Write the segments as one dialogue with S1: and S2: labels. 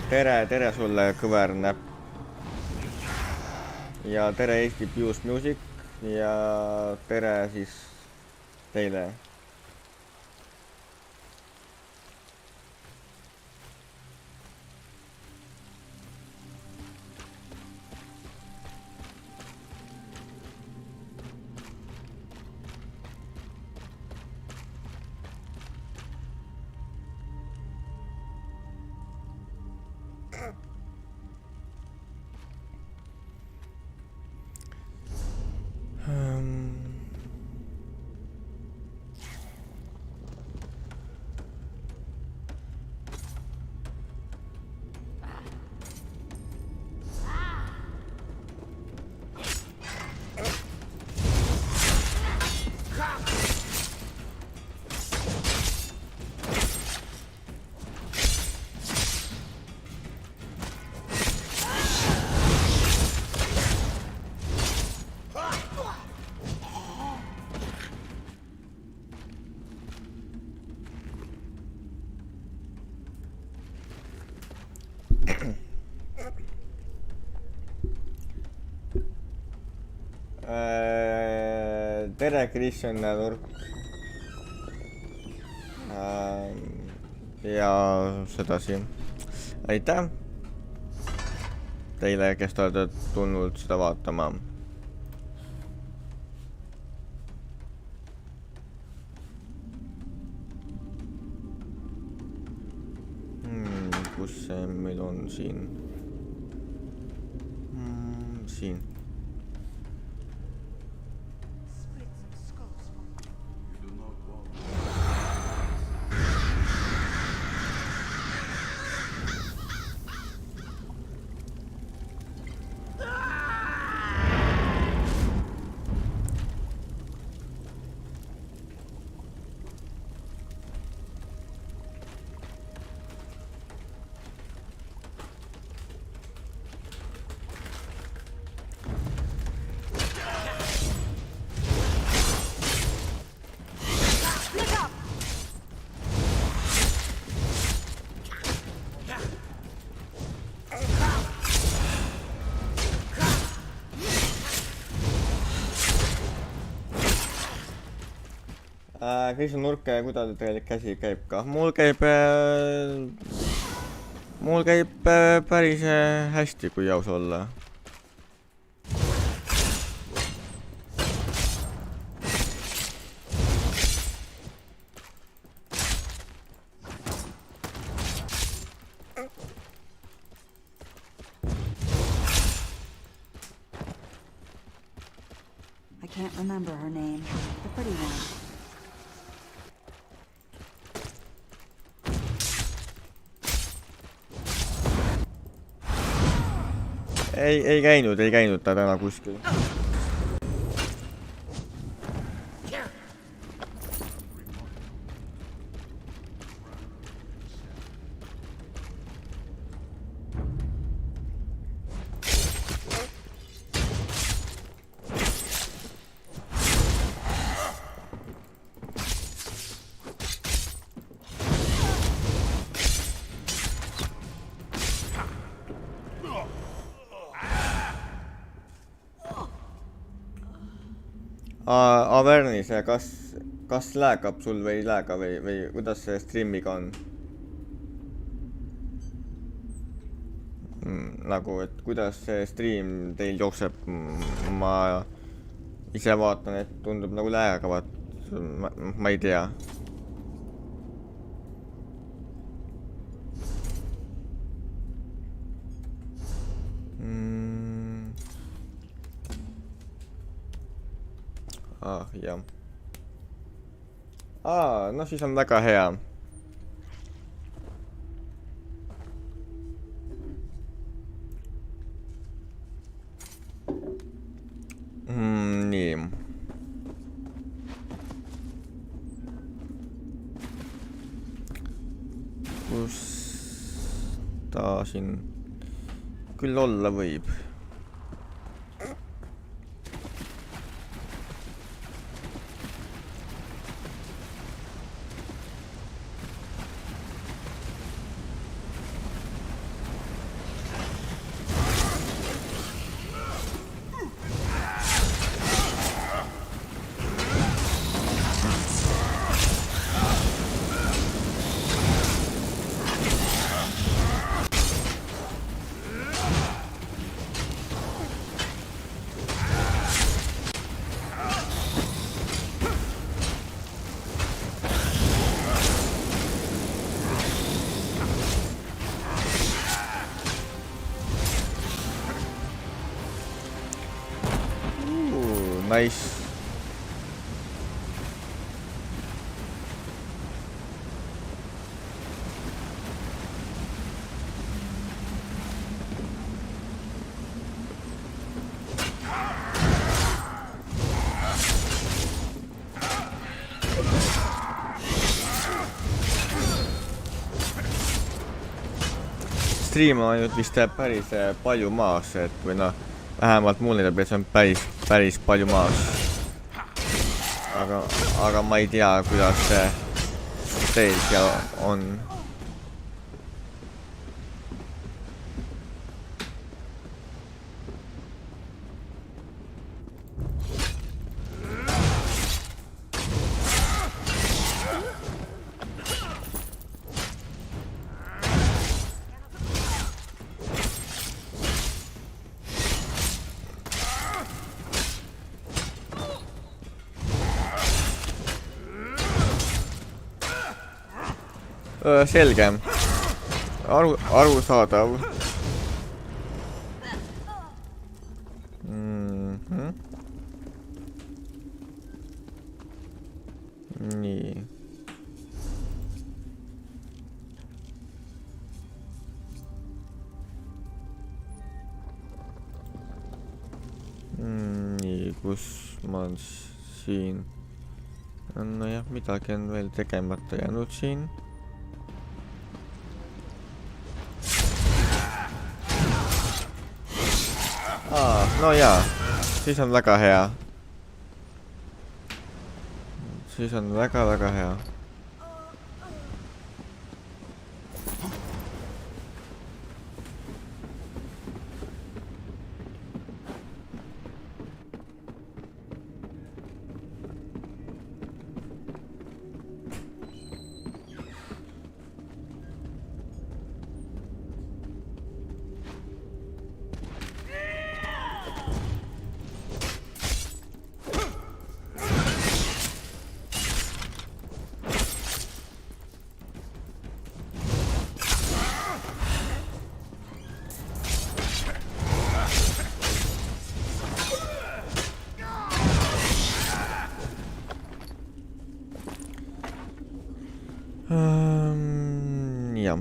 S1: tere sulle, kõvernäpp. Ja tere Eesti Pius Music ja tere siis teile. Tere, Kristjan Nurk. Ja sedasi. Aitäh teile, kes te olete tulnud seda vaatama. Kus see meil on siin? Siin. Kristjan Nurk, kuidas teil käsi käib ka? Mul käib päris hästi, kui aus olla.
S2: I can't remember her name. The pretty one.
S1: Ei käinud ta täna kuskil. Avernis, kas läägab sul või ei lääga või kuidas see streamiga on? Nagu, et kuidas see stream teil jookseb? Ma ise vaatan, et tundub nagu läägavat. Ma ei tea. Jah. No siis on väga hea. Nii. Kus ta siin küll olla võib? nice. Stream on ainult vist päris palju maas, et või noh, vähemalt mul näitab, et see on päris palju maas. Aga ma ei tea, kuidas see teil seal on. Selge. Arusaadav. Nii. Nii, kus ma siin? Nojah, midagi on veel tegemata jäänud siin. No jaa, siis on väga hea. Siis on väga hea. Jah.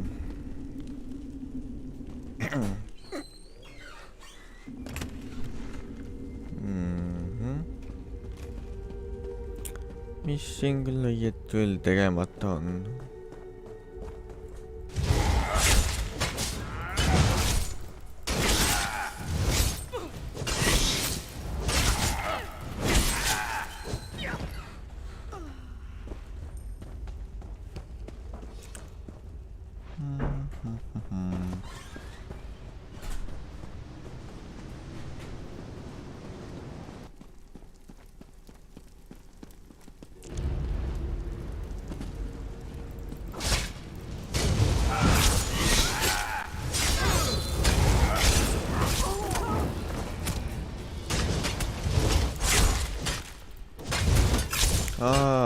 S1: Mis siin küll õieti veel tegemata on?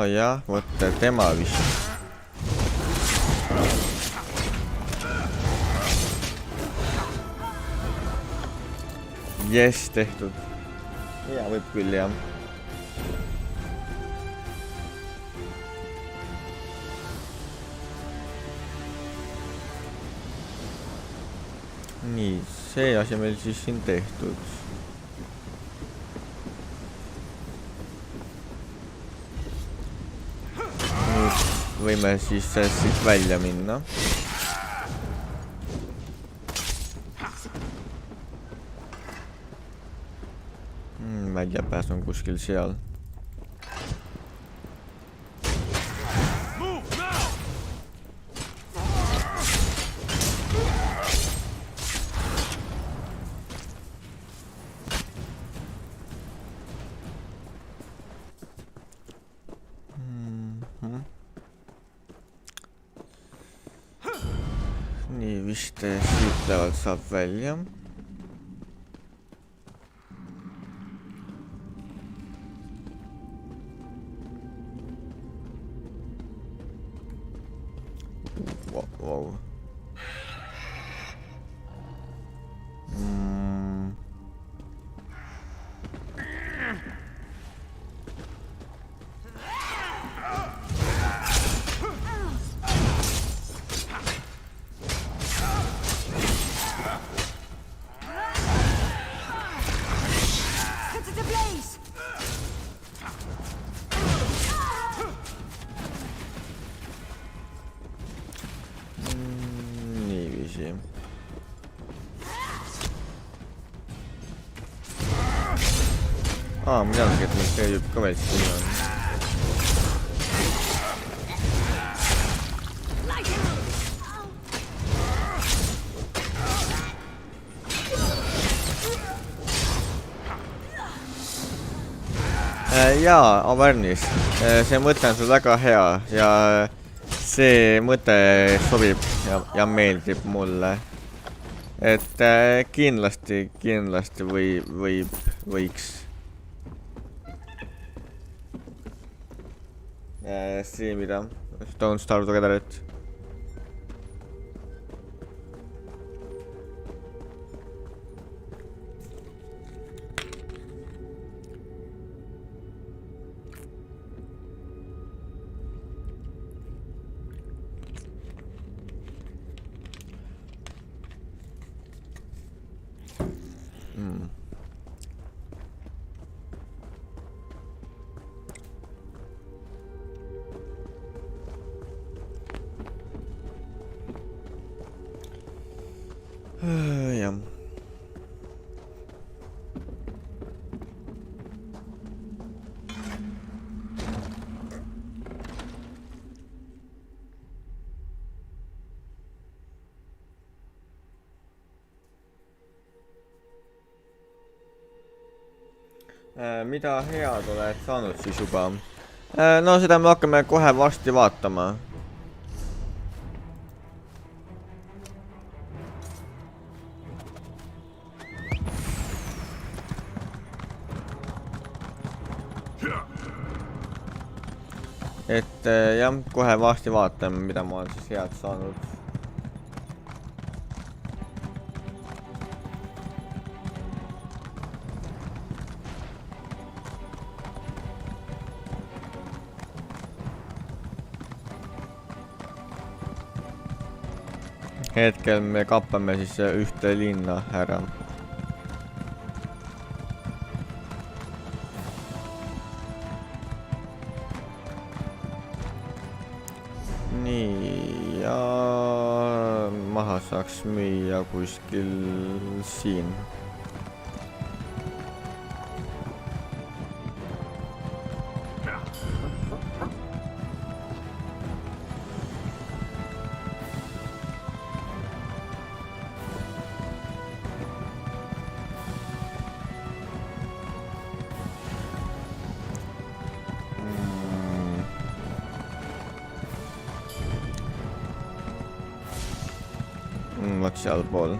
S1: Jah, vot tema vist. Yes, tehtud. Ja võib küll, jah. Nii, see asi meil siis siin tehtud. Võime siis siit välja minna. Väljapääs on kuskil seal. Nii vist siit lävalt saab välja. Wow. Ma teadagi, et meil see juba ka veel siin on. Jaa, Avernis, see mõte on sul väga hea ja see mõte sobib ja meeldib mulle. Et kindlasti võiks streamida Don't Starve Together'it. Jah. Mida head oled saanud siis juba? No seda me hakkame kohe varsti vaatama. Et jah, kohe varsti vaatame, mida ma olen siis head saanud. Hetkel me kappame siis ühte linna ära. Nii, ja maha saaks müüa kuskil siin. Vot sealpool.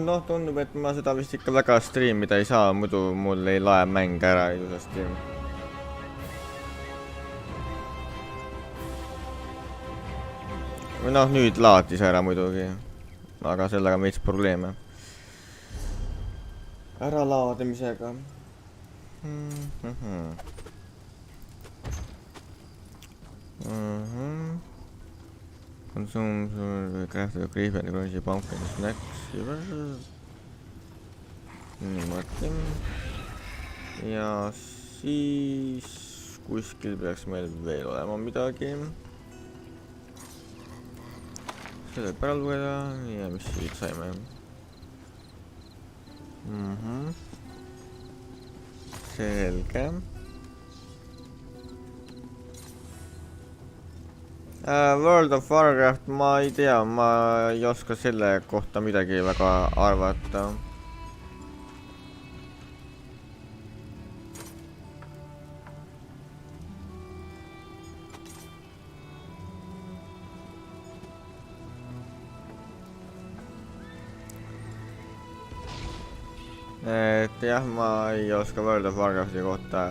S1: Noh, tundub, et ma seda vist ikka väga streamida ei saa, muidu mul ei lae mäng ära ilusasti. Või noh, nüüd laadis ära muidugi, aga sellega on veits probleeme ära laadimisega. Consume crafted creep and crunchy pumpkin snacks. Niimoodi. Ja siis kuskil peaks meil veel olema midagi. Selle pära lugeda ja mis siit saime. Selge. World of Warcraft, ma ei tea, ma ei oska selle kohta midagi väga arvata. Et jah, ma ei oska World of Warcrafti kohta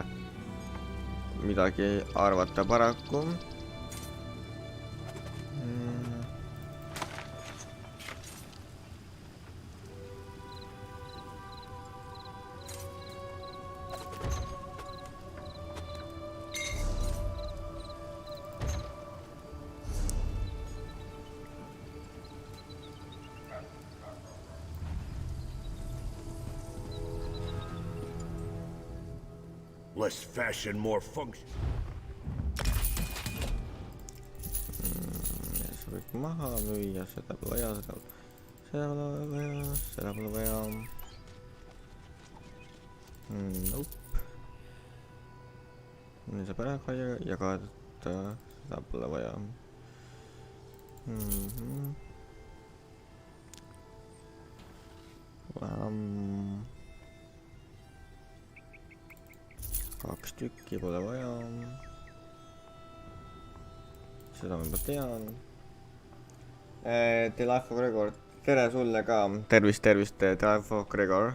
S1: midagi arvata paraku.
S3: Less fashion, more function.
S1: See võib maha müüa, seda pole vaja, seda pole vaja, seda pole vaja. Nope. Nii saab ära jagada, seda pole vaja. Kaks tükki pole vaja. Seda ma juba tean. Telafo Gregor, tere sulle ka. Tervist, Telafo Gregor.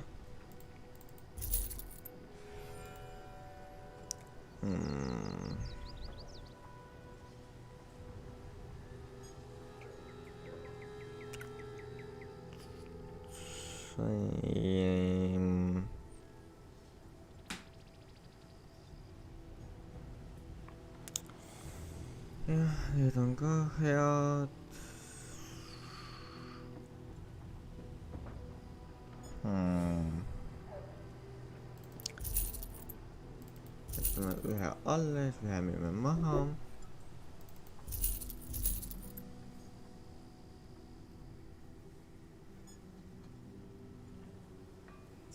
S1: Jah, need on ka head. Jätame ühe alles, ühe müüme maha.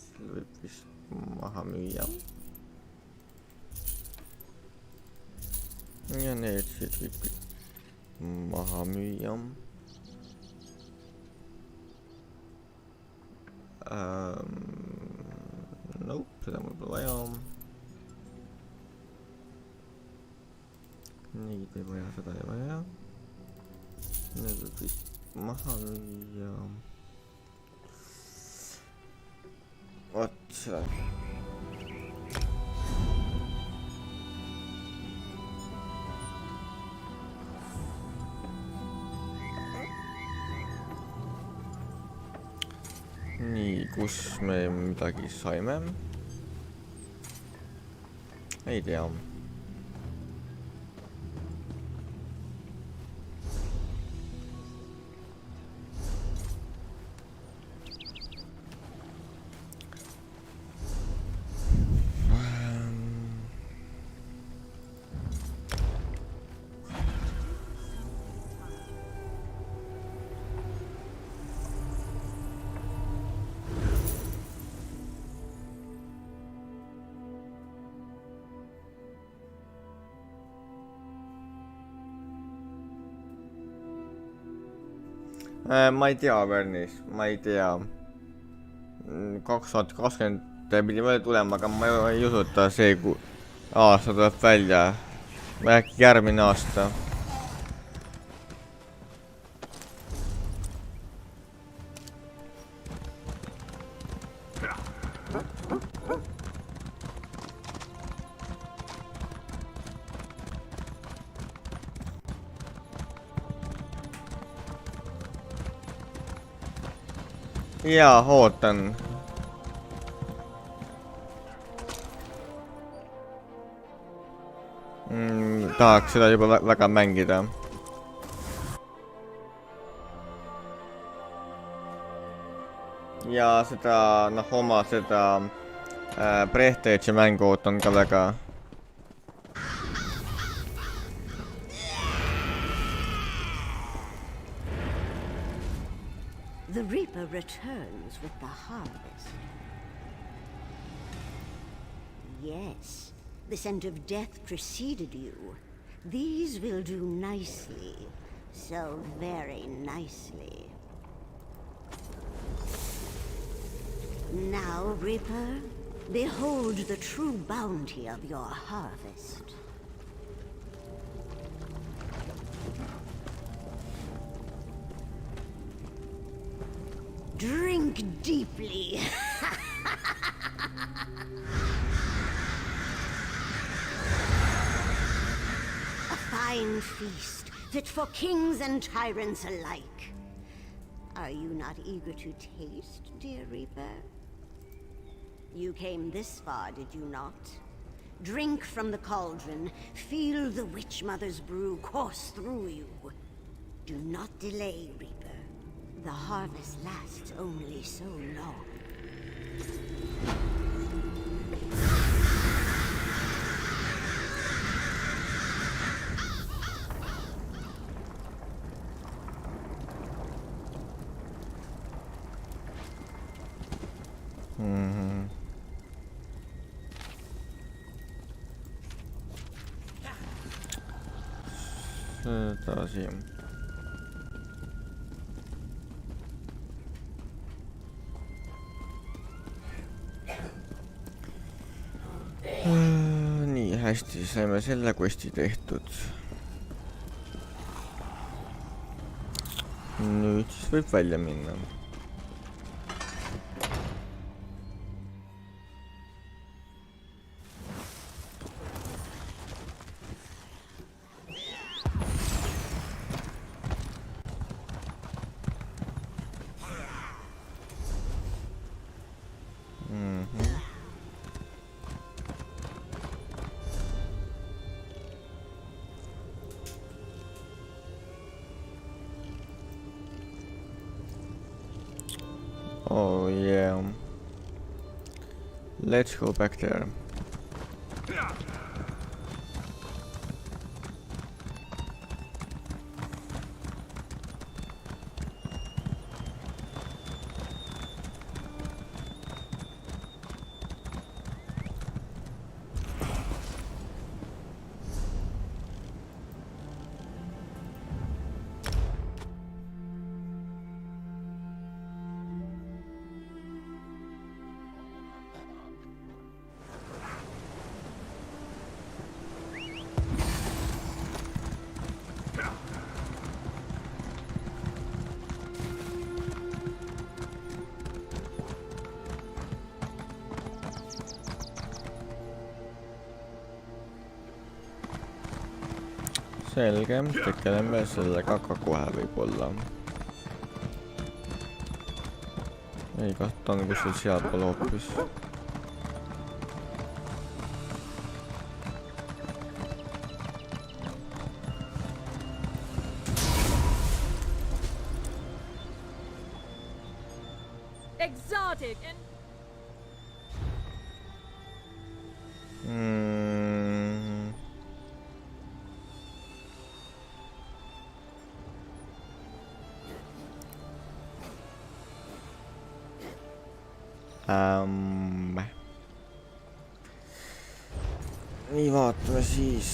S1: Selle võib vist maha müüa. Ja need siit kõik maha müüa. Nope, seda mul pole vaja. Neid ei vaja, seda ei vaja. Need võib kõik maha müüa. Vot seda. Nii, kus me midagi saime? Ei tea. Ma ei tea, Bernis, ma ei tea. 2020 pidi välja tulema, aga ma ei usuta see aasta tuleb välja. Äkki järgmine aasta. Jaa, ootan. Tahaks seda juba väga mängida. Ja seda, oma seda Breathtage'i mängu ootan ka väga.
S4: The Reaper returns with the harvest. Yes, the scent of death preceded you. These will do nicely. So very nicely. Now, Reaper, behold the true bounty of your harvest. Drink deeply. A fine feast, fit for kings and tyrants alike. Are you not eager to taste, dear Reaper? You came this far, did you not? Drink from the cauldron, feel the witch mother's brew course through you. Do not delay, Reaper. The harvest lasts only so long.
S1: Seda siin. Nii, hästi, saime selle questi tehtud. Nüüd siis võib välja minna. Oh yeah. Let's go back there. Selge, tegeleme sellega ka kohe võib-olla. Ei, ta on kuskil sealpool hoopis.
S5: Exotic and
S1: nii, vaatame siis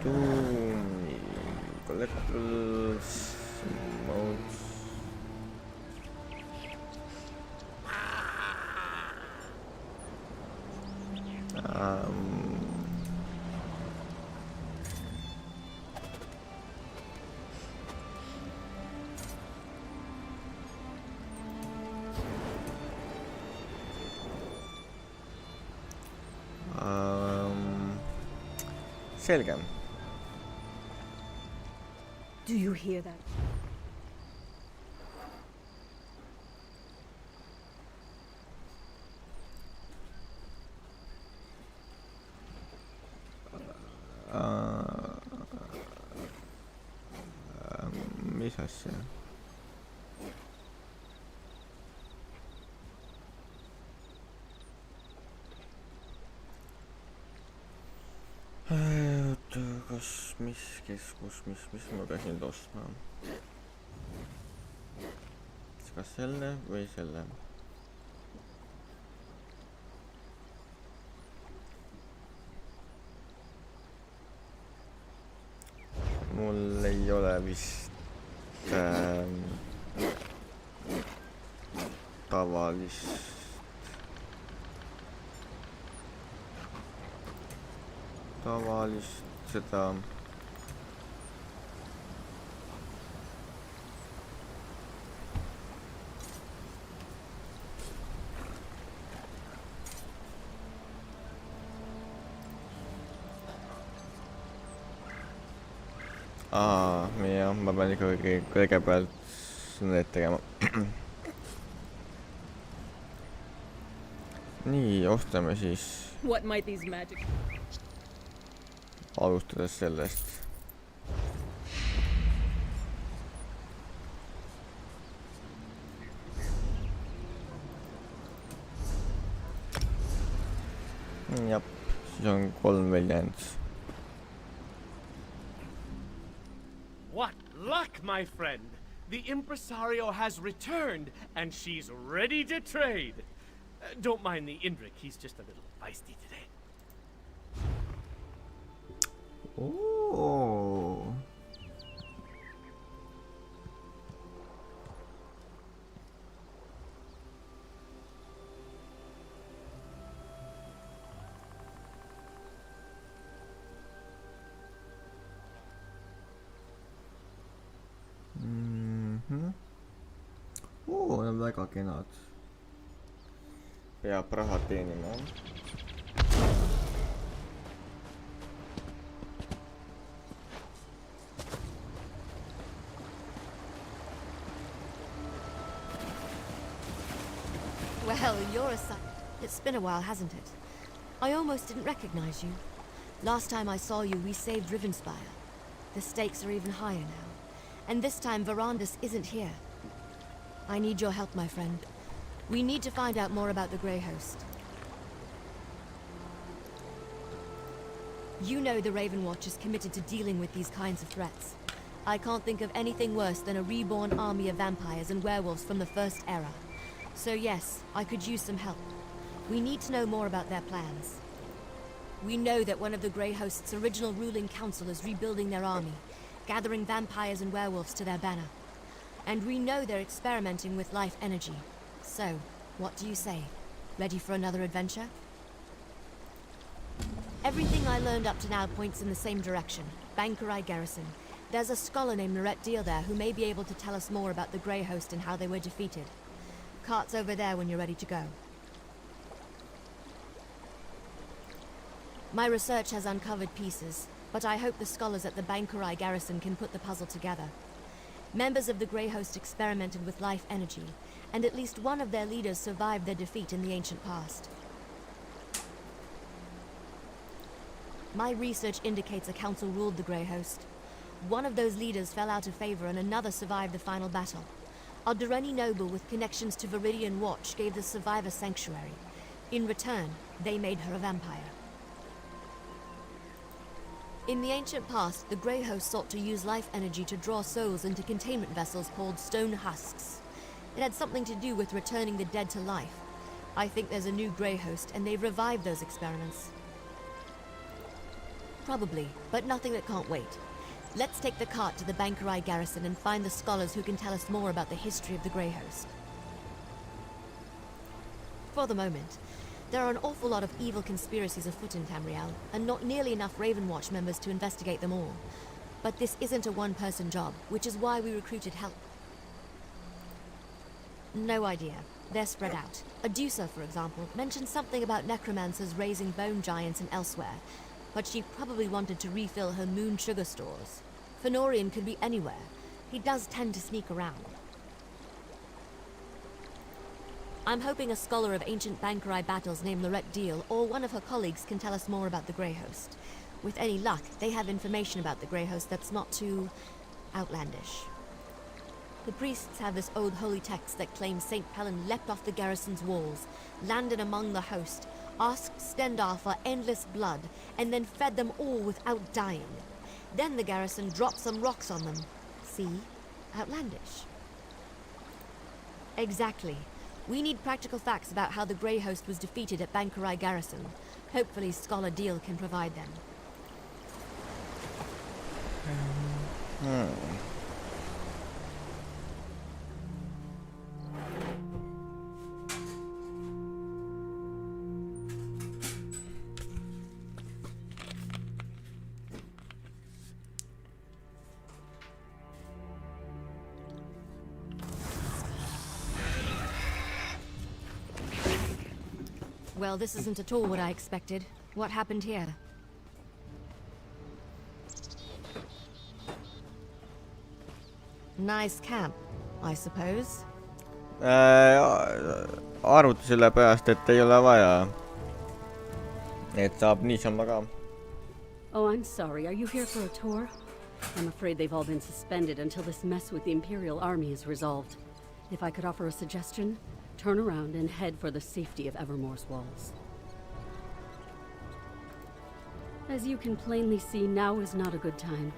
S1: tuumi collectibles modes. Selge.
S5: do you hear that?
S1: Mis asja? Kas, mis keskus, mis ma peaksin nüüd ostma? Kas selle või selle? Mul ei ole vist tavalist seda jah, ma pean ikkagi kõigepealt need tegema. Nii, ostame siis
S5: What might these magic?
S1: Alustades sellest. Jap, siis on 3 veel jäänud.
S6: What luck, my friend! The impresario has returned, and she's ready to trade. Don't mind the Indrik, he's just a little feisty today.
S1: Oh. Need on väga kenad. Peab raha teenima.
S7: Well, you're a son. It's been a while, hasn't it? I almost didn't recognize you. Last time I saw you, we saved Rivenspire. The stakes are even higher now. And this time, Verandis isn't here. I need your help, my friend. We need to find out more about the Grey Host. You know the Raven Watch is committed to dealing with these kinds of threats. I can't think of anything worse than a reborn army of vampires and werewolves from the First Era. So yes, I could use some help. We need to know more about their plans. We know that one of the Grey Host's original ruling council is rebuilding their army, gathering vampires and werewolves to their banner. And we know they're experimenting with life energy. So, what do you say? Ready for another adventure? Everything I learned up to now points in the same direction. Bankerai Garrison. There's a scholar named Lorette Deal there who may be able to tell us more about the Grey Host and how they were defeated. Cart's over there when you're ready to go. My research has uncovered pieces, but I hope the scholars at the Bankerai Garrison can put the puzzle together. Members of the Grey Host experimented with life energy, and at least one of their leaders survived their defeat in the ancient past. My research indicates a council ruled the Grey Host. One of those leaders fell out of favor and another survived the final battle. A Durrani noble with connections to Viridian Watch gave the survivor sanctuary. In return, they made her a vampire. In the ancient past, the Grey Host sought to use life energy to draw souls into containment vessels called stone husks. It had something to do with returning the dead to life. I think there's a new Grey Host, and they've revived those experiments. Probably, but nothing that can't wait. Let's take the cart to the Bankerai Garrison and find the scholars who can tell us more about the history of the Grey Host. For the moment, there are an awful lot of evil conspiracies afoot in Tamriel, and not nearly enough Raven Watch members to investigate them all. But this isn't a one-person job, which is why we recruited help. No idea. They're spread out. Adusa, for example, mentioned something about necromancers raising bone giants and elsewhere, but she probably wanted to refill her moon sugar stores. Fenorian could be anywhere. He does tend to sneak around. I'm hoping a scholar of ancient Bankerai battles named Lorette Deal or one of her colleagues can tell us more about the Grey Host. With any luck, they have information about the Grey Host that's not too outlandish. The priests have this old holy text that claims St. Pelin leapt off the garrison's walls, landed among the host, asked Stendar for endless blood, and then fed them all without dying. Then the garrison dropped some rocks on them. See? Outlandish. Exactly. We need practical facts about how the Grey Host was defeated at Bankerai Garrison. Hopefully Scholar Deal can provide them. Well, this isn't at all what I expected. What happened here? Nice camp, I suppose.
S1: Arvuti selle pärast, et ei ole vaja. Et saab niisama ka.
S8: Oh, I'm sorry. Are you here for a tour? I'm afraid they've all been suspended until this mess with the Imperial Army is resolved. If I could offer a suggestion, turn around and head for the safety of Evermore's walls. As you can plainly see, now is not a good time.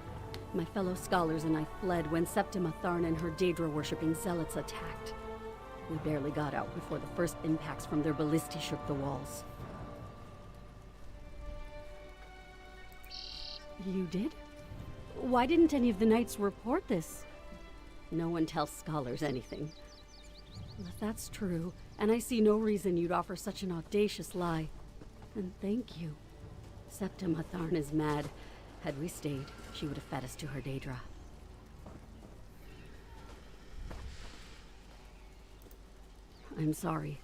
S8: My fellow scholars and I fled when Septima Tharn and her Daedra-worshipping zealots attacked. We barely got out before the first impacts from their ballistae shook the walls. You did? Why didn't any of the knights report this? No one tells scholars anything. If that's true, and I see no reason you'd offer such an audacious lie, then thank you. Septima Tharn is mad. Had we stayed, she would have fed us to her Daedra. I'm sorry.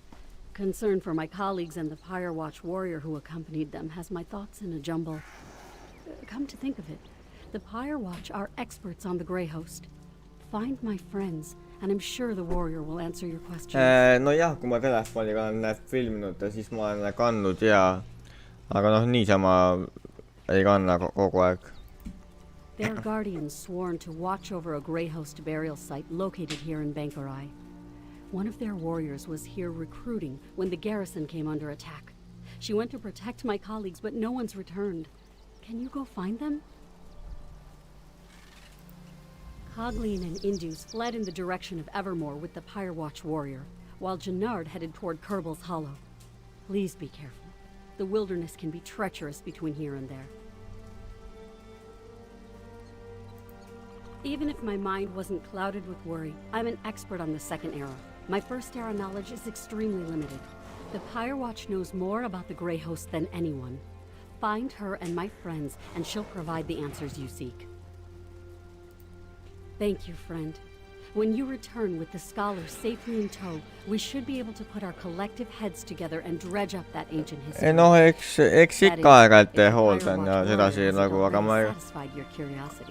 S8: Concern for my colleagues and the Pyre Watch warrior who accompanied them has my thoughts in a jumble. Come to think of it, the Pyre Watch are experts on the Grey Host. Find my friends, and I'm sure the warrior will answer your questions.
S1: No jah, kui ma telefoniga olen filminud, siis ma olen kandnud ja aga noh, niisama ei kanna kogu aeg.
S8: Their guardians sworn to watch over a Grey Host burial site located here in Bankarai. One of their warriors was here recruiting when the garrison came under attack. She went to protect my colleagues, but no one's returned. Can you go find them? Cogleen and Indus fled in the direction of Evermore with the Pyre Watch warrior, while Jannard headed toward Kerbal's Hollow. Please be careful. The wilderness can be treacherous between here and there. Even if my mind wasn't clouded with worry, I'm an expert on the Second Era. My First Era knowledge is extremely limited. The Pyre Watch knows more about the Grey Host than anyone. Find her and my friends, and she'll provide the answers you seek. Thank you, friend. When you return with the scholars safely in tow, we should be able to put our collective heads together and dredge up that ancient history.
S1: No, eks ikka aeg-ajalt hooldan ja sedasi nagu, aga ma ei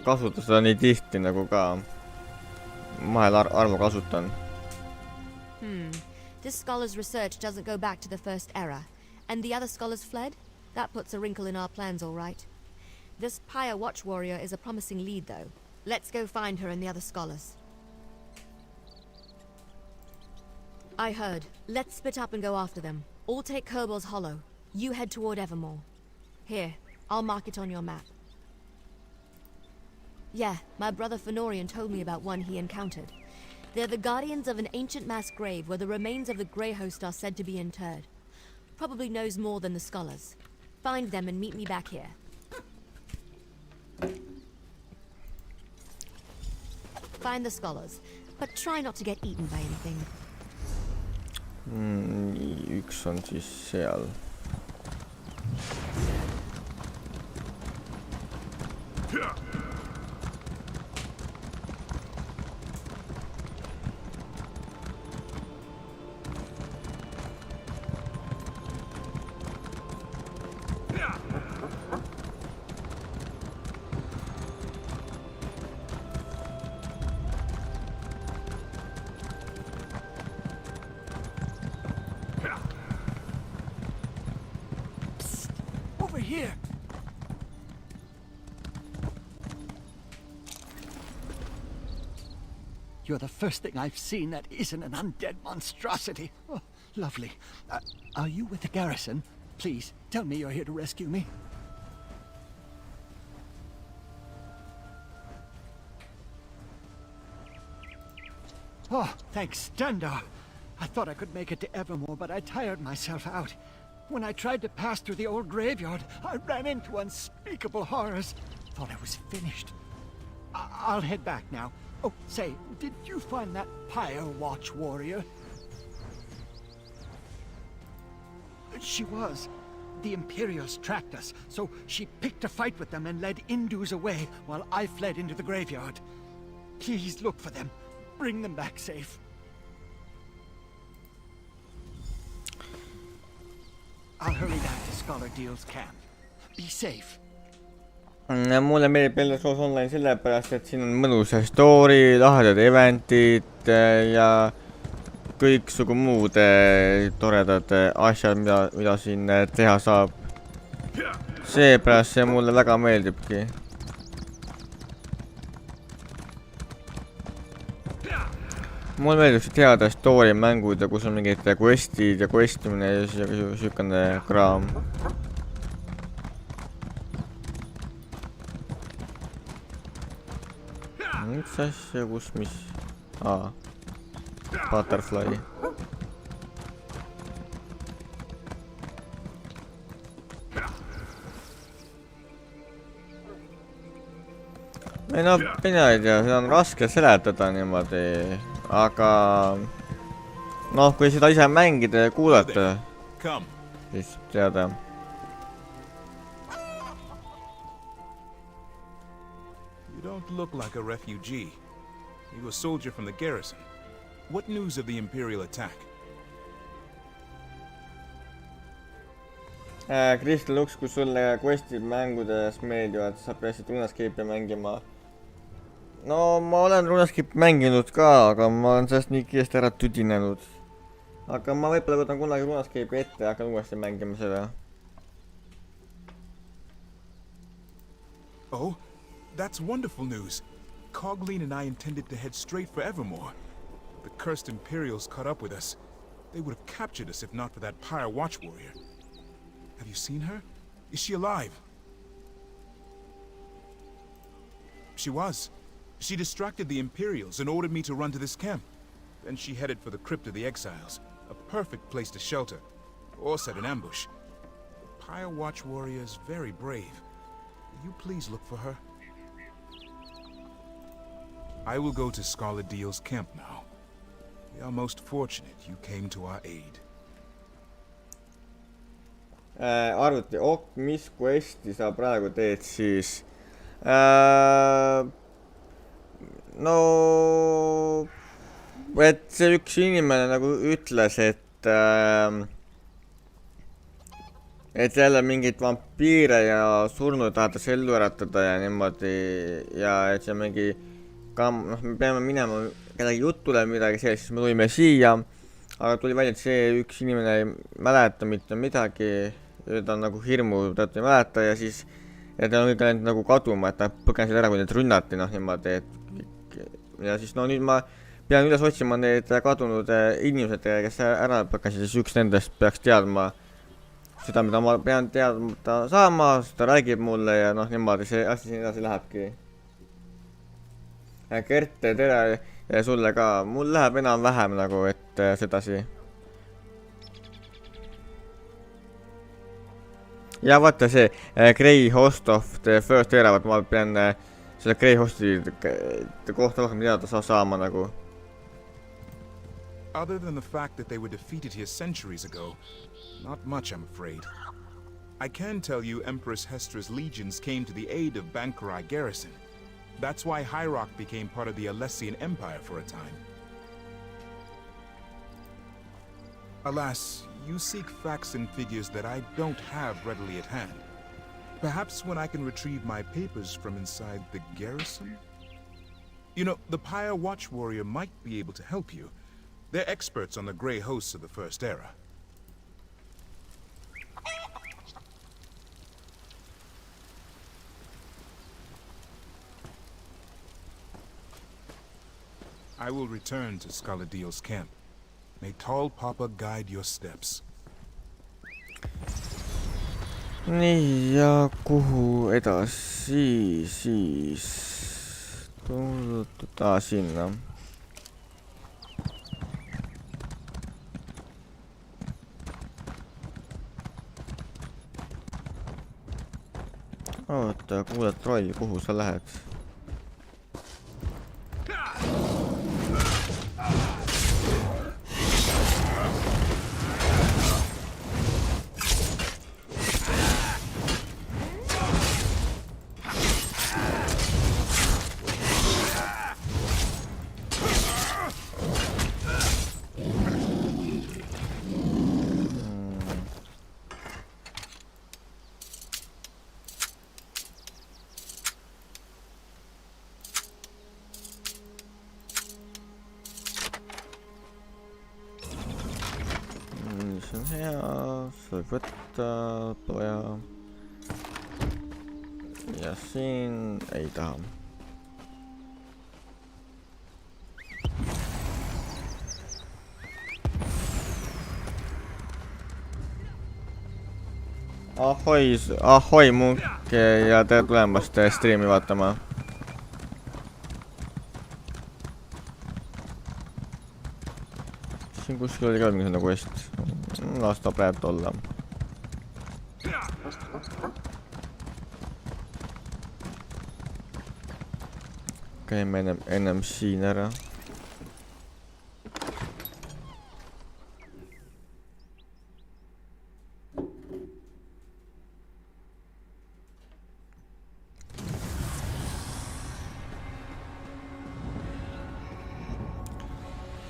S1: kasuta seda nii tihti nagu ka. Vahel arvu kasutan.
S7: This scholar's research doesn't go back to the First Era, and the other scholars fled? That puts a wrinkle in our plans, all right. This Pyre Watch warrior is a promising lead, though. Let's go find her and the other scholars. I heard. Let's split up and go after them. All take Kerbal's Hollow. You head toward Evermore. Here, I'll mark it on your map. Yeah, my brother Fenorian told me about one he encountered. They're the guardians of an ancient mass grave where the remains of the Grey Host are said to be interred. Probably knows more than the scholars. Find them and meet me back here. Find the scholars, but try not to get eaten by anything.
S1: Üks on siis seal.
S9: You're the first thing I've seen that isn't an undead monstrosity. Oh, lovely. Are you with the garrison? Please, tell me you're here to rescue me. Oh, thanks, Stendar. I thought I could make it to Evermore, but I tired myself out. When I tried to pass through the old graveyard, I ran into unspeakable horrors. Thought I was finished. I'll head back now. Oh, say, did you find that Pyre Watch warrior? She was. The Imperials tracked us, so she picked a fight with them and led Indus away while I fled into the graveyard. Please look for them. Bring them back safe. I'll hurry down to Scholar Deal's camp. Be safe.
S1: Mulle meeldib Elder Scrolls Online sellepärast, et siin on mõnus story, lahedad eventid ja kõiksugu muud toredad asjad, mida siin teha saab. Seepärast see mulle väga meeldibki. Mulle meeldib teada story mängud ja kus on mingid questid ja questimine ja sükane kraam. üks asja, kus mis... Butterfly. Ei no, mina ei tea, seda on raske seletada niimoodi, aga... Noh, kui seda ise mängida ja kuulata, siis teada.
S10: You don't look like a refugee. You a soldier from the garrison. What news of the Imperial attack?
S1: Kristel Luks, kus sulle questid mängudes meeldivad, sa peaksid RuneScape'i mängima. No, ma olen RuneScape'i mänginud ka, aga ma olen sellest nii kiiresti ära tüdinenud. Aga ma võib-olla võtan kunagi RuneScape'i ette ja hakkan uuesti mängima seda.
S10: Oh, that's wonderful news. Kogume and I intended to head straight for Evermore. The cursed Imperials caught up with us. They would have captured us if not for that Pyre Watch Warrior. Have you seen her? Is she alive? She was. She distracted the Imperials and ordered me to run to this camp. Then she headed for the Crypt of the Exiles, a perfect place to shelter, or set an ambush. The Pyre Watch Warrior is very brave. Will you please look for her? I will go to Scarlet Deal's camp now. We are most fortunate you came to our aid.
S1: Arvuti, mis questi sa praegu teed siis? No, et see üks inimene nagu ütles, et jälle mingid vampiire ja surnud tahetakse ellu äratada ja niimoodi ja et see mingi noh, me peame minema kedagi jutule midagi sellist, siis me tulime siia, aga tuli välja, et see üks inimene ei mäleta mitte midagi, ta on nagu hirmu tõttu ei mäleta ja siis ja ta on kõik läinud nagu kaduma, et ta põgenesid ära, kui neid rünnati, noh niimoodi, et ja siis no nüüd ma pean üles otsima need kadunud inimesed, kes ära põgenesid, siis üks nendest peaks teadma seda, mida ma pean teadma saama, ta räägib mulle ja noh niimoodi see asi siin edasi lähebki. Kert, tere sulle ka. Mul läheb enam-vähem nagu, et sedasi. Ja vaata see Grey Host of the First Era, ma pean selle Grey Hosti kohta rohkem teada saama nagu.
S10: Other than the fact that they were defeated here centuries ago, not much, I'm afraid. I can tell you Empress Hestra's legions came to the aid of Bankarai garrison. That's why High Rock became part of the Alessian Empire for a time. Alas, you seek facts and figures that I don't have readily at hand. Perhaps when I can retrieve my papers from inside the garrison? You know, the Pyre Watch Warrior might be able to help you. They're experts on the Grey Hosts of the First Era. I will return to Scarlet Deal's camp. May Tall Papa guide your steps.
S1: Nii, ja kuhu edasi siis? Sinna. Oota, kuule troll, kuhu sa lähed? See on hea, see võib võtta, poja. Ja siin ei taha. Ahoi munk ja tere tulemast streami vaatama. siin kuskil oli ka mingisugune quest. Las ta praegu olla. Käime ennem siin ära.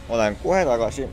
S1: Olen kohe tagasi.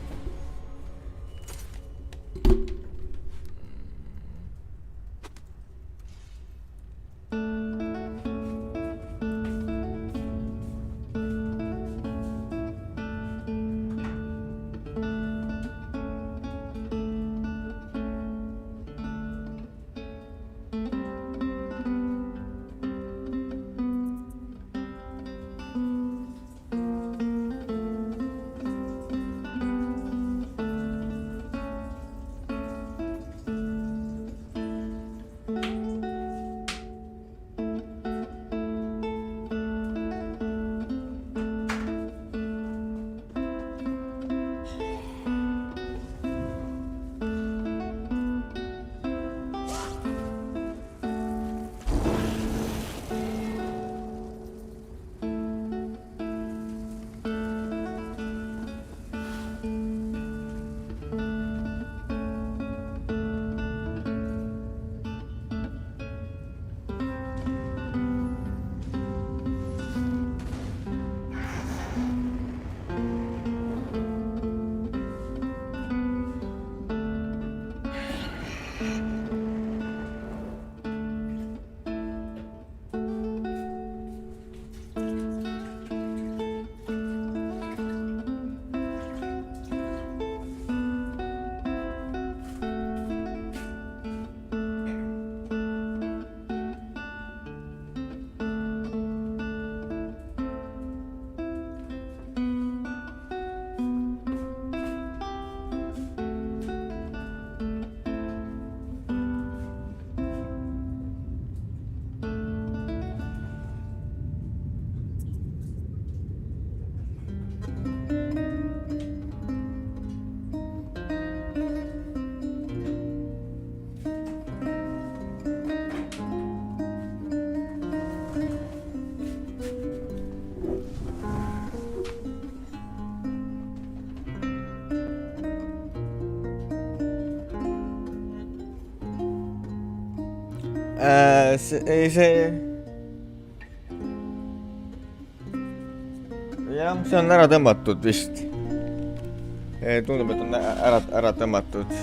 S1: see jah, see on ära tõmmatud vist. Tundub, et on ära tõmmatud.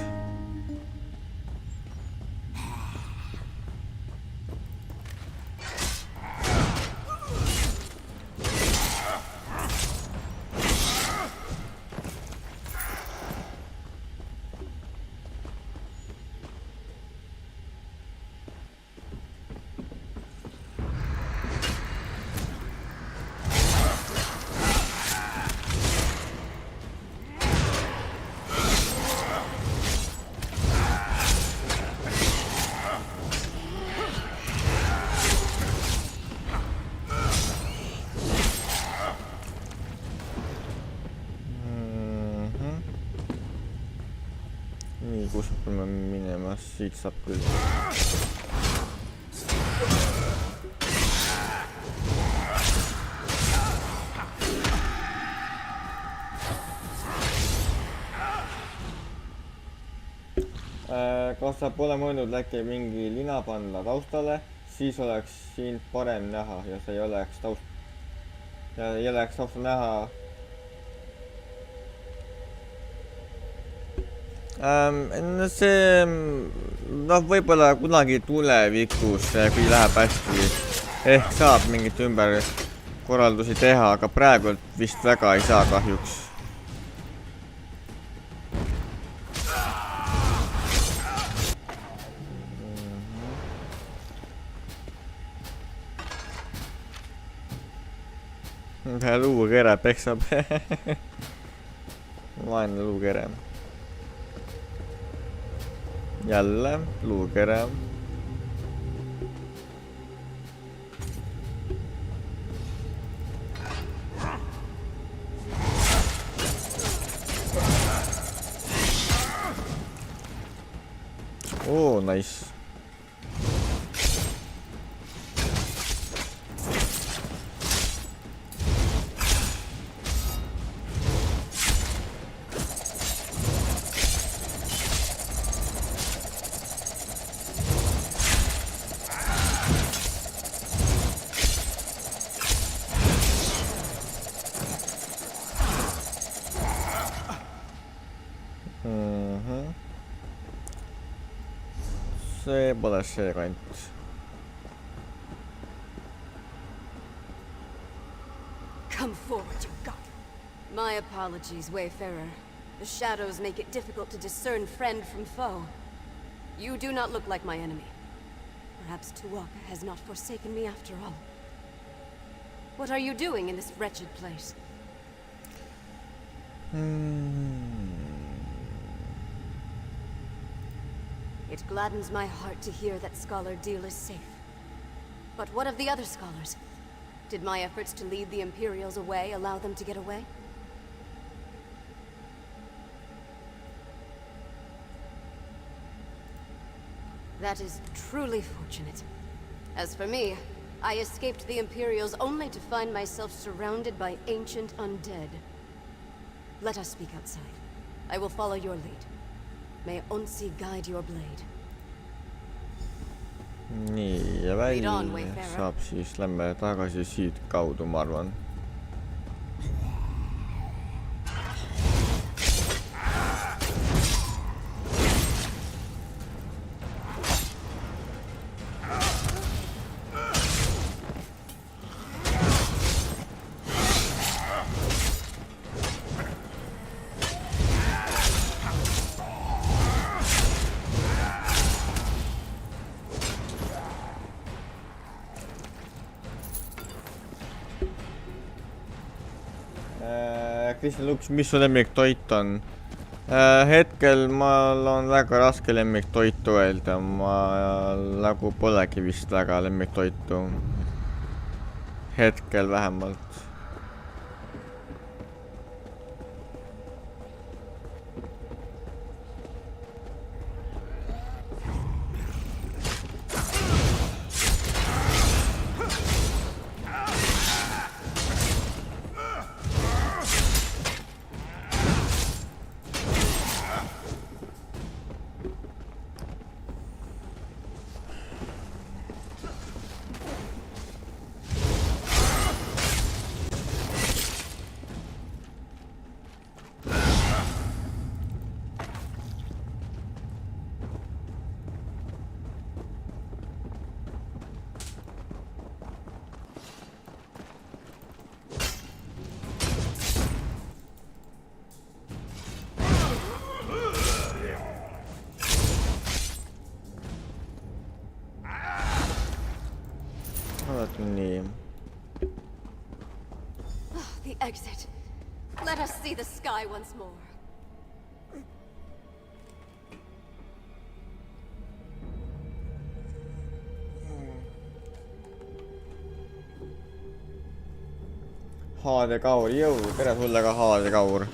S1: Kus peame minema, siit saab küll. Kas sa pole mõelnud äkki mingi lina panna taustale, siis oleks siin parem näha ja see ei oleks taustal näha. See võib-olla kunagi tulevikus, kui läheb hästi, ehk saab mingit ümberkorraldusi teha, aga praegu vist väga ei saa kahjuks. Luukere peksab. Vaene luukere. Jälle luukere. Oh, nice. See pole see kant.
S11: Come forward, you god. My apologies, Wayfarer. The shadows make it difficult to discern friend from foe. You do not look like my enemy. Perhaps Tuwaka has not forsaken me after all. What are you doing in this wretched place? It gladdens my heart to hear that Scholar Deal is safe. But what of the other scholars? Did my efforts to lead the Imperials away allow them to get away? That is truly fortunate. As for me, I escaped the Imperials only to find myself surrounded by ancient undead. Let us speak outside. I will follow your lead. May Onsi guide your blade.
S1: Nii, ja välja saab siis, lähme tagasi siit kaudu, ma arvan. Kristjan Luks, mis su lemmiktoit on? Hetkel mul on väga raske lemmiktoitu öelda, ma nagu polegi vist väga lemmiktoitu. Hetkel vähemalt.
S11: The exit. Let us see the sky once more.
S1: Haadekaur, jõu, tere sulle ka haadekaur.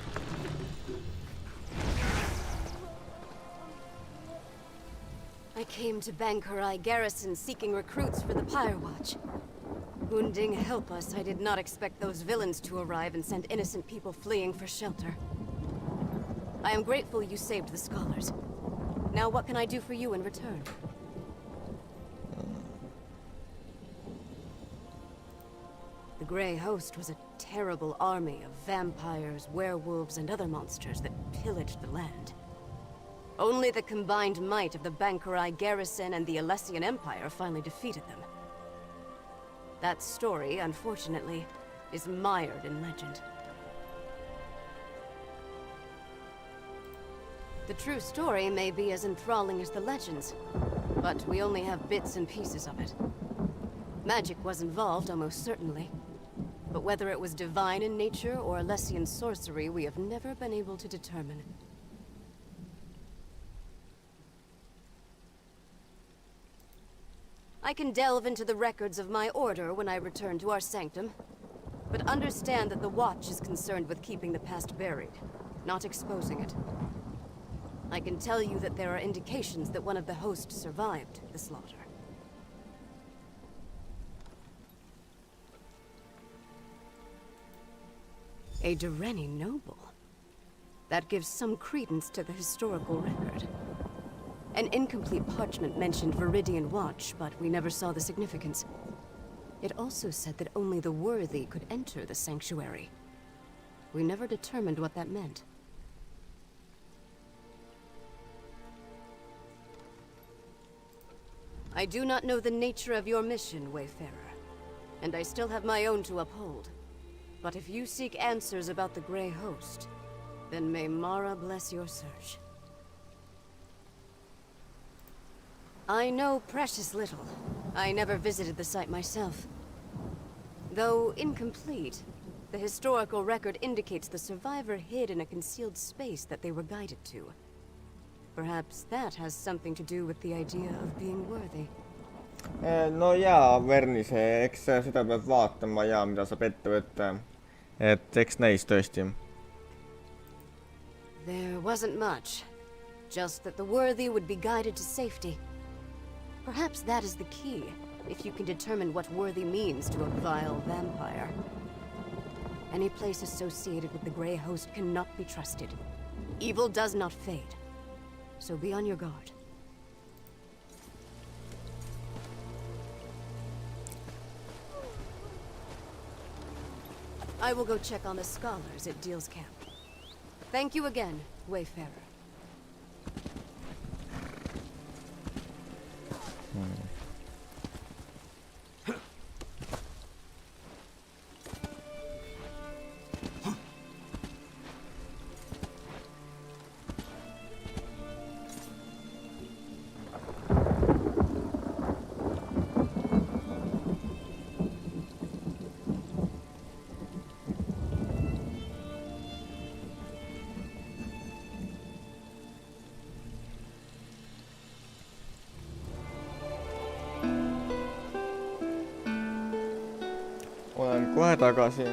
S11: I came to Bankurai Garrison seeking recruits for the Pyre Watch. Hunding, help us. I did not expect those villains to arrive and send innocent people fleeing for shelter. I am grateful you saved the scholars. Now what can I do for you in return? The Grey Host was a terrible army of vampires, werewolves, and other monsters that pillaged the land. Only the combined might of the Bankurai Garrison and the Alessian Empire finally defeated them. That story, unfortunately, is mired in legend. The true story may be as enthralling as the legends, but we only have bits and pieces of it. Magic was involved, almost certainly. But whether it was divine in nature or Alessian sorcery, we have never been able to determine. I can delve into the records of my order when I return to our sanctum, but understand that the Watch is concerned with keeping the past buried, not exposing it. I can tell you that there are indications that one of the hosts survived the slaughter. A Durrani noble. That gives some credence to the historical record. An incomplete parchment mentioned Viridian Watch, but we never saw the significance. It also said that only the worthy could enter the sanctuary. We never determined what that meant. I do not know the nature of your mission, Wayfarer, and I still have my own to uphold. But if you seek answers about the Grey Host, then may Mara bless your search. I know precious little. I never visited the site myself. Though incomplete, the historical record indicates the survivor hid in a concealed space that they were guided to. Perhaps that has something to do with the idea of being worthy.
S1: No jaa, Vernise, eks seda peab vaatama ja mida saab ette võtta. Et eks näis tõesti.
S11: There wasn't much. Just that the worthy would be guided to safety. Perhaps that is the key, if you can determine what worthy means to a vile vampire. Any place associated with the Grey Host cannot be trusted. Evil does not fade. So be on your guard. I will go check on the scholars at Deal's camp. Thank you again, Wayfarer.
S1: Olen kohe tagasi.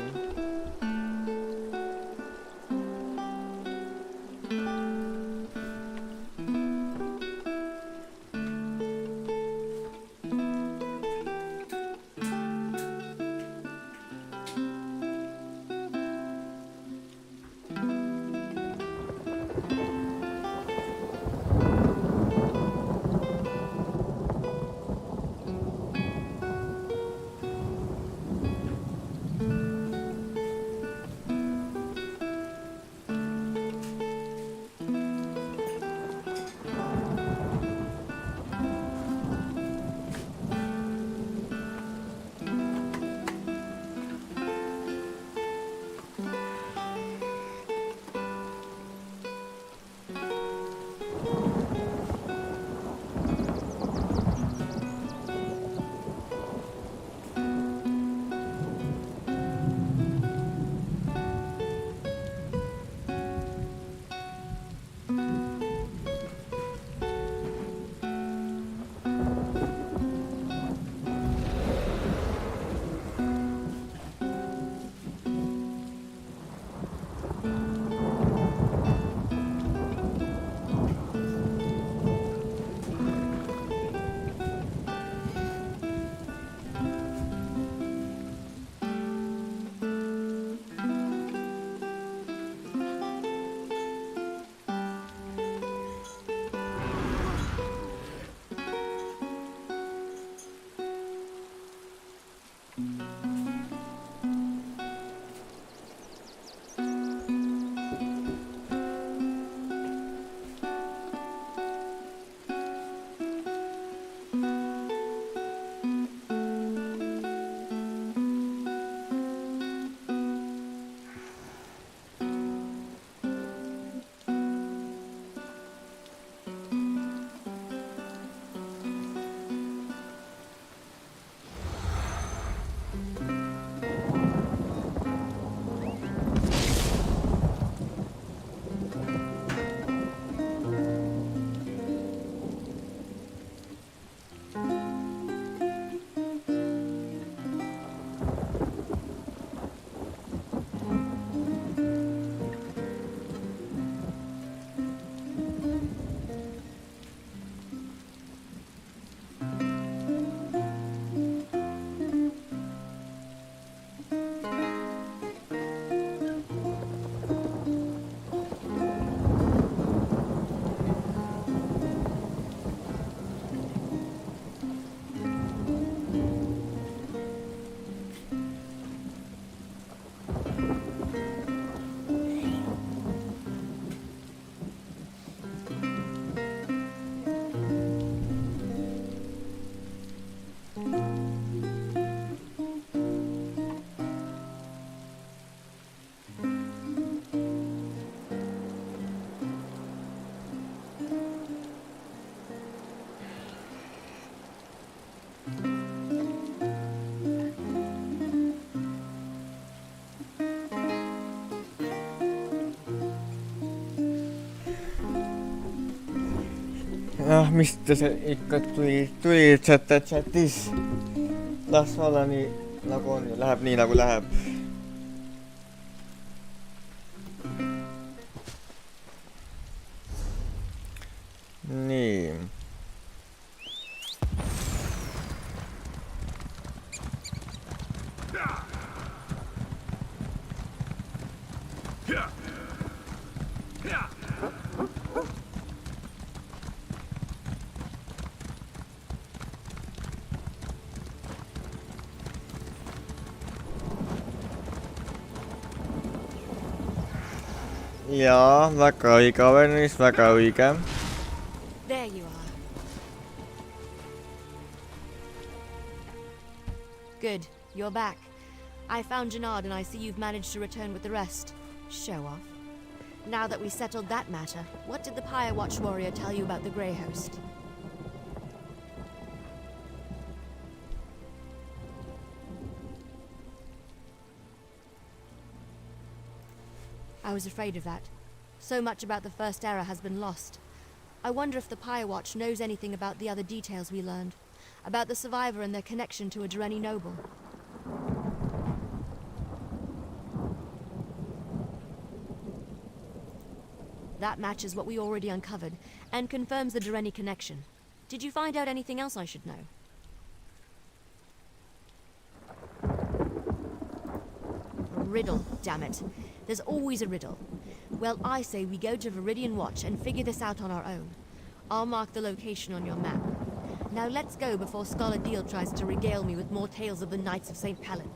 S1: mis te ikka tulid chatis? Las olla nii nagu on ja läheb nii nagu läheb. Nii. Jaa, väga õige, Avenis, väga õige.
S7: There you are. Good, you're back. I found Jannard and I see you've managed to return with the rest. Show off. Now that we settled that matter, what did the Pyre Watch warrior tell you about the Grey Host? I was afraid of that. So much about the First Era has been lost. I wonder if the Pyre Watch knows anything about the other details we learned. About the survivor and their connection to a Dreni noble. That matches what we already uncovered, and confirms the Dreni connection. Did you find out anything else I should know? A riddle, damn it. There's always a riddle. Well, I say we go to Viridian Watch and figure this out on our own. I'll mark the location on your map. Now let's go before Scholar Deal tries to regale me with more tales of the Knights of St. Pallin.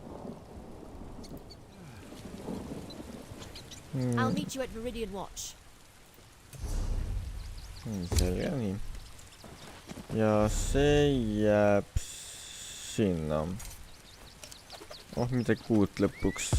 S7: I'll meet you at Viridian Watch.
S1: Selge nii. Ja see jääb sinna. Oh, midagi uut lõpuks.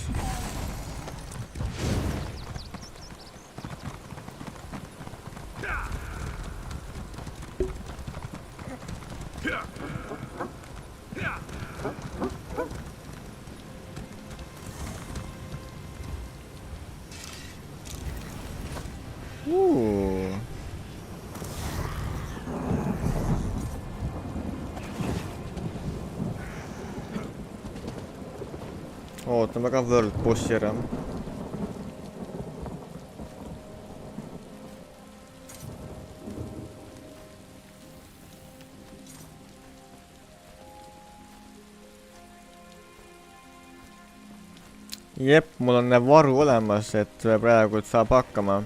S1: Ootame ka World Bossi ära. Jep, mul on varu olemas, et praegu saab hakkama.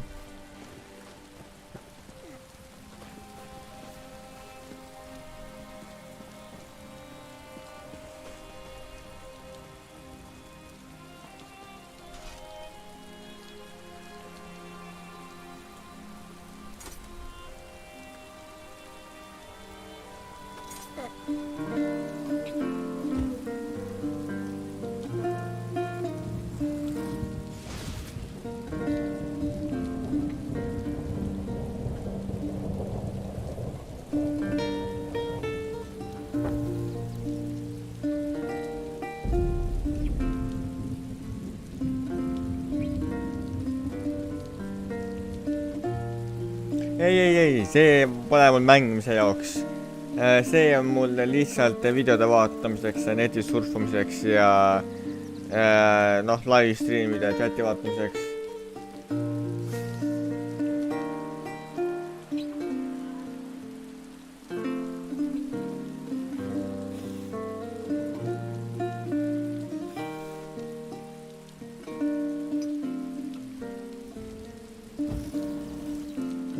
S1: Ei, see pole mul mängimise jaoks. See on mul lihtsalt videode vaatamiseks ja netis surfamiseks ja live streamide ja chati vaatamiseks.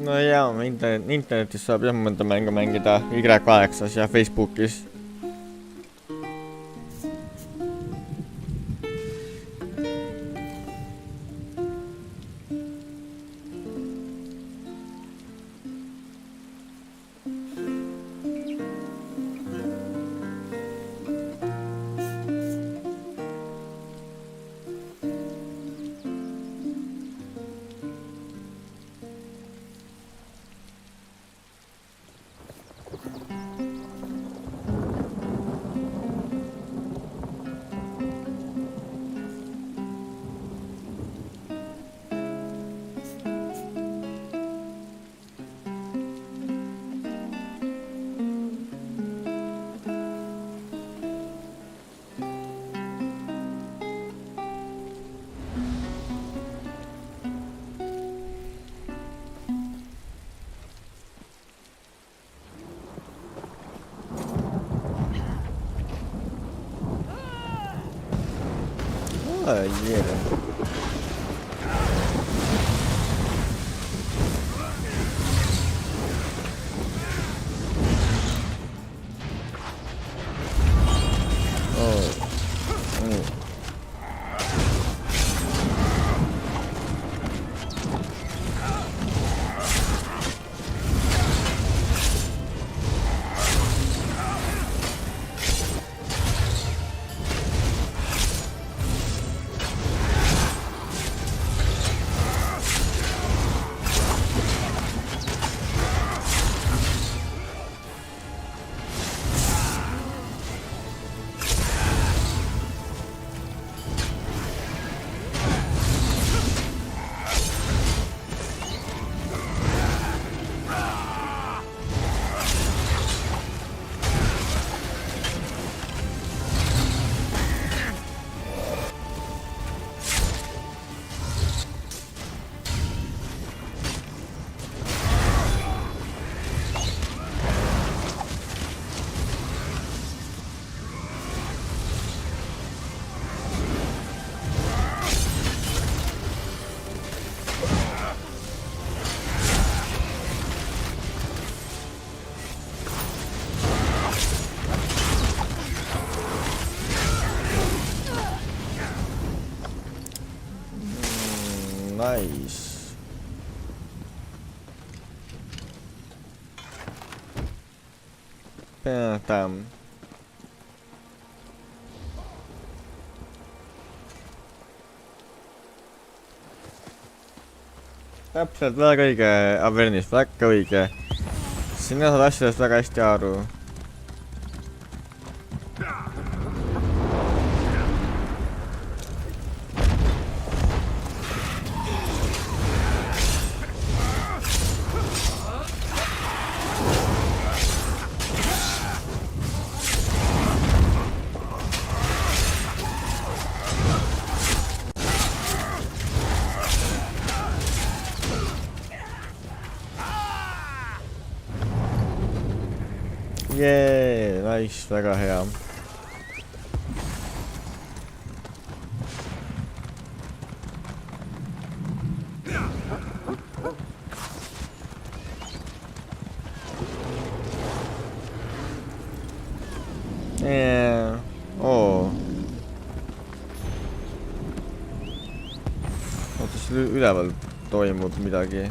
S1: No jaa, internetis saab jah mõnda mängu mängida Y8-s ja Facebookis. jere. Nice. Tam. Täpselt väga õige, Avernis, väga õige. Sina saad asjadest väga hästi aru. Jee, nice, väga hea. Oo. Oota, siis üleval toimub midagi.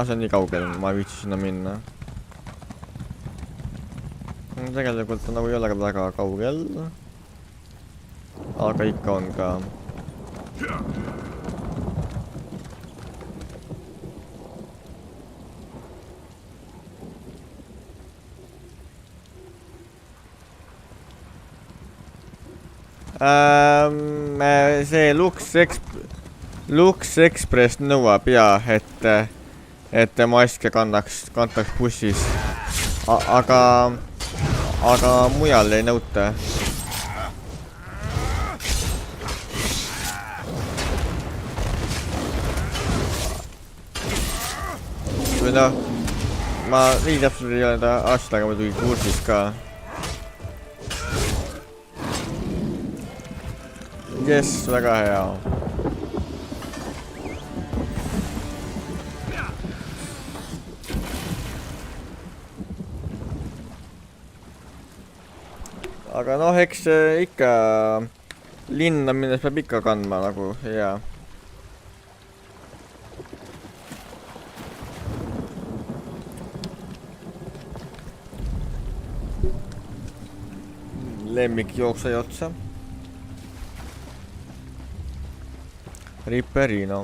S1: See on nii kaugel, ma ei viitsi sinna minna. Tegelikult ta nagu ei ole väga kaugel. Aga ikka on ka. See Lux Express nõuab ja, et maske kantaks bussis. Aga mujal ei nõuta. Või noh, ma nii täpselt ei ole aastaga muidugi kursis ka. Jess, väga hea. Aga noh, eks ikka linna minnes peab ikka kandma nagu, jaa. Lemmik jooksa ja otsa. Ripperino.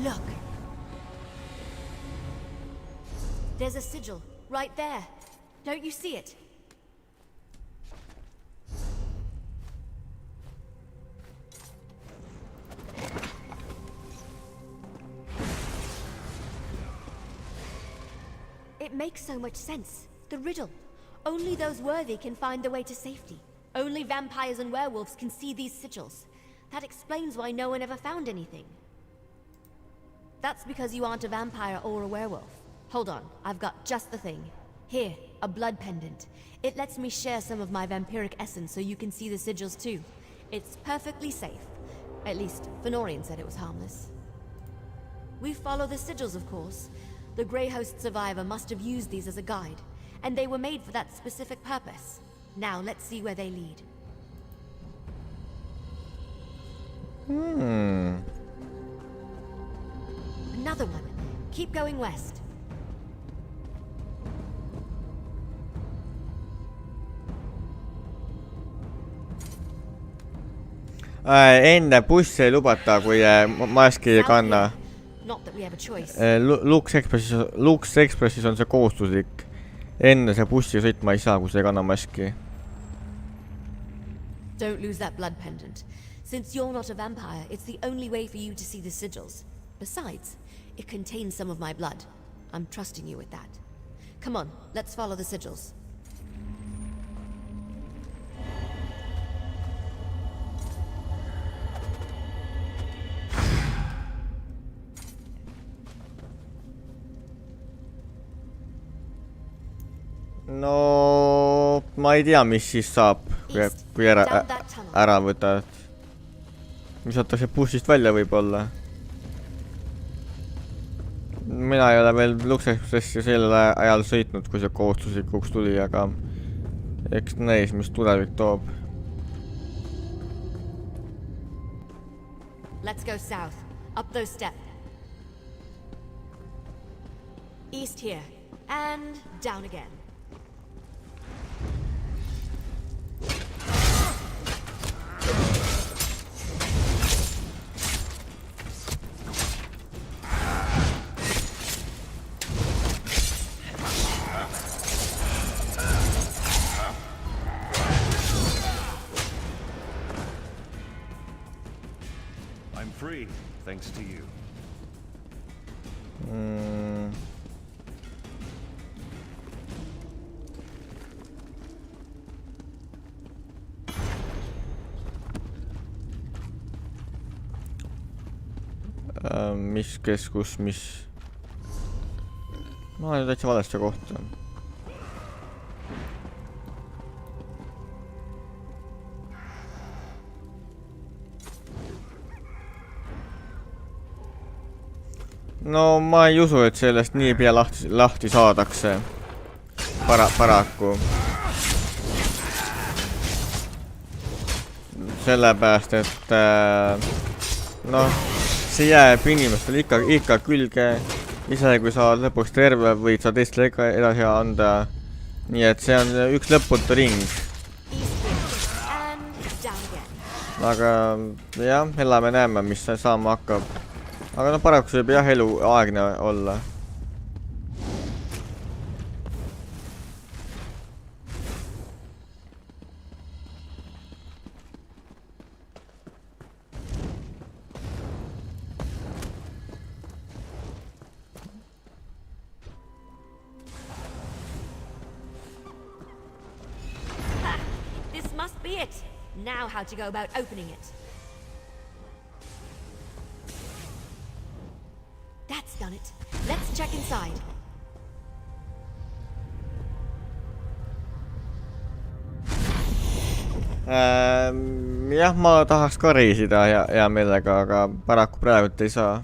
S7: Look. There's a sigil, right there. Don't you see it? It makes so much sense. The riddle. Only those worthy can find the way to safety. Only vampires and werewolves can see these sigils. That explains why no one ever found anything. That's because you aren't a vampire or a werewolf. Hold on, I've got just the thing. Here, a blood pendant. It lets me share some of my vampiric essence so you can see the sigils too. It's perfectly safe. At least, Fenorian said it was harmless. We follow the sigils, of course. The Grey Host survivor must have used these as a guide, and they were made for that specific purpose. Now, let's see where they lead. Another one. Keep going west.
S1: Enne bussi ei lubata, kui maski ei kanna.
S7: Not that we have a choice.
S1: Lux Expressis on see kohustuslik. Enne see bussi sõitma ei saa, kui sa ei kanna maski.
S7: Don't lose that blood pendant. Since you're not a vampire, it's the only way for you to see the sigils. Besides, it contains some of my blood. I'm trusting you with that. Come on, let's follow the sigils.
S1: No, ma ei tea, mis siis saab, kui ära võtad. Visatakse bussist välja võib-olla. Mina ei ole veel Lux Expressi sellel ajal sõitnud, kui see kohustuslikuks tuli, aga eks näis, mis tulevik toob.
S7: Let's go south, up those steps. East here, and down again.
S3: Free, thanks to you.
S1: Mis keskus, mis... Ma olen täitsa valesse kohta. No ma ei usu, et sellest nii pea lahti saadakse. Paraku. Sellepärast, et noh, see jääb inimestel ikka külge. Ise kui sa lõpuks terve võid sa teistele ikka edasi anda. Nii et see on üks lõputu ring. Aga jah, elame näeme, mis saama hakkab. Aga no paraku see võib jah elu aegne olla.
S7: This must be it. Now how to go about opening it. That's done it. Let's check inside.
S1: Jah, ma tahaks ka reisida hea meelega, aga paraku praegult ei saa.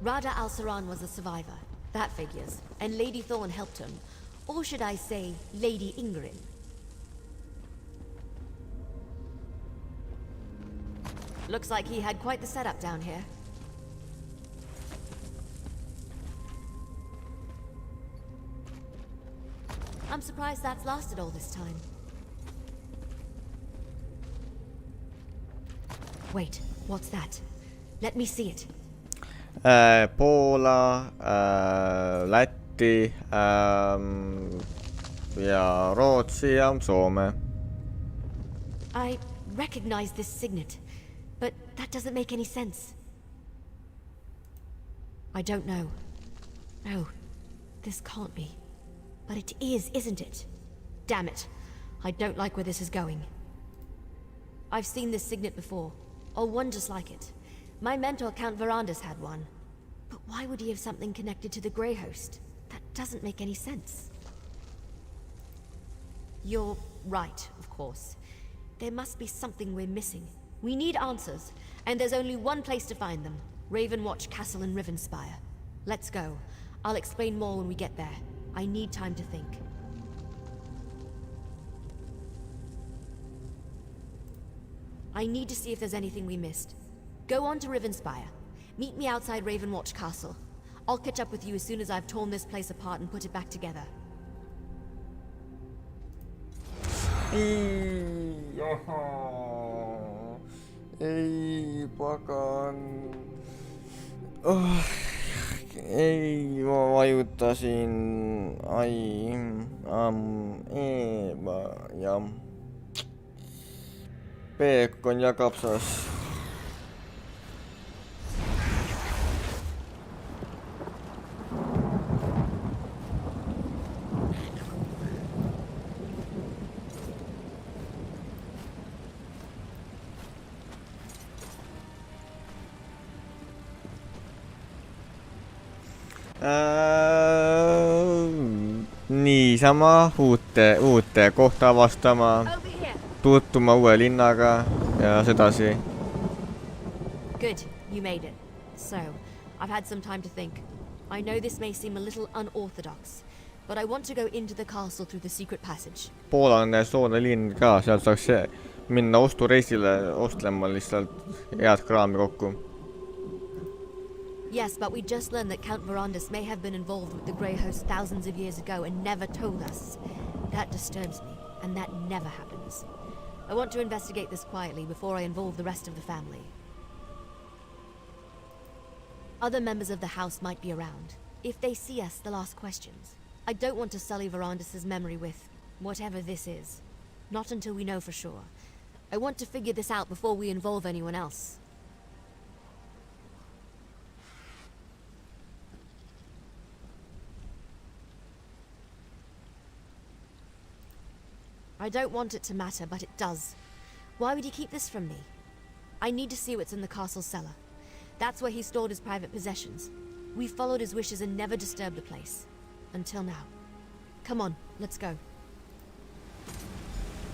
S7: Rada Al-Saran was a survivor. That figures. And Lady Thorn helped him. Or should I say, Lady Ingrid. Looks like he had quite the setup down here. I'm surprised that's lasted all this time. Wait, what's that? Let me see it.
S1: Poola, Läti ja Rootsi ja Soome.
S7: I recognize this signet, but that doesn't make any sense. I don't know. No, this can't be. But it is, isn't it? Damn it. I don't like where this is going. I've seen this signet before, or one just like it. My mentor, Count Verandas, had one. But why would he have something connected to the Grey Host? That doesn't make any sense. You're right, of course. There must be something we're missing. We need answers, and there's only one place to find them. Ravenwatch Castle in Rivenspire. Let's go. I'll explain more when we get there. I need time to think. I need to see if there's anything we missed. Go on to Rivenspire. Meet me outside Ravenwatch Castle. I'll catch up with you as soon as I've torn this place apart and put it back together.
S1: Ei, pagan. Oh, ei, ma vajutasin Eeva ja peekon ja kapsas. Niisama uute kohta avastama, tutvuma uue linnaga ja sedasi.
S7: Good, you made it. So, I've had some time to think. I know this may seem a little unorthodox, but I want to go into the castle through the secret passage.
S1: Poola on soodne linn ka, sealt saaks minna ostureisile ostlema lihtsalt head kraami kokku.
S7: Yes, but we just learned that Count Verandas may have been involved with the Grey Host thousands of years ago and never told us. That disturbs me, and that never happens. I want to investigate this quietly before I involve the rest of the family. Other members of the house might be around. If they see us, they'll ask questions. I don't want to sully Verandas's memory with whatever this is. Not until we know for sure. I want to figure this out before we involve anyone else. I don't want it to matter, but it does. Why would he keep this from me? I need to see what's in the castle cellar. That's where he stored his private possessions. We followed his wishes and never disturbed the place. Until now. Come on, let's go.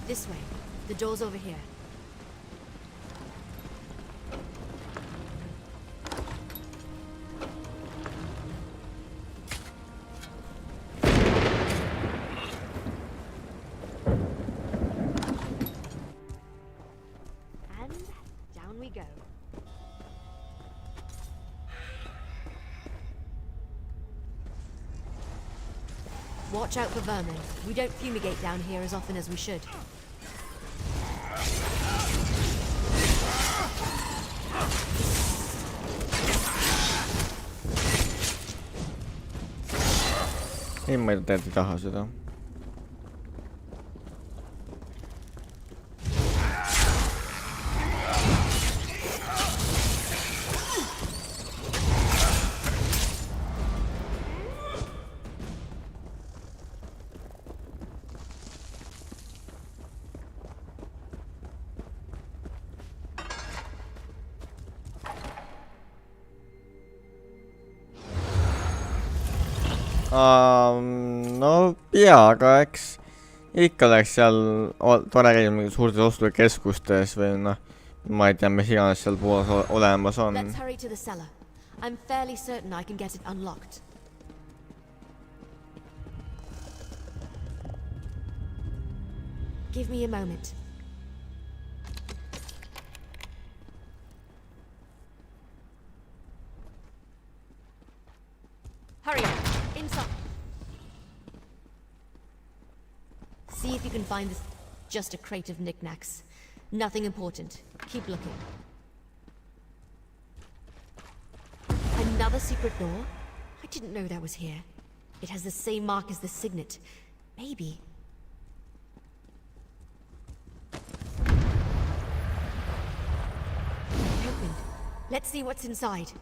S7: This way. The door's over here. Watch out for vermin. We don't fumigate down here as often as we should.
S1: Ei mä täytyy tahaa sitä. No peaga, eks ikka läks seal tore käia mingi suurtes ostukeskustes või noh, ma ei tea, mis iganes seal pooles olemas on.
S7: Let's hurry to the cellar. I'm fairly certain I can get it unlocked. Give me a moment. Hurry up. Inside. See if you can find this. Just a crate of knickknacks. Nothing important. Keep looking. Another secret door? I didn't know that was here. It has the same mark as the signet. Maybe. Opened. Let's see what's inside.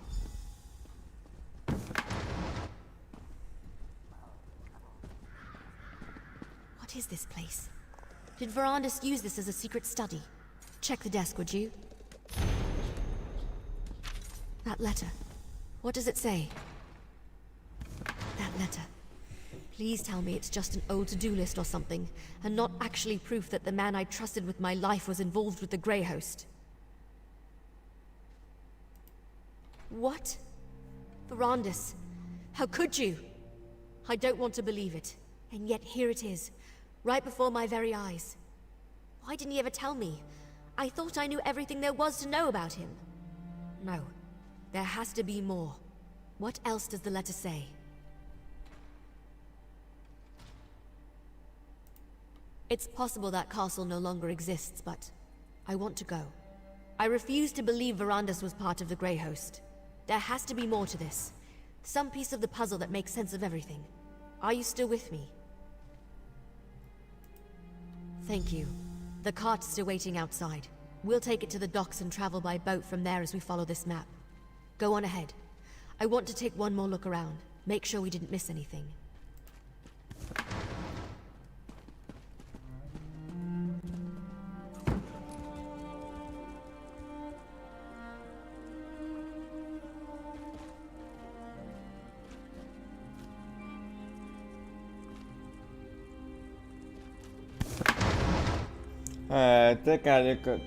S7: What is this place? Did Verandis use this as a secret study? Check the desk, would you? That letter. What does it say? That letter. Please tell me it's just an old to-do list or something, and not actually proof that the man I trusted with my life was involved with the Grey Host. What? Verandis, how could you? I don't want to believe it, and yet here it is, right before my very eyes. Why didn't he ever tell me? I thought I knew everything there was to know about him. No, there has to be more. What else does the letter say? It's possible that castle no longer exists, but I want to go. I refuse to believe Verandis was part of the Grey Host. There has to be more to this. Some piece of the puzzle that makes sense of everything. Are you still with me? Thank you. The cart's still waiting outside. We'll take it to the docks and travel by boat from there as we follow this map. Go on ahead. I want to take one more look around. Make sure we didn't miss anything.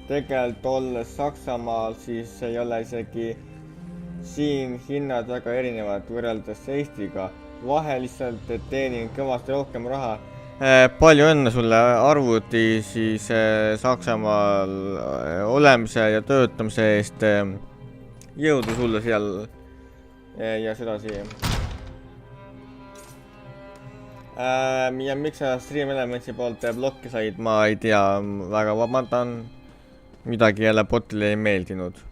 S1: Tegelikult olles Saksamaal, siis ei ole isegi siin hinnad väga erinevad võrreldes Eestiga. Vahe lihtsalt, et teenin kõvasti rohkem raha. Palju õnne sulle arvuti siis Saksamaal olemise ja töötamise eest. Jõudu sulle seal ja sedasi. Ja miks sa Stream Elementsi poolt blokki said, ma ei tea, väga vabandan. Midagi jälle botile ei meeldinud.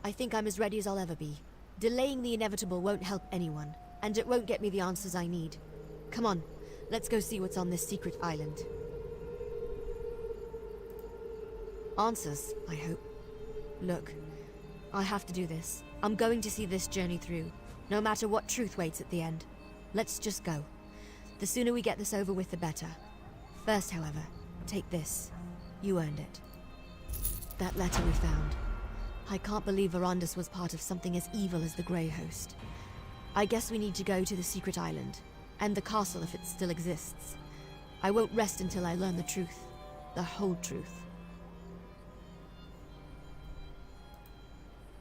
S7: I think I'm as ready as I'll ever be. Delaying the inevitable won't help anyone, and it won't get me the answers I need. Come on, let's go see what's on this secret island. Answers, I hope. Look, I have to do this. I'm going to see this journey through, no matter what truth waits at the end. Let's just go. The sooner we get this over with, the better. First, however, take this. You earned it. That letter we found. I can't believe Verandis was part of something as evil as the Grey Host. I guess we need to go to the secret island, and the castle if it still exists. I won't rest until I learn the truth. The whole truth.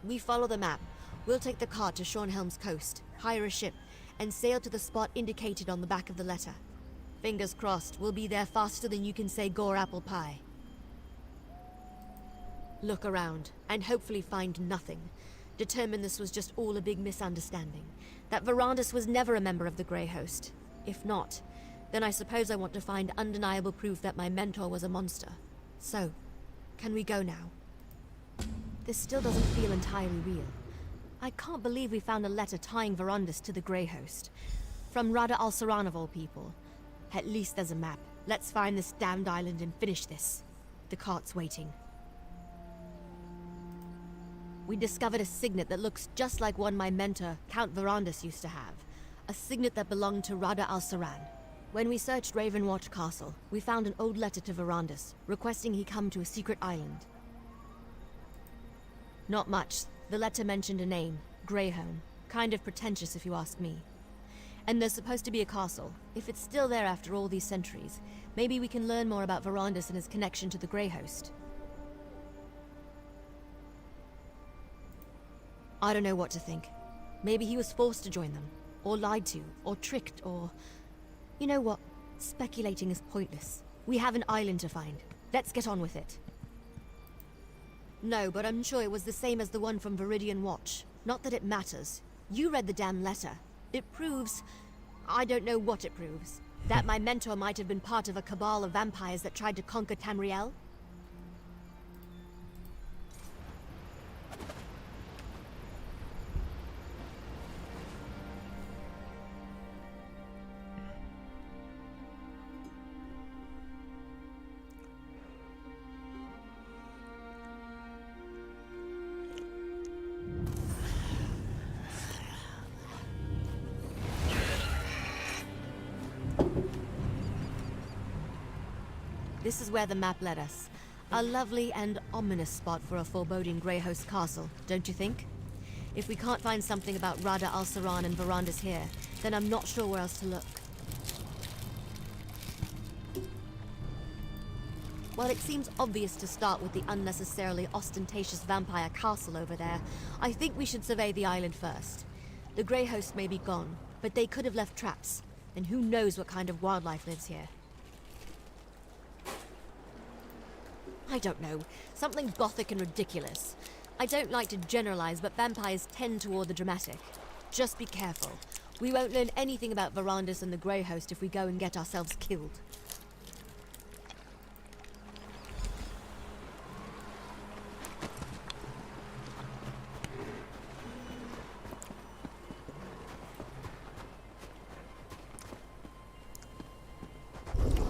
S7: We follow the map. We'll take the cart to Schornhelm's coast, hire a ship, and sail to the spot indicated on the back of the letter. Fingers crossed, we'll be there faster than you can say gore apple pie. Look around, and hopefully find nothing. Determine this was just all a big misunderstanding. That Verandis was never a member of the Grey Host. If not, then I suppose I want to find undeniable proof that my mentor was a monster. So, can we go now? This still doesn't feel entirely real. I can't believe we found a letter tying Verandis to the Grey Host. From Rada al-Saran of all people. At least there's a map. Let's find this damned island and finish this. The cart's waiting. We discovered a signet that looks just like one my mentor, Count Verandis, used to have. A signet that belonged to Rada al-Saran. When we searched Ravenwatch Castle, we found an old letter to Verandis, requesting he come to a secret island. Not much. The letter mentioned a name, Greyhome. Kind of pretentious if you ask me. And there's supposed to be a castle. If it's still there after all these centuries, maybe we can learn more about Verandis and his connection to the Grey Host. I don't know what to think. Maybe he was forced to join them, or lied to, or tricked, or... You know what? Speculating is pointless. We have an island to find. Let's get on with it. No, but I'm sure it was the same as the one from Viridian Watch. Not that it matters. You read the damn letter. It proves... I don't know what it proves. That my mentor might have been part of a cabal of vampires that tried to conquer Tamriel? This is where the map led us. A lovely and ominous spot for a foreboding Grey Host castle, don't you think? If we can't find something about Rada al-Saran and Verandas here, then I'm not sure where else to look. While it seems obvious to start with the unnecessarily ostentatious vampire castle over there, I think we should survey the island first. The Grey Host may be gone, but they could have left traps, and who knows what kind of wildlife lives here. I don't know. Something gothic and ridiculous. I don't like to generalize, but vampires tend toward the dramatic. Just be careful. We won't learn anything about Verandas and the Grey Host if we go and get ourselves killed.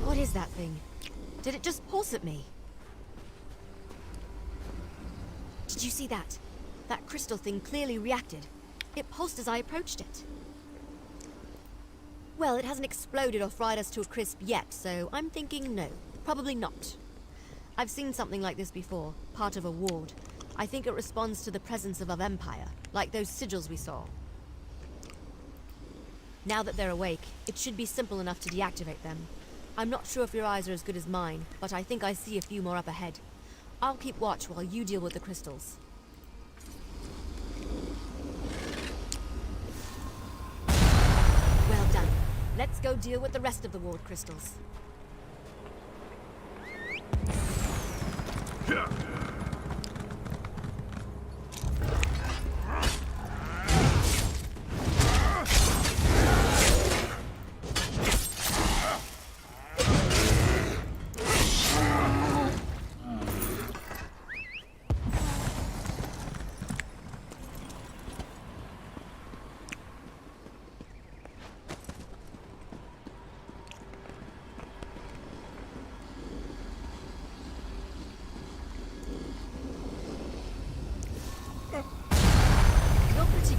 S7: What is that thing? Did it just pulse at me? Did you see that? That crystal thing clearly reacted. It pulsed as I approached it. Well, it hasn't exploded or fried us to a crisp yet, so I'm thinking no. Probably not. I've seen something like this before, part of a ward. I think it responds to the presence of a vampire, like those sigils we saw. Now that they're awake, it should be simple enough to deactivate them. I'm not sure if your eyes are as good as mine, but I think I see a few more up ahead. I'll keep watch while you deal with the crystals. Well done. Let's go deal with the rest of the ward crystals.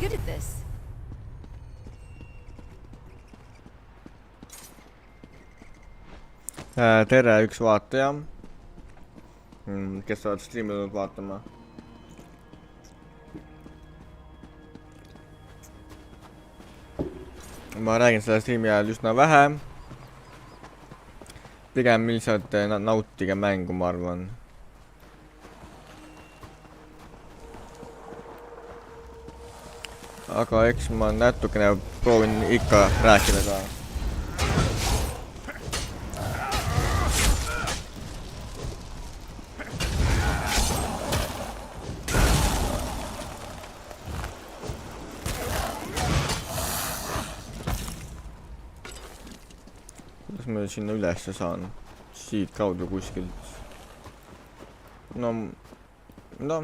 S7: Good at this.
S1: Tere üks vaataja, kes oled streami tulnud vaatama. Ma räägin selle streami ajal üsna vähe. Pigem lihtsalt nautige mängu, ma arvan. Aga eks ma natukene proovin ikka rääkida ka. Kuidas ma sinna ülesse saan? Siit kaudu kuskilt. No,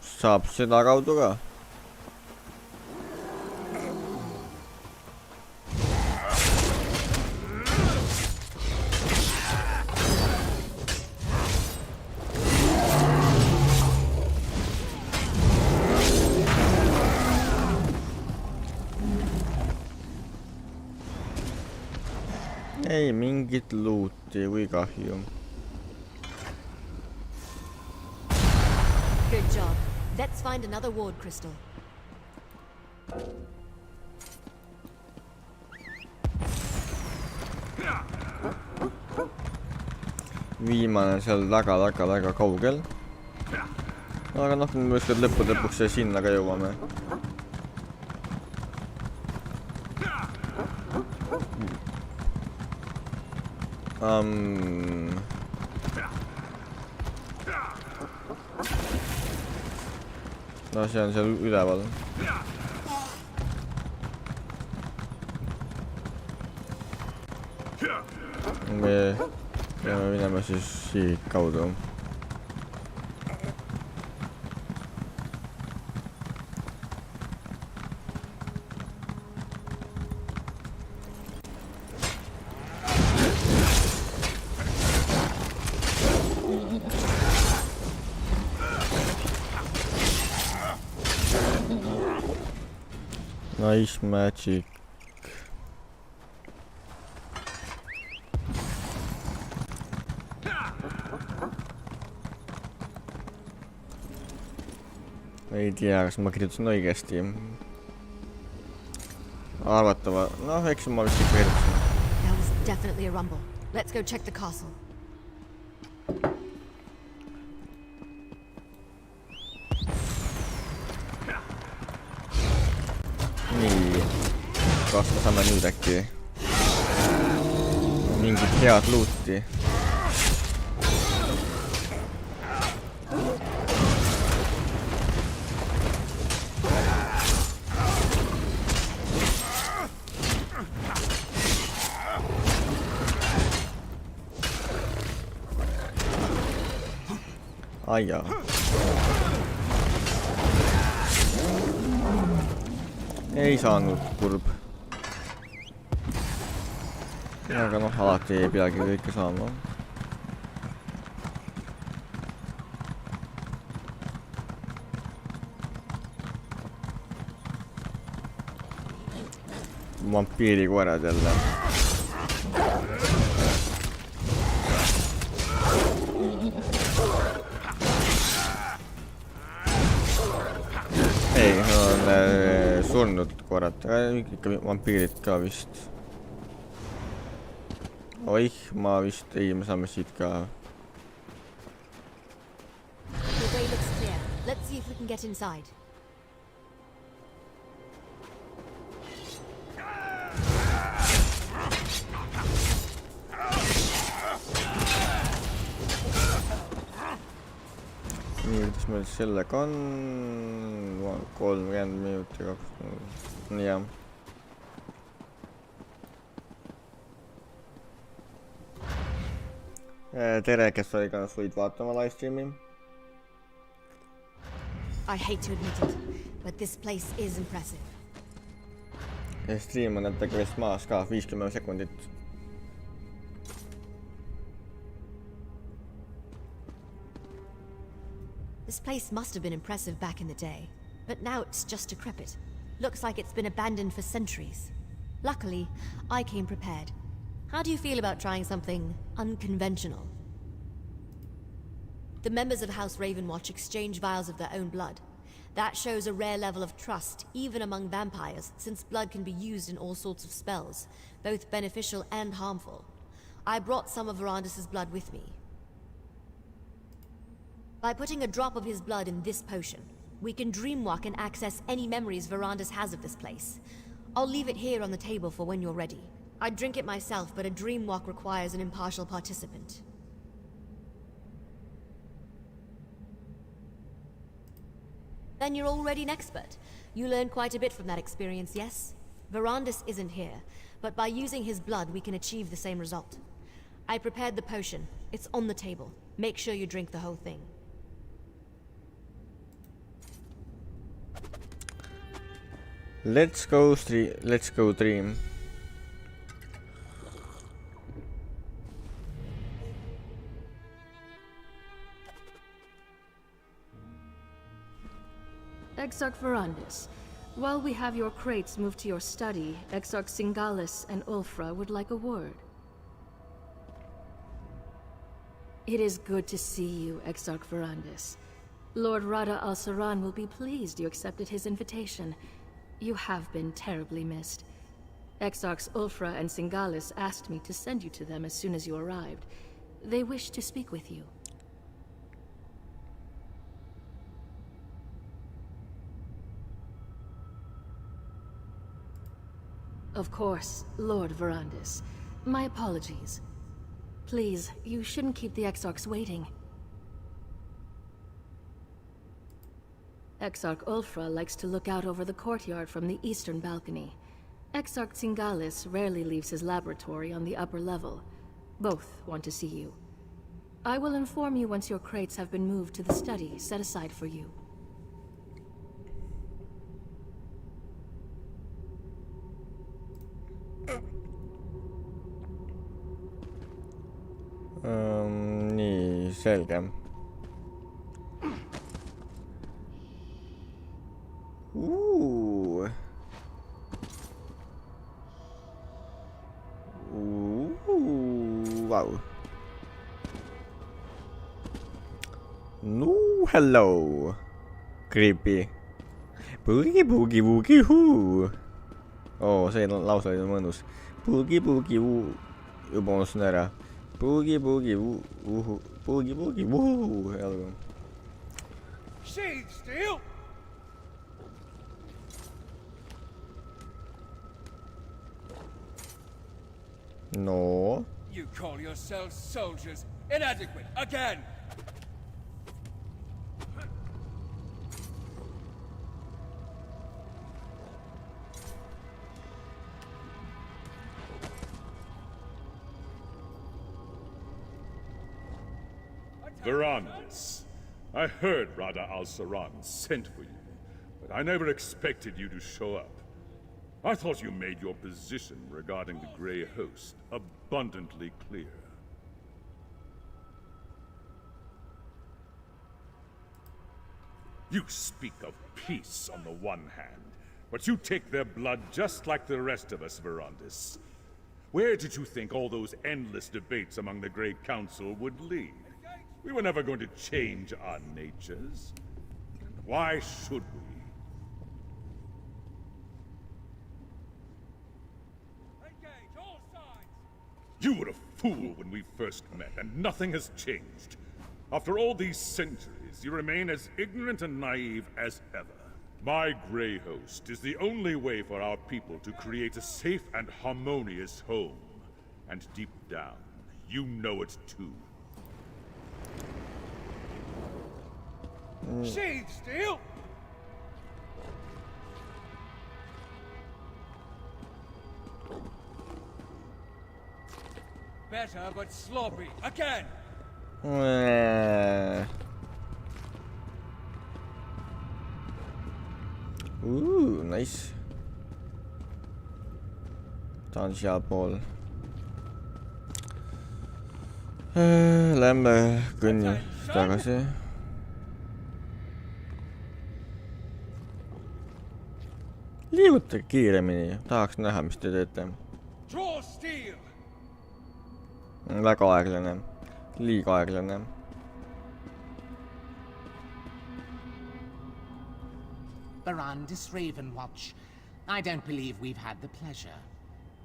S1: saab seda kaudu ka. Ei mingit luuti või kahju.
S7: Good job. Let's find another ward crystal.
S1: Viimane seal väga kaugel. aga noh, me ükskord lõppude lõpuks sinna ka jõuame. No see on seal üleval. Me peame minema siis siit kaudu. Nice magic. Ei tea, kas ma kirjutasin õigesti. Arvatava, noh, eks ma vist ikka kirjutasin.
S7: That was definitely a rumble. Let's go check the castle.
S1: Nii, kas me saame nüüd äkki mingit head luuti? Aijaa. Ei saanud, kurb. Aga noh, alati ei peagi kõike saama. Vampiirikoerad jälle. Ei, on surnud koerad, ikka vampiirid ka vist. Oih, ma vist, ei, me saame siit ka.
S7: The way looks clear. Let's see if we can get inside.
S1: Nii, kuidas meil sellega on? 30 minuti 2. Nii jah. Tere, kes oli ka suid vaatama livestreami.
S7: I hate to admit it, but this place is impressive.
S1: Stream on jätega vist maas ka 50 sekundit.
S7: This place must have been impressive back in the day, but now it's just decrepit. Looks like it's been abandoned for centuries. Luckily, I came prepared. How do you feel about trying something unconventional? The members of House Ravenwatch exchange vials of their own blood. That shows a rare level of trust, even among vampires, since blood can be used in all sorts of spells, both beneficial and harmful. I brought some of Verandis' blood with me. By putting a drop of his blood in this potion, we can dreamwalk and access any memories Verandis has of this place. I'll leave it here on the table for when you're ready. I'd drink it myself, but a dreamwalk requires an impartial participant. Then you're already an expert. You learned quite a bit from that experience, yes? Verandis isn't here, but by using his blood we can achieve the same result. I prepared the potion. It's on the table. Make sure you drink the whole thing.
S1: Let's go dream.
S12: Exarch Verandis, while we have your crates moved to your study, Exarch Singalis and Ulfra would like a word. It is good to see you, Exarch Verandis. Lord Rada al-Saran will be pleased you accepted his invitation. You have been terribly missed. Exarchs Ulfra and Singalis asked me to send you to them as soon as you arrived. They wish to speak with you. Of course, Lord Verandis. My apologies. Please, you shouldn't keep the Exarchs waiting. Exarch Ulfra likes to look out over the courtyard from the eastern balcony. Exarch Singalis rarely leaves his laboratory on the upper level. Both want to see you. I will inform you once your crates have been moved to the study set aside for you.
S1: Nii, selge. Wow. No, hello. Creepy. Boogie boogie boogie hoo. Oh, see lause oli mõnus. Boogie boogie woo. Juba unustasin ära. Boogie boogie woo. Boogie boogie woo. Jalgu.
S6: Shade still.
S1: No.
S6: You call yourselves soldiers. Inadequate again.
S3: Verandis, I heard Rada al-Saran sent for you, but I never expected you to show up. I thought you made your position regarding the Grey Host abundantly clear. You speak of peace on the one hand, but you take their blood just like the rest of us, Verandis. Where did you think all those endless debates among the Grey Council would lead? We were never going to change our natures. Why should we? You were a fool when we first met, and nothing has changed. After all these centuries, you remain as ignorant and naive as ever. My Grey Host is the only way for our people to create a safe and harmonious home. And deep down, you know it too.
S6: Shade still. Better, but sloppy. Again!
S1: Ooh, nice. Ta on sealpool. Lähme kõnni tagasi. Liigutage kiiremini. Tahaks näha, mis te teete.
S6: Draw steel.
S1: Väga aeglane. Liiga aeglane.
S13: Verandis Ravenwatch. I don't believe we've had the pleasure.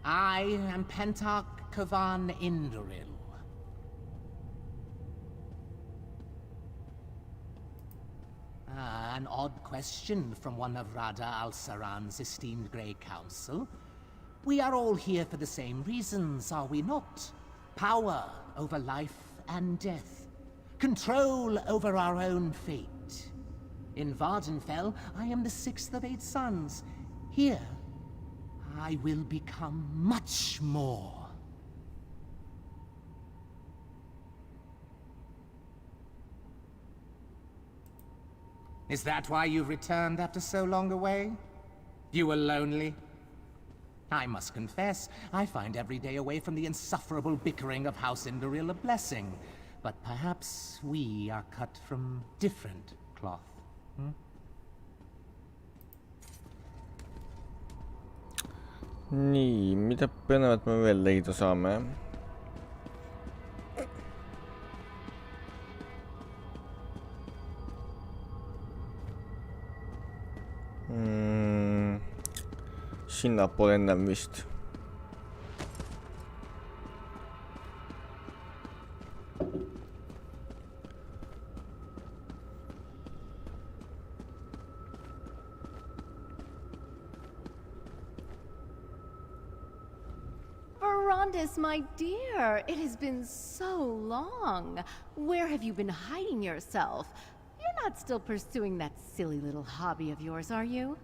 S13: I am Pentarch Kavan Indoril. An odd question from one of Rada al-Saran's esteemed Grey Council. We are all here for the same reasons, are we not? Power over life and death. Control over our own fate. In Vardenfell, I am the sixth of 8 sons. Here, I will become much more. Is that why you've returned after so long away? You were lonely? I must confess, I find every day away from the insufferable bickering of House Indoril a blessing. But perhaps we are cut from different cloth.
S1: Nii, mida põnevat me veel leida saame? Sinnapoole ennem vist.
S14: Verandis, my dear, it has been so long. Where have you been hiding yourself? You're not still pursuing that silly little hobby of yours, are you?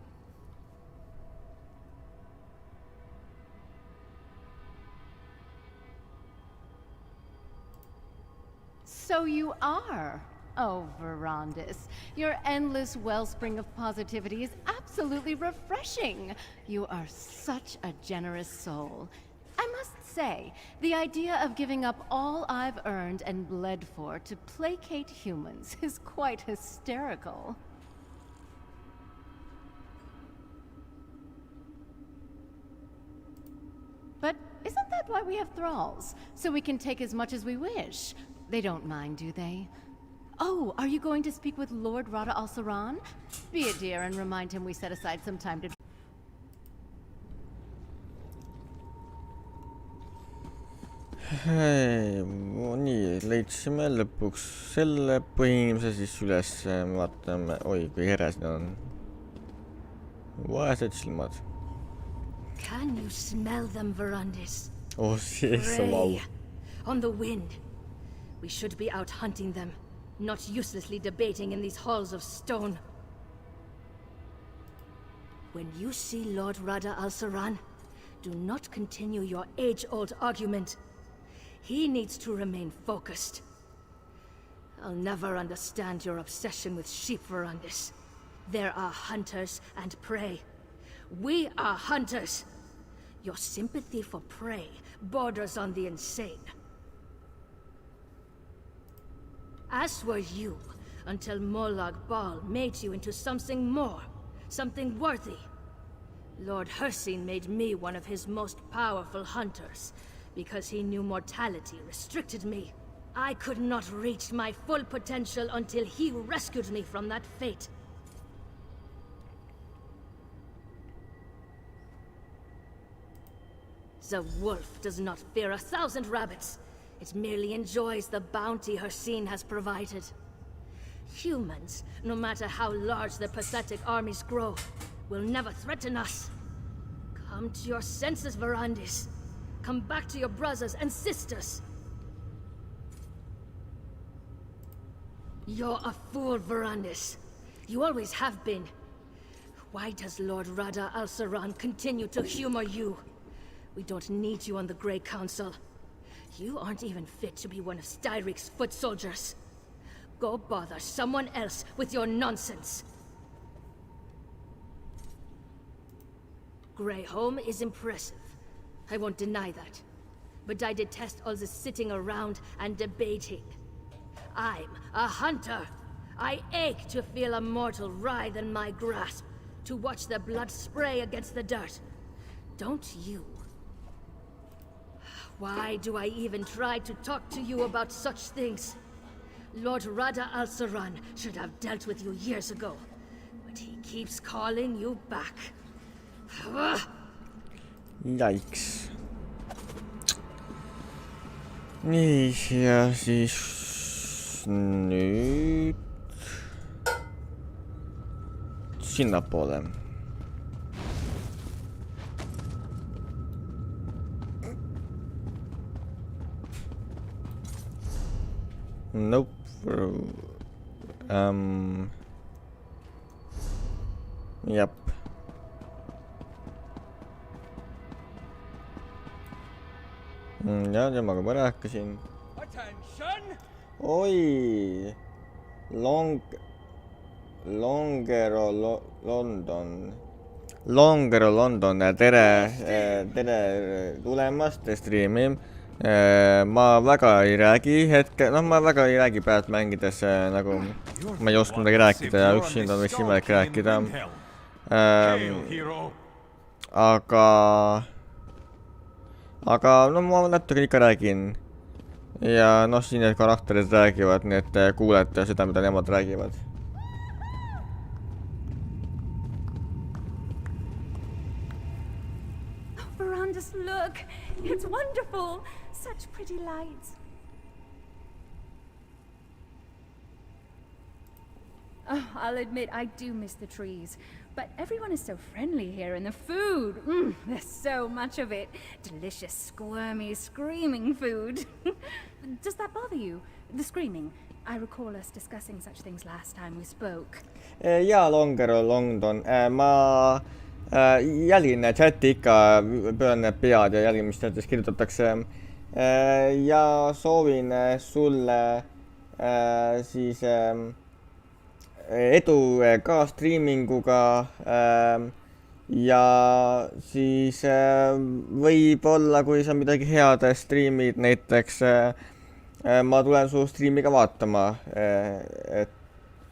S14: So you are. Oh, Verandis, your endless wellspring of positivity is absolutely refreshing. You are such a generous soul. I must say, the idea of giving up all I've earned and bled for to placate humans is quite hysterical. But isn't that why we have thralls? So we can take as much as we wish. They don't mind, do they? Oh, are you going to speak with Lord Rada al-Saran? Be a dear and remind him we set aside some time to...
S1: Nii, leidsime lõpuks selle põhiinimese siis üles, vaatame, oi kui here siin on. Vaesed silmad.
S12: Can you smell them, Verandis?
S1: Oh, see, wow.
S12: On the wind. We should be out hunting them, not uselessly debating in these halls of stone. When you see Lord Rada al-Saran, do not continue your age-old argument. He needs to remain focused. I'll never understand your obsession with sheep, Verandis. There are hunters and prey. We are hunters. Your sympathy for prey borders on the insane. As were you, until Molag Bal made you into something more, something worthy. Lord Hircine made me one of his most powerful hunters, because he knew mortality restricted me. I could not reach my full potential until he rescued me from that fate. The wolf does not fear 1,000 rabbits. It merely enjoys the bounty Hircine has provided. Humans, no matter how large their pathetic armies grow, will never threaten us. Come to your senses, Verandis. Come back to your brothers and sisters. You're a fool, Verandis. You always have been. Why does Lord Rada al-Saran continue to humor you? We don't need you on the Grey Council. You aren't even fit to be one of Styric's foot soldiers. Go bother someone else with your nonsense. Greyholm is impressive. I won't deny that. But I detest all the sitting around and debating. I'm a hunter. I ache to feel a mortal writhe in my grasp, to watch the blood spray against the dirt. Don't you? Why do I even try to talk to you about such things? Lord Rada al-Saran should have dealt with you years ago, but he keeps calling you back.
S1: Yikes. Nii, ja siis nüüd sinnapoole. Nope. Jep. Ja temaga ma rääkisin. Oi! Longero London, tere tulemast streami. Ma väga ei räägi hetke, ma väga ei räägi pealt mängides, nagu ma ei oska midagi rääkida ja üksinda on võiks imelik rääkida. Aga no ma natuke ikka räägin. Ja noh, siin need karakterid räägivad, nii et kuulete seda, mida nemad räägivad.
S14: Oh, Verandis, look! It's wonderful! Such pretty lights. Oh, I'll admit I do miss the trees.
S15: But everyone is so friendly here, and the food, there's so much of it. Delicious, squirmy, screaming food. Does that bother you? The screaming? I recall us discussing such things last time we spoke.
S1: Jaa, Longero, London. Ma jälgin chati ikka, pööran need pead ja jälgin, mis chatis kirjutatakse. Ja soovin sulle siis edu ka streaminguga ja siis võib-olla, kui sa midagi head streamid, näiteks ma tulen su streamiga vaatama.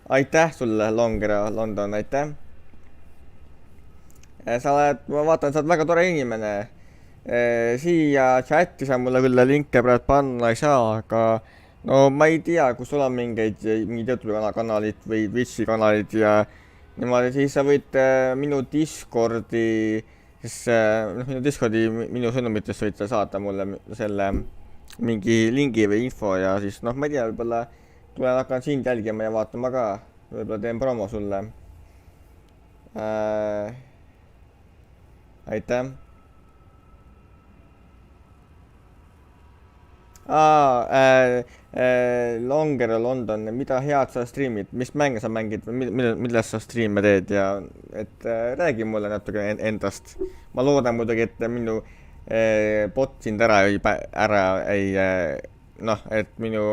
S1: Aitäh sulle, Longero, London, aitäh. Sa oled, ma vaatan, sa oled väga tore inimene. Siia chati sa mulle küll linke praegu panna ei saa, aga no ma ei tea, kus sul on mingid YouTube kanalid või Twitchi kanalid ja niimoodi, siis sa võid minu Discordi, minu sõnumitest võid saata mulle selle mingi lingi või info ja siis noh, ma ei tea, võib-olla tulen hakkan sind jälgima ja vaatama ka, võib-olla teen promo sulle. Aitäh. Longero, London, mida head sa streamid, mis mänge sa mängid või millest sa streame teed ja et räägi mulle natuke endast. Ma loodan muidugi, et minu bot sind ära ei, noh, et minu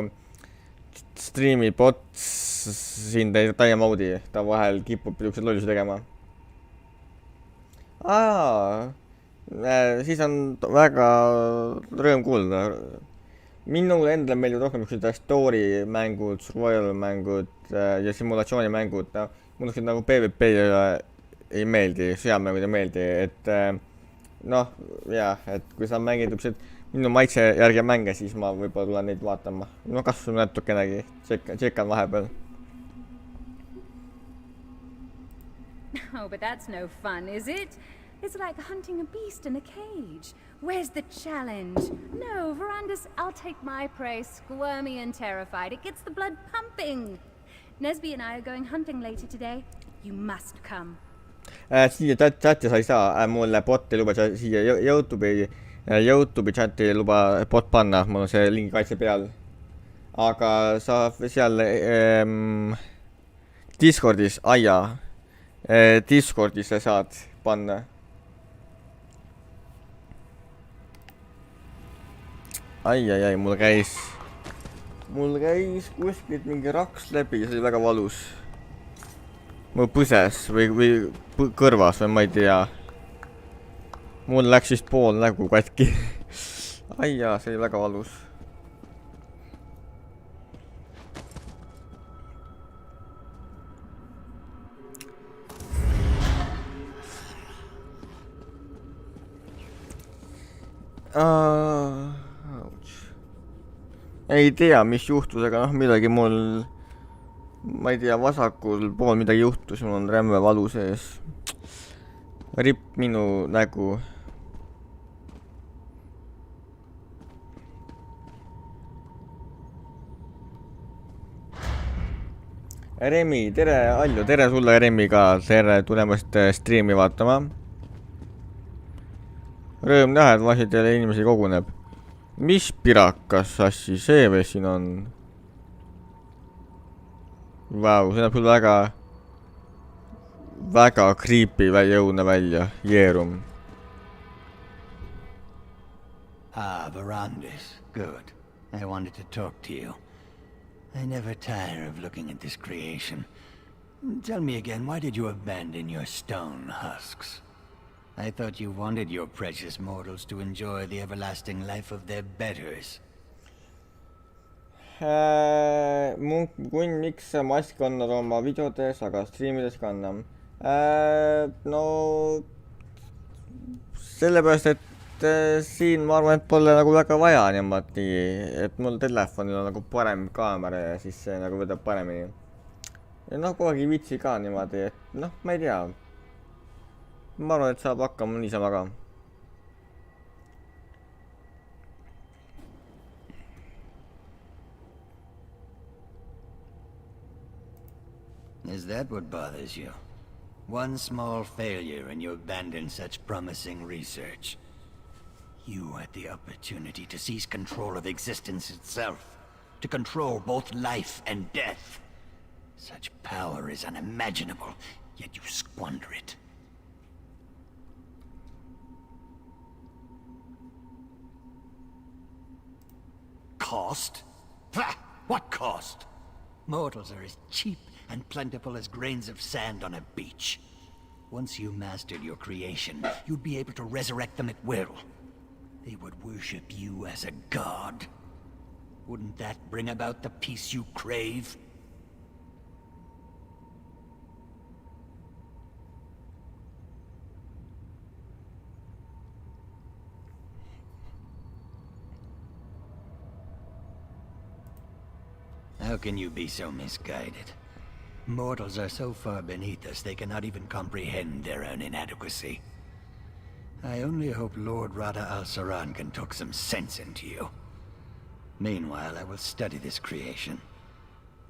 S1: streami bot sind ei taiemaudi, ta vahel kipub niisugused lollusi tegema. Siis on väga rõõm kuulda. Minule endale meeldib rohkem story mängud, survival mängud ja simulatsioonimängud. Mulle nagu PvP ei meeldi, sõjamängud ei meeldi, et noh, jah, et kui sa mängid minu maitse järgi mänge, siis ma võib-olla tulen neid vaatama. No kas sul natukenegi, tšekkan vahepeal.
S15: Oh, but that's no fun, is it? It's like hunting a beast in a cage. Where's the challenge? No, Verandis, I'll take my prey, squirmy and terrified. It gets the blood pumping. Nesby and I are going hunting later today. You must come.
S1: Siia chati sa ei saa, mulle bot ei luba siia YouTube'i chati ei luba bot panna, mul on see lingi kaitse peal. Aga sa seal Discordis, Discordis sa saad panna. Ai, mul käis kuskilt mingi raks läbi, see oli väga valus. Mul põses või kõrvas või ma ei tea. Mul läks vist pool nägu katki. Ai jaa, see oli väga valus. Ei tea, mis juhtus, aga noh, midagi mul, ma ei tea, vasakul pool midagi juhtus, mul on rämme valu sees. Ripp minu nägu. Remi, tere, Alju, tere sulle, Remi ka, tere tulemast streami vaatama. Rõõm näha, et vahel jälle inimesi koguneb. Mis pirakas assi see või siin on? Vau, see näeb küll väga creepy jõuna välja, jeerum.
S16: Verandis, good. I wanted to talk to you. I never tire of looking at this creation. Tell me again, why did you abandon your stone husks? I thought you wanted your precious mortals to enjoy the everlasting life of their betters.
S1: Kunn, miks sa maski kannad oma videodes, aga streamides kannam? No, sellepärast, et siin ma arvan, et pole nagu väga vaja niimoodi, et mul telefonil on nagu parem kaamera ja siis see nagu võtab paremini. Ja noh, kogu aeg ei viitsi ka niimoodi, et noh, ma ei tea. Ma arvan, et saab hakkama niisama ka.
S16: Is that what bothers you? One small failure and you abandon such promising research. You had the opportunity to seize control of existence itself. To control both life and death. Such power is unimaginable, yet you squander it. Cost? Pah! What cost? Mortals are as cheap and plentiful as grains of sand on a beach. Once you mastered your creation, you'd be able to resurrect them at will. They would worship you as a god. Wouldn't that bring about the peace you crave? How can you be so misguided? Mortals are so far beneath us they cannot even comprehend their own inadequacy. I only hope Lord Rada al-Saran can talk some sense into you. Meanwhile, I will study this creation.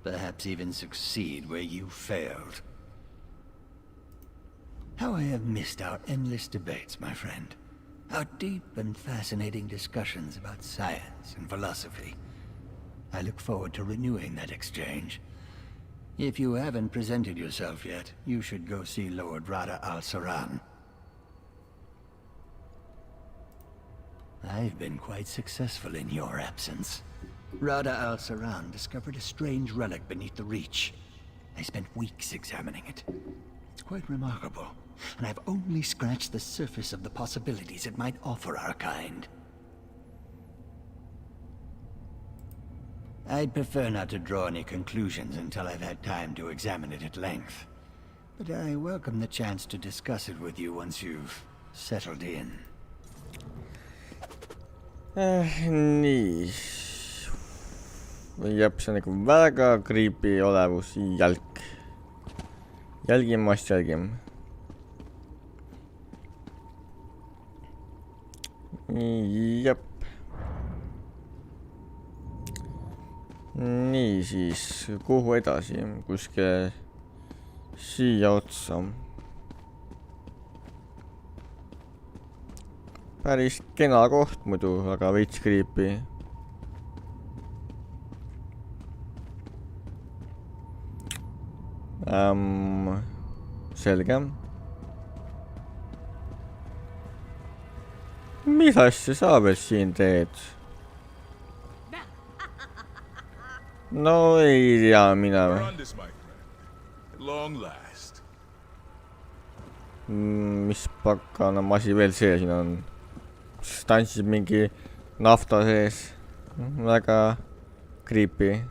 S16: Perhaps even succeed where you failed. How I have missed our endless debates, my friend. Our deep and fascinating discussions about science and philosophy. I look forward to renewing that exchange. If you haven't presented yourself yet, you should go see Lord Rada al-Saran. I've been quite successful in your absence. Rada al-Saran discovered a strange relic beneath the Reach. I spent weeks examining it. It's quite remarkable, and I've only scratched the surface of the possibilities it might offer our kind. I'd prefer not to draw any conclusions until I've had time to examine it at length. But I welcome the chance to discuss it with you once you've settled in.
S1: Nii. Jep, see on nagu väga creepy olevus jälk. Jälgim. Jep. Nii siis, kuhu edasi? Kuskile siia otsa. Päris kena koht muidu, aga veits creepy. Selge. Mis asja sa veel siin teed? No ei tea mina või.
S3: Long last.
S1: Mis pakana masi veel see siin on? Tantsib mingi nafta sees. Väga creepy.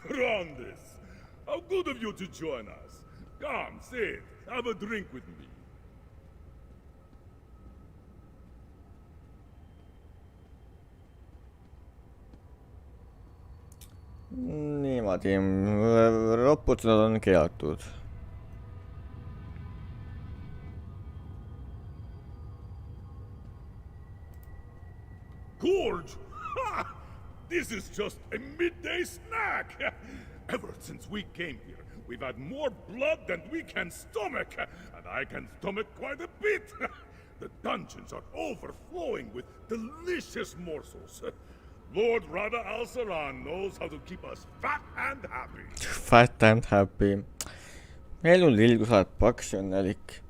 S3: Brandis, how good of you to join us. Come, sit, have a drink with me.
S1: Niimoodi, roputused on keelatud.
S3: Gorge! Ha! This is just a midday snack! Ever since we came here, we've had more blood than we can stomach, and I can stomach quite a bit. The dungeons are overflowing with delicious morsels. Lord Rada al-Saran knows how to keep us fat and happy.
S1: Fat and happy. Elu lilgu saad paks ja õnnelik.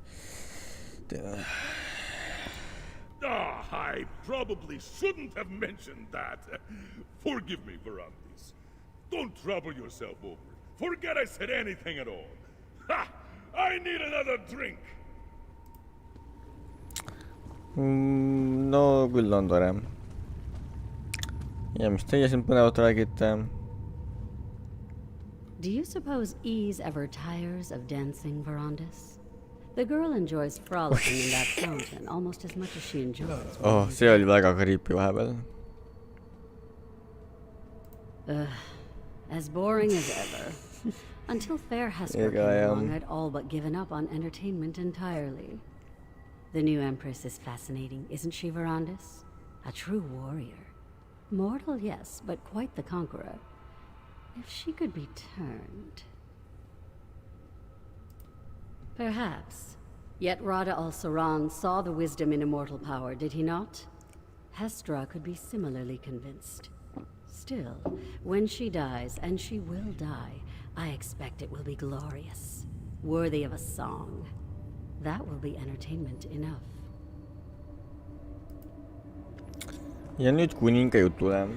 S3: I probably shouldn't have mentioned that. Forgive me, Verandis. Don't trouble yourself over it. Forget I said anything at all. Ha! I need another drink.
S1: No küll on tore. Ja mis teie siin põnevat räägite?
S8: Do you suppose Ease ever tires of dancing, Verandis? The girl enjoys frolicking in that fountain almost as much as she enjoys.
S1: Oh, see oli väga creepy vahepeal.
S8: As boring as ever. Until Fair Hesker came along, I'd all but given up on entertainment entirely. The new Empress is fascinating, isn't she, Verandis? A true warrior. Mortal, yes, but quite the conqueror. If she could be turned... Perhaps. Yet Rada al-Saran saw the wisdom in immortal power, did he not? Hestra could be similarly convinced. Still, when she dies, and she will die, I expect it will be glorious. Worthy of a song. That will be entertainment enough.
S1: ja nüüd kuninga jutule.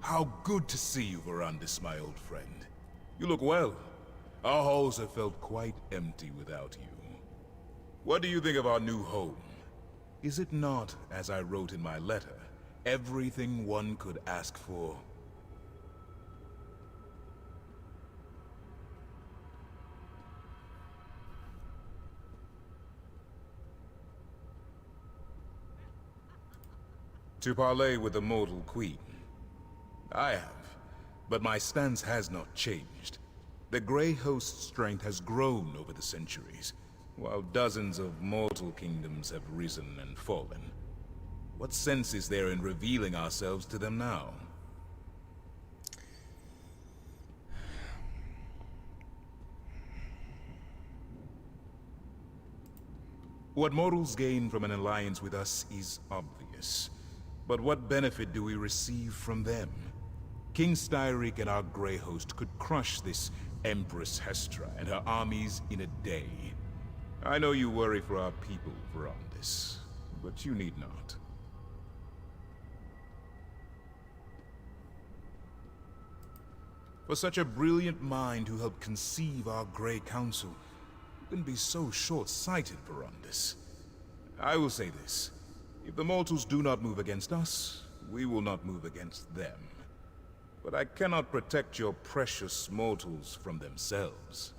S10: How good to see you, Verandis, my old friend. You look well. Our halls have felt quite empty without you. What do you think of our new home? Is it not, as I wrote in my letter, everything one could ask for? To parley with the mortal queen. I have, but my stance has not changed. The Grey Host's strength has grown over the centuries, while dozens of mortal kingdoms have risen and fallen. What sense is there in revealing ourselves to them now? What mortals gain from an alliance with us is obvious. But what benefit do we receive from them? King Styric and our Grey Host could crush this Empress Hestra and her armies in a day. I know you worry for our people, Verandis, but you need not. For such a brilliant mind who helped conceive our Grey Council, you can be so short-sighted, Verandis. I will say this. If the mortals do not move against us, we will not move against them. But I cannot protect your precious mortals from themselves.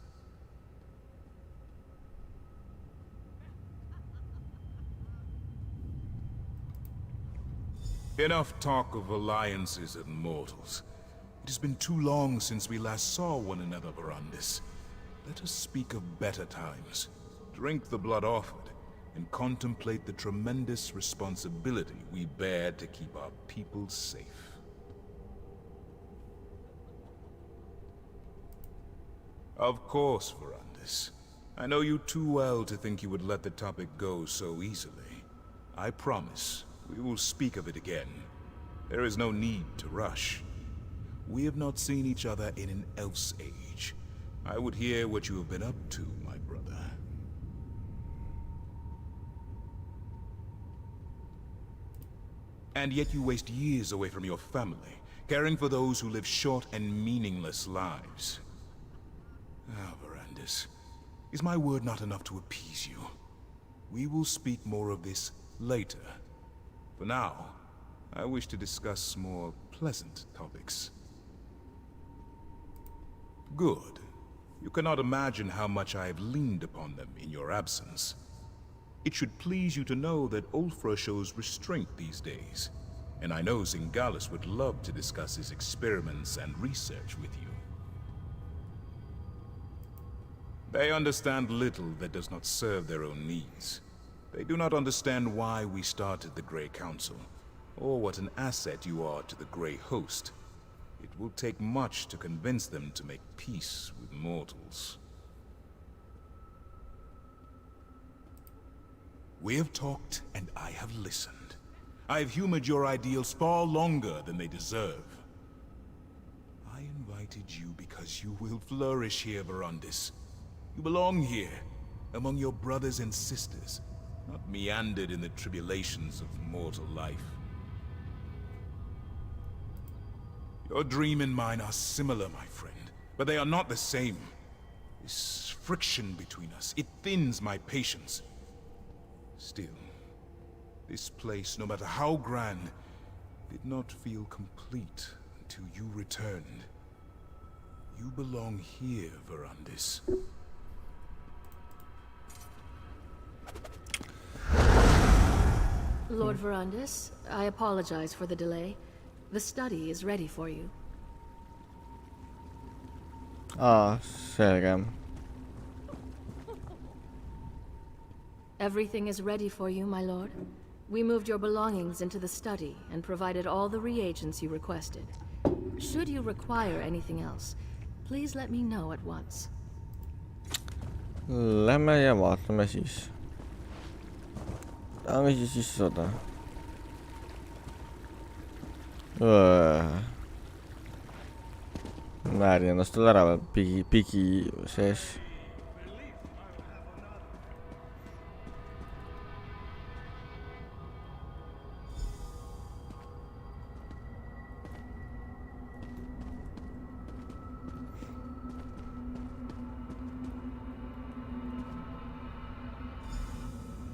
S10: Enough talk of alliances and mortals. It has been too long since we last saw one another, Verandis. Let us speak of better times. Drink the blood offered, and contemplate the tremendous responsibility we bear to keep our people safe. Of course, Verandis. I know you too well to think you would let the topic go so easily. I promise, we will speak of it again. There is no need to rush. We have not seen each other in an elf's age. I would hear what you have been up to, my brother. And yet you waste years away from your family, caring for those who live short and meaningless lives. Ah, Verandis, is my word not enough to appease you? We will speak more of this later. For now, I wish to discuss more pleasant topics. Good. You cannot imagine how much I have leaned upon them in your absence. It should please you to know that Ulfra shows restraint these days, and I know Zingalis would love to discuss his experiments and research with you. They understand little that does not serve their own needs. They do not understand why we started the Grey Council, or what an asset you are to the Grey Host. It will take much to convince them to make peace with mortals. We have talked, and I have listened. I have humored your ideals far longer than they deserve. I invited you because you will flourish here, Verandis. You belong here, among your brothers and sisters, not meandered in the tribulations of mortal life. Your dream and mine are similar, my friend, but they are not the same. This friction between us, it thins my patience. Still, this place, no matter how grand, did not feel complete until you returned. You belong here, Verandis.
S12: Lord Verandis, I apologize for the delay. The study is ready for you.
S1: Selge.
S12: Everything is ready for you, my lord. We moved your belongings into the study and provided all the reagents you requested. Should you require anything else, please let me know at once.
S1: Lähme ja vaatame siis. Tahame siis sisse saada. Määrin ennast veel ära veel pigi sees.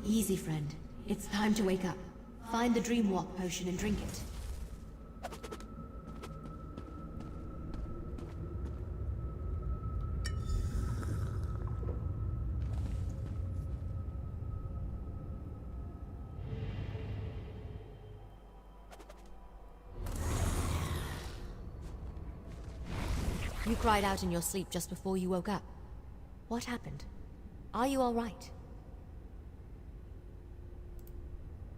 S7: Easy, friend. It's time to wake up. Find the dream walk potion and drink it. You cried out in your sleep just before you woke up. What happened? Are you all right?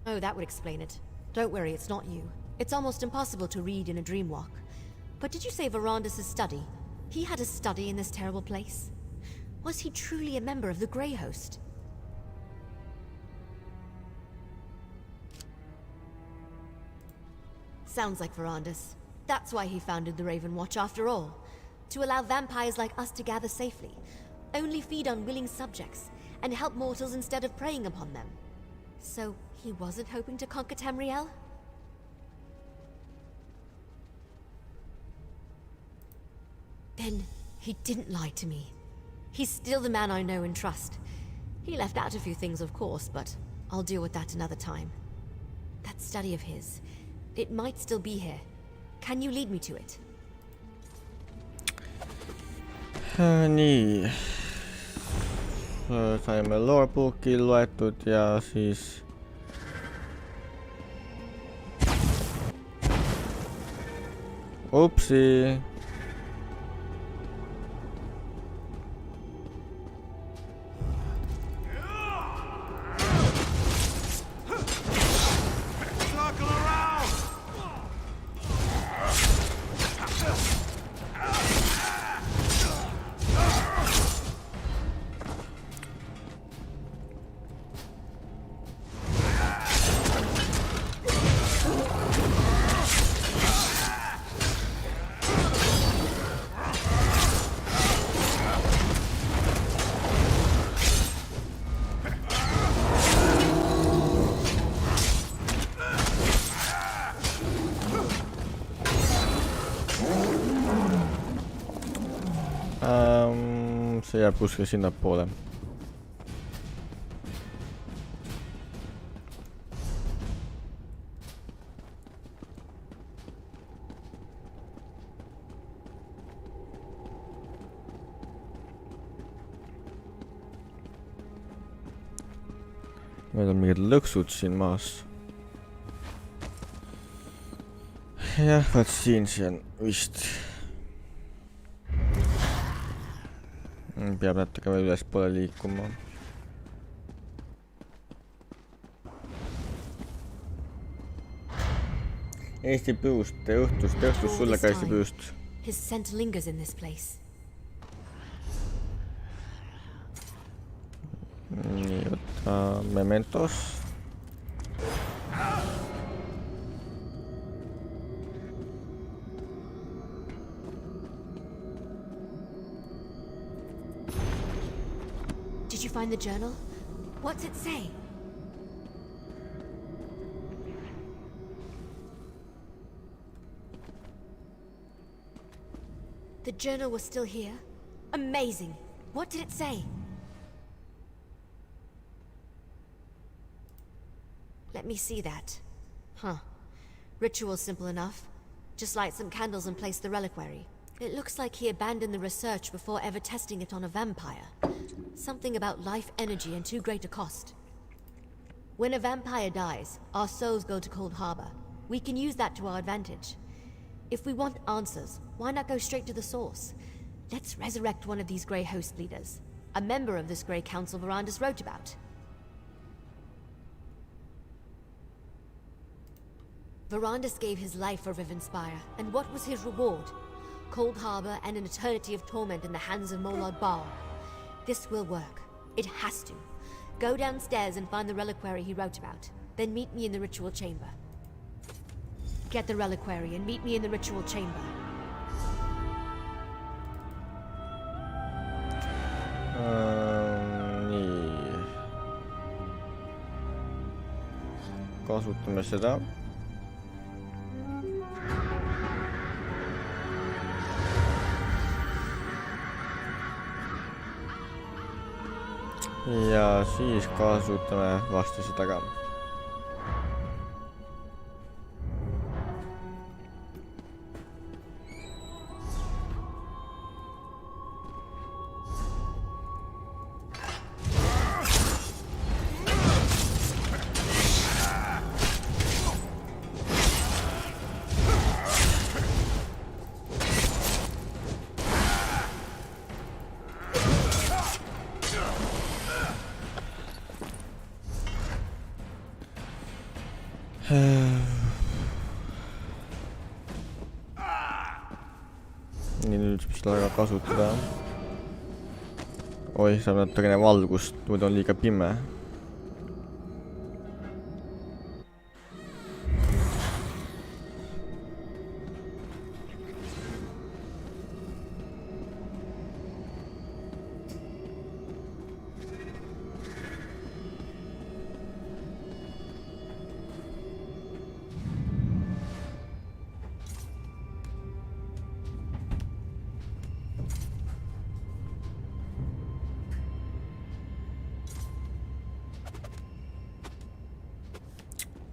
S7: Oh, that would explain it. Don't worry, it's not you. It's almost impossible to read in a dream walk. But did you say Verandis' study? He had a study in this terrible place? Was he truly a member of the Grey Host? Sounds like Verandis. That's why he founded the Raven Watch after all. To allow vampires like us to gather safely, only feed on willing subjects, and help mortals instead of preying upon them. So, he wasn't hoping to conquer Tamriel? Then, he didn't lie to me. He's still the man I know and trust. He left out a few things, of course, but I'll deal with that another time. That study of his, it might still be here. Can you lead me to it?
S1: Nii. Saimme lorebooki luettud ja siis upsi. See jääb kuskil sinnapoole. Need on mingid lõksud siin maas. Jah, vaat siin see on vist. Peab natuke veel ülespoole liikuma. Eesti püust, õhtust sulle kaitse püust.
S7: His scent lingers in this place.
S1: Nii, võtta mementos.
S7: Did you find the journal? What's it say? The journal was still here? Amazing! What did it say? Let me see that. Huh. Ritual's simple enough. Just light some candles and place the reliquary. It looks like he abandoned the research before ever testing it on a vampire. Something about life energy and too great a cost. When a vampire dies, our souls go to Cold Harbor. We can use that to our advantage. If we want answers, why not go straight to the source? Let's resurrect one of these Grey Host leaders. A member of this Grey Council Verandis wrote about. Verandis gave his life for Rivenspire, and what was his reward? cold harbor, and an eternity of torment in the hands of Molod Bar. This will work. It has to. Go downstairs and find the reliquary he wrote about. Then meet me in the ritual chamber. Get the reliquary and meet me in the ritual chamber.
S1: Nii. Kasutame seda. Ja siis kasutame vastu seda ka. Nii nüüd saab seda kasutada. Oi, saab natukene valgust, muidu on liiga pime.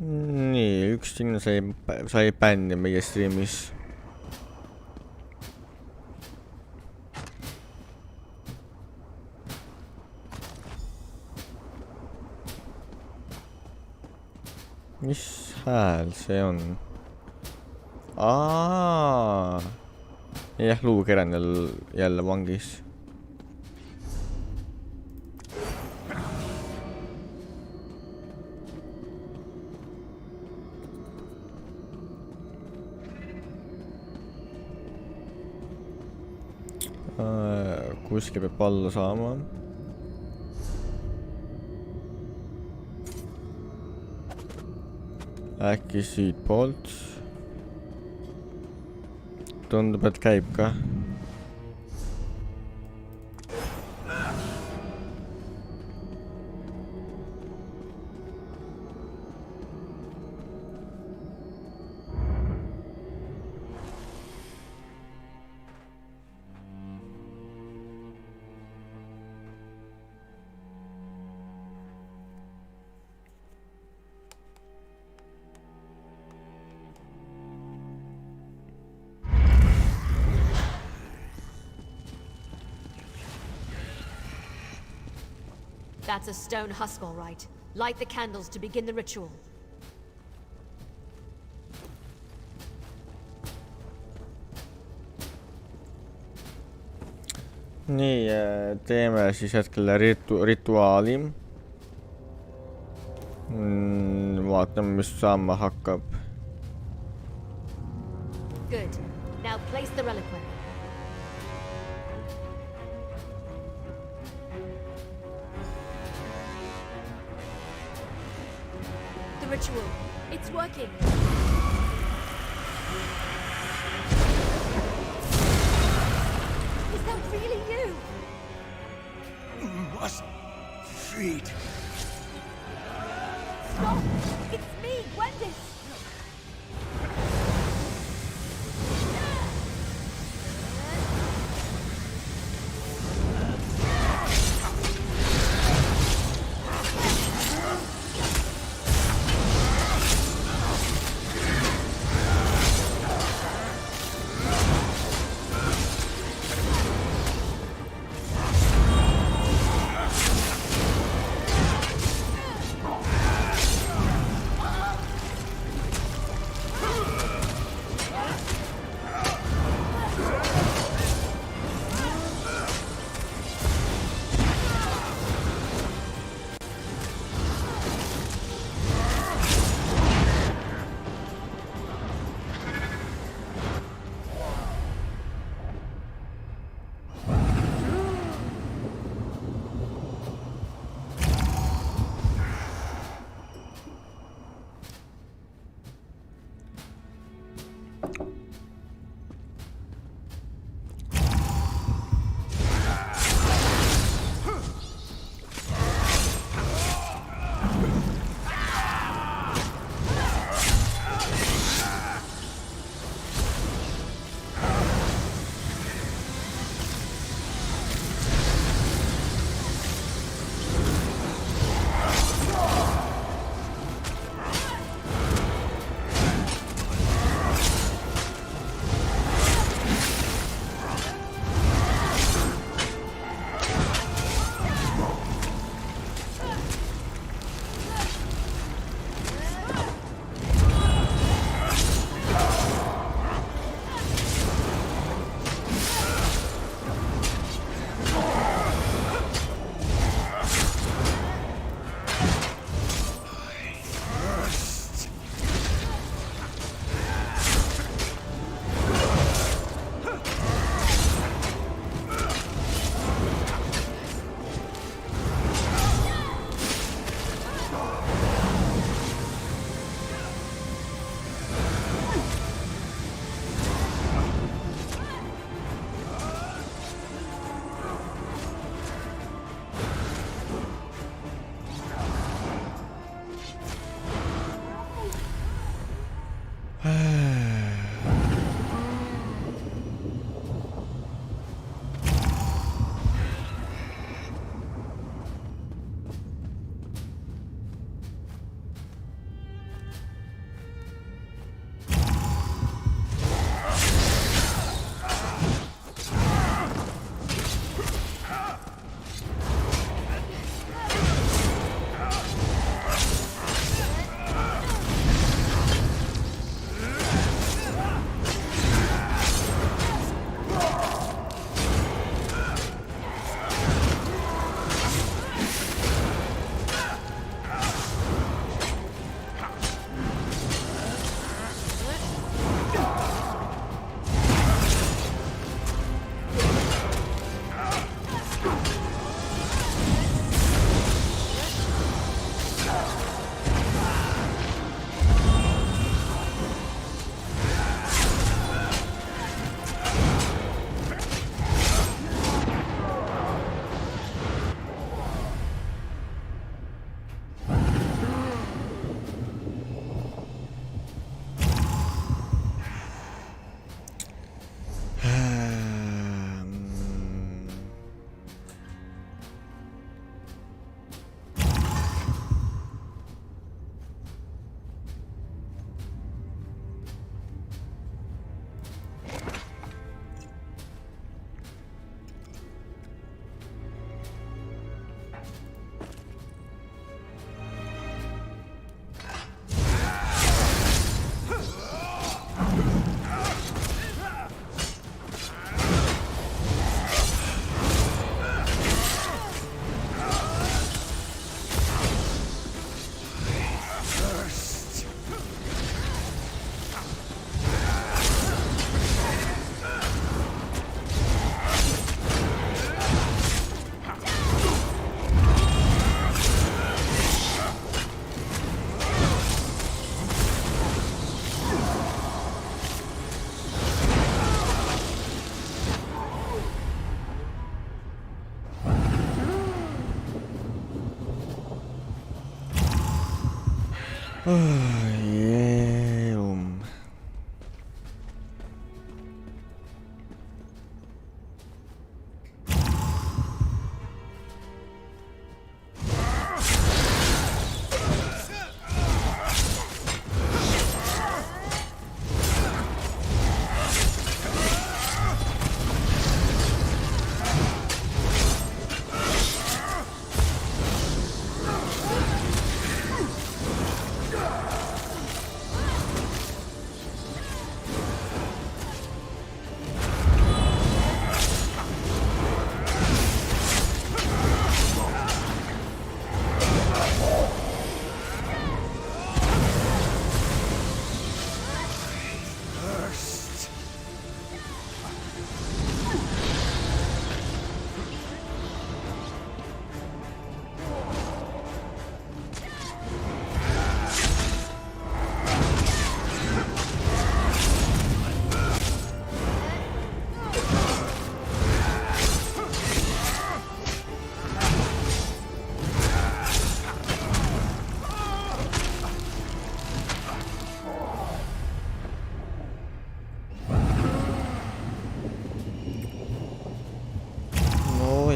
S1: Nii, üks sinna sai bänni meie streamis. Mis hääl see on? Jah, luukerän jälle vangis. Kuskil peab alla saama. Äkki siit poolt. Tundub, et käib ka.
S7: That's a stone husk, all right. Light the candles to begin the ritual.
S1: Nii, teeme siis hetkel rituaali. Vaatame, mis saama hakkab.
S7: Good. Now place the reliquary. Ritual. It's working. Is that really you?
S9: Must feed.
S7: Stop! It's me, Gwendis!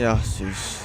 S1: jah, siis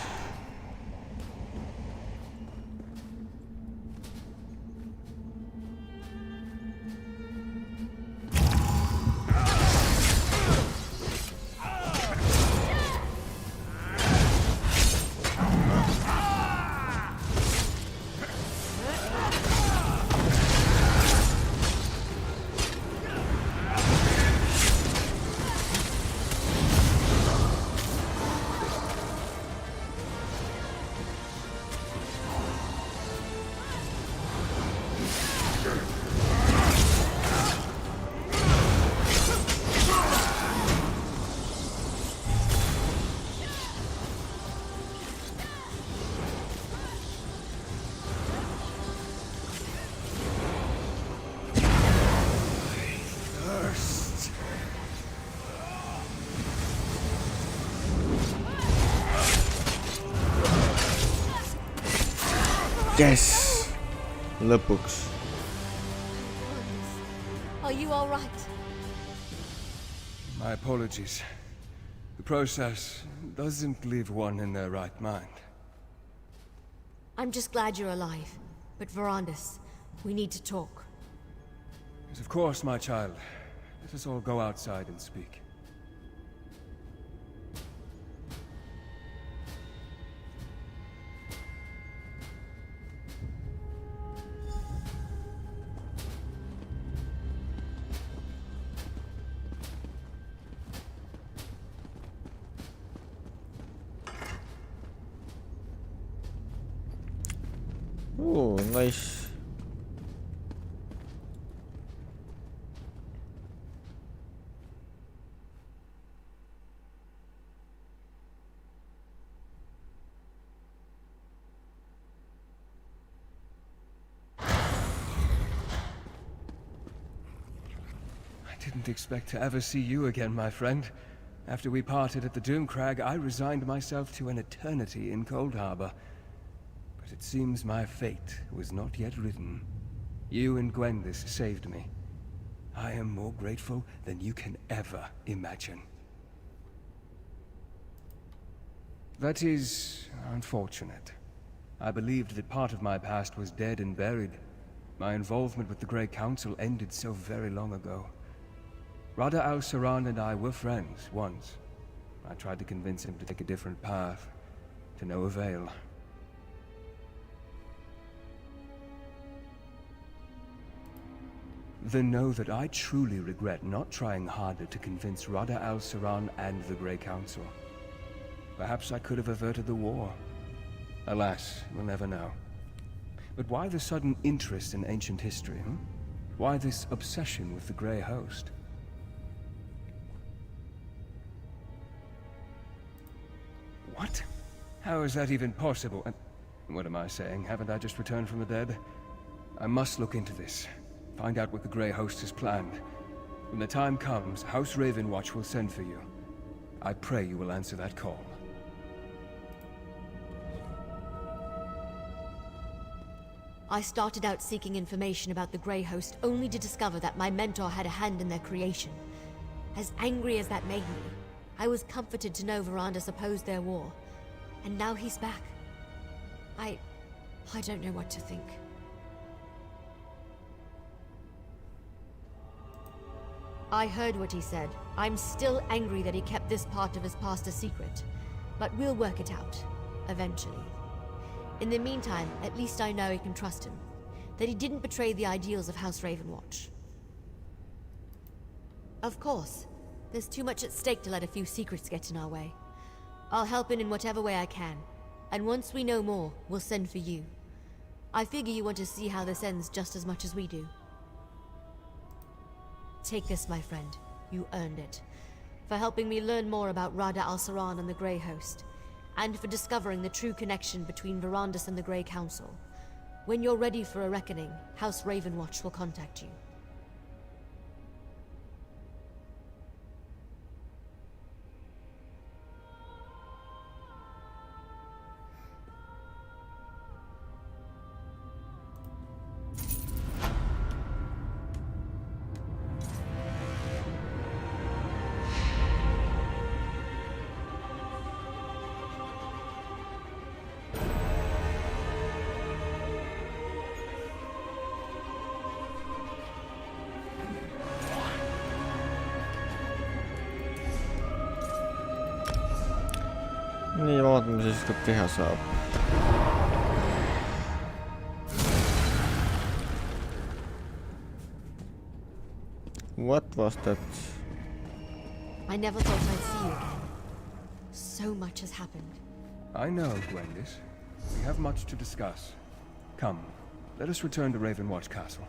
S1: yes! Lõpuks.
S7: Are you all right?
S17: My apologies. The process doesn't leave one in their right mind.
S7: I'm just glad you're alive. But Verandis, we need to talk.
S17: Yes, of course, my child. Let us all go outside and speak.
S1: Oh, nice.
S17: I didn't expect to ever see you again, my friend. After we parted at the Doomcrag, I resigned myself to an eternity in Cold Harbor. But it seems my fate was not yet written. You and Gwendis saved me. I am more grateful than you can ever imagine. That is unfortunate. I believed that part of my past was dead and buried. My involvement with the Grey Council ended so very long ago. Rada al-Saran and I were friends once. I tried to convince him to take a different path, to no avail. Then know that I truly regret not trying harder to convince Rada al-Saran and the Grey Council. Perhaps I could have averted the war. Alas, we'll never know. But why the sudden interest in ancient history, hmm? Why this obsession with the Grey Host? What? How is that even possible? And what am I saying? Haven't I just returned from the dead? I must look into this. Find out what the Grey Host has planned. When the time comes, House Ravenwatch will send for you. I pray you will answer that call.
S7: I started out seeking information about the Grey Host only to discover that my mentor had a hand in their creation. As angry as that made me, I was comforted to know Verandis opposed their war. And now he's back. I don't know what to think. I heard what he said. I'm still angry that he kept this part of his past a secret. But we'll work it out. Eventually. In the meantime, at least I know I can trust him. That he didn't betray the ideals of House Ravenwatch. Of course. There's too much at stake to let a few secrets get in our way. I'll help in whatever way I can. And once we know more, we'll send for you. I figure you want to see how this ends just as much as we do. Take this, my friend. You earned it. For helping me learn more about Rada al-Saran and the Grey Host. And for discovering the true connection between Verandis and the Grey Council. When you're ready for a reckoning, House Ravenwatch will contact you.
S1: Nii, vaatame siis, mida teha saab. What was that?
S7: I never thought I'd see you again. So much has happened.
S17: I know, Gwendis. We have much to discuss. Come, let us return to Ravenwatch Castle.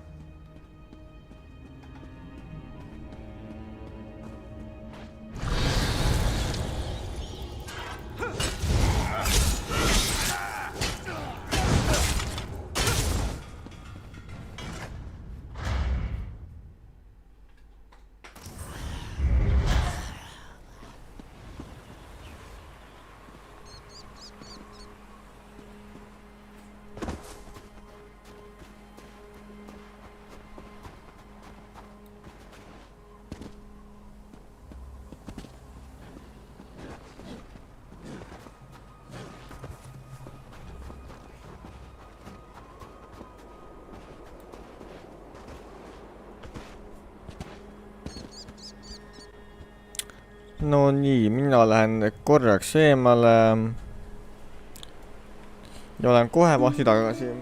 S1: No nii, mina lähen korraks eemale. Ja olen kohe vahti tagasi.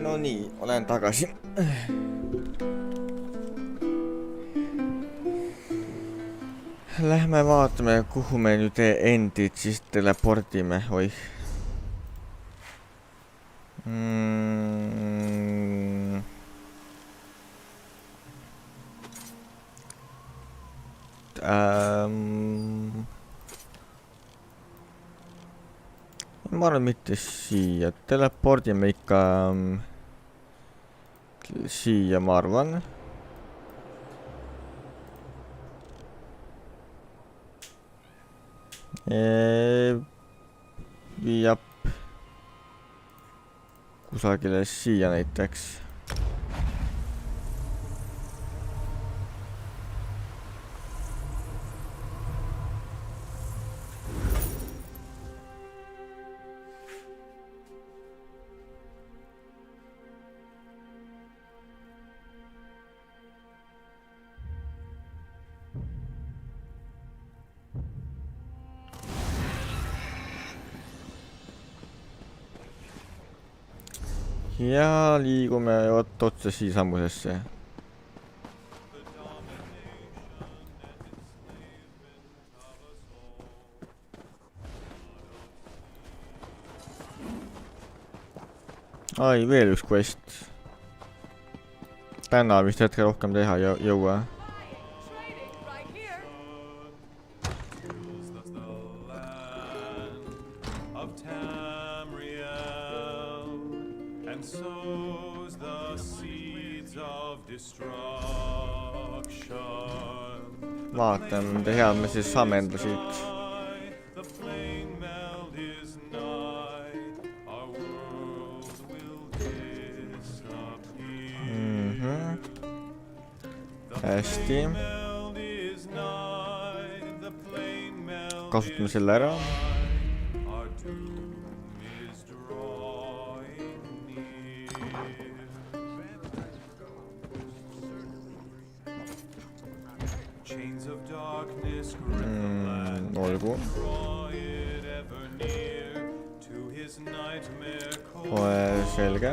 S1: No nii, olen tagasi. Lähme vaatame, kuhu me nüüd endid siis telepordime, oih. Ma arvan mitte siia, telepordime ikka siia, ma arvan. Viiab kusagile siia näiteks. Ja liigume otse siisamusesse. Ai, veel üks quest. Täna vist hetke rohkem teha jõua. Vaatame, mida head me siis saame enda siit. Hästi. Kasutame selle ära. Olgu. Kohe selge.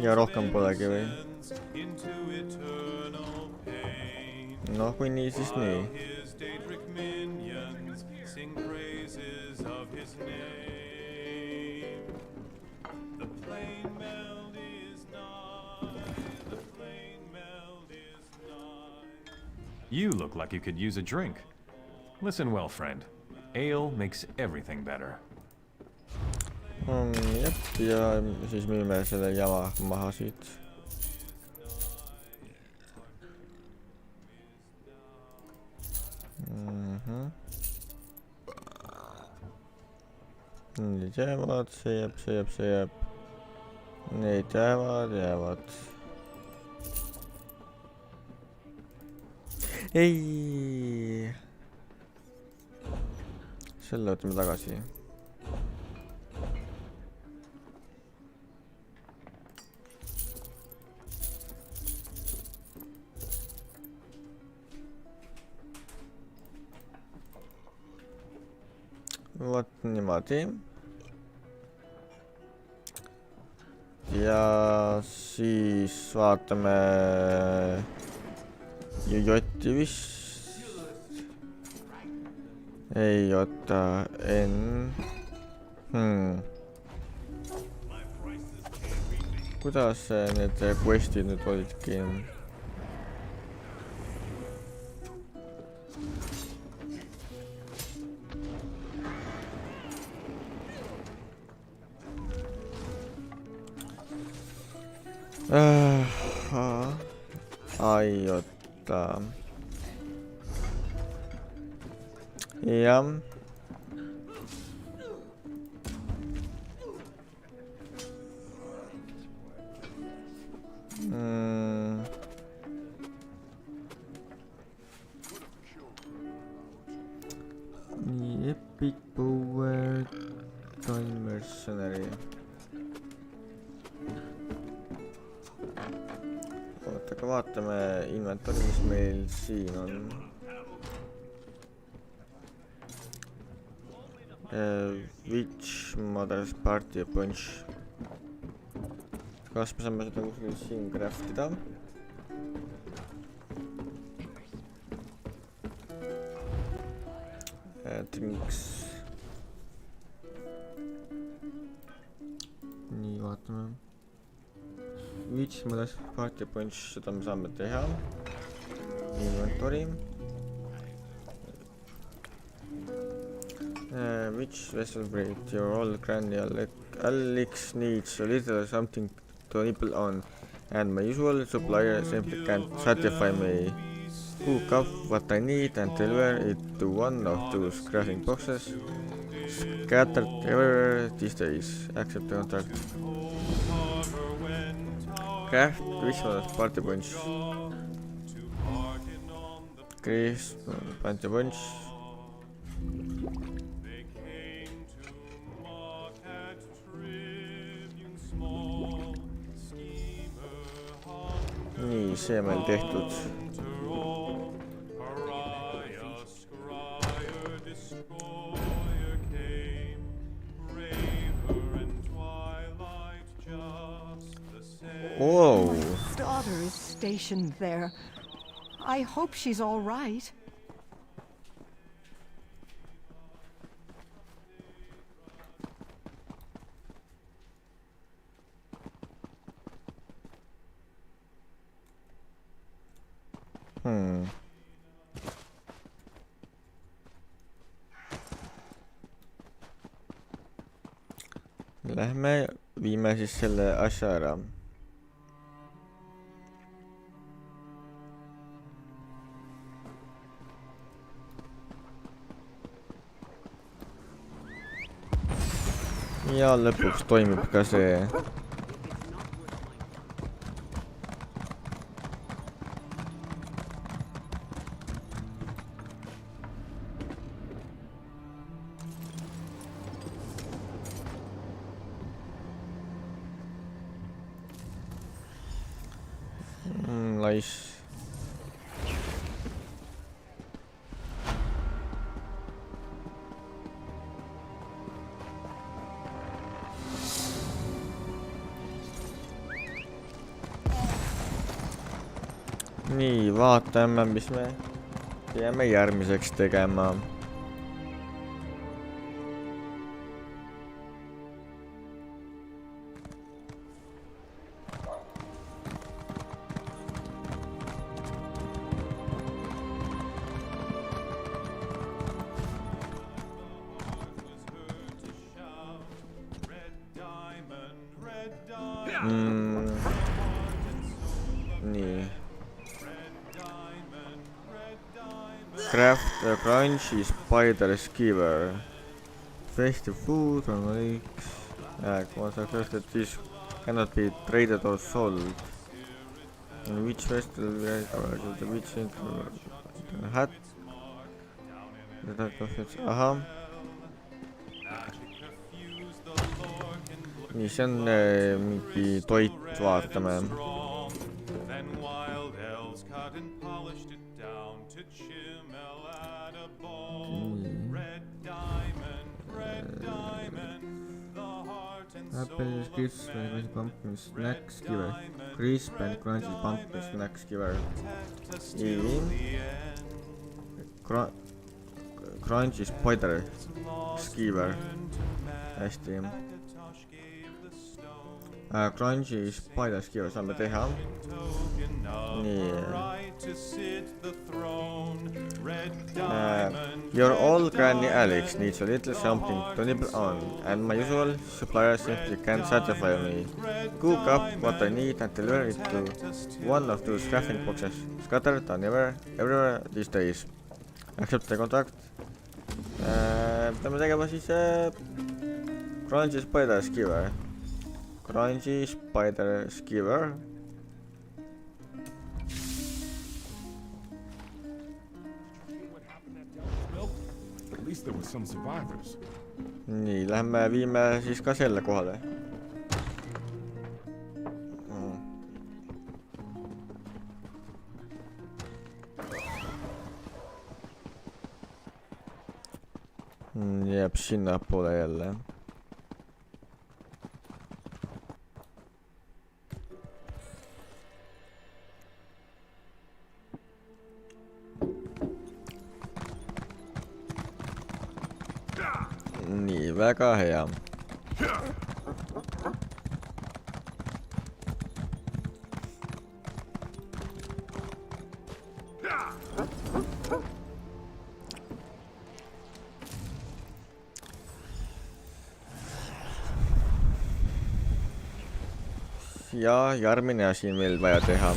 S1: Ja rohkem polegi või? Noh, kui nii, siis nii.
S18: You look like you could use a drink. Listen well, friend. Ale makes everything better.
S1: Jep, ja siis müüme selle jama maha siit. Need jäävad, see jääb. Need jäävad. Ei! Selle võtame tagasi. Vot niimoodi. Ja siis vaatame jotti vist. Ei oota, Kuidas need questid nüüd olidki? Ai, oota. Jah. Epic Power Time Mercenary. Oota, aga vaatame inventory, mis meil siin on. Which Mother's Party Punch. Kas me saame seda kuskil siin craftida? Drinks. Nii, vaatame. Which Mother's Party Punch, seda me saame teha. Inventory. Which vessel break? Your old granny Alex needs a little something to nibble on, and my usual supplier simply can't satisfy me. Cook up what I need and deliver it to one of those crafting boxes scattered everywhere these days. Accept the contract. Craft Christmas Party Punch. Christmas Party Punch. Nii, see meil tehtud. Oh.
S19: My daughter is stationed there. I hope she's all right.
S1: Lähme viime siis selle asja ära. Ja lõpuks toimib ka see. Nice. Nii, vaatame, mis me peame järgmiseks tegema. Nii. Craft a crunchy spider skewer. Festive food on leaks. Once crafted, this cannot be traded or sold. In which festival the witch hat? Aha. Nii, see on mingi toit, vaatame. Apple crisp and pumpkin snack skewer. Crisp and crunchy pumpkin snack skewer. Crunchy spider skewer. Hästi. Crunchy spider skewer saame teha. Nii. Your old granny Alex needs a little something to nibble on, and my usual supplier simply can't satisfy me. Cook up what I need and deliver it to one of those crafting boxes scattered on everywhere these days. Accept the contract. Peame tegema siis Crunchy spider skewer. Crunchy spider skewer.
S10: At least there were some survivors.
S1: Nii, lähme viime siis ka selle kohale. Jääb sinna poole jälle. Nii, väga hea. Ja järgmine asi on meil vaja teha.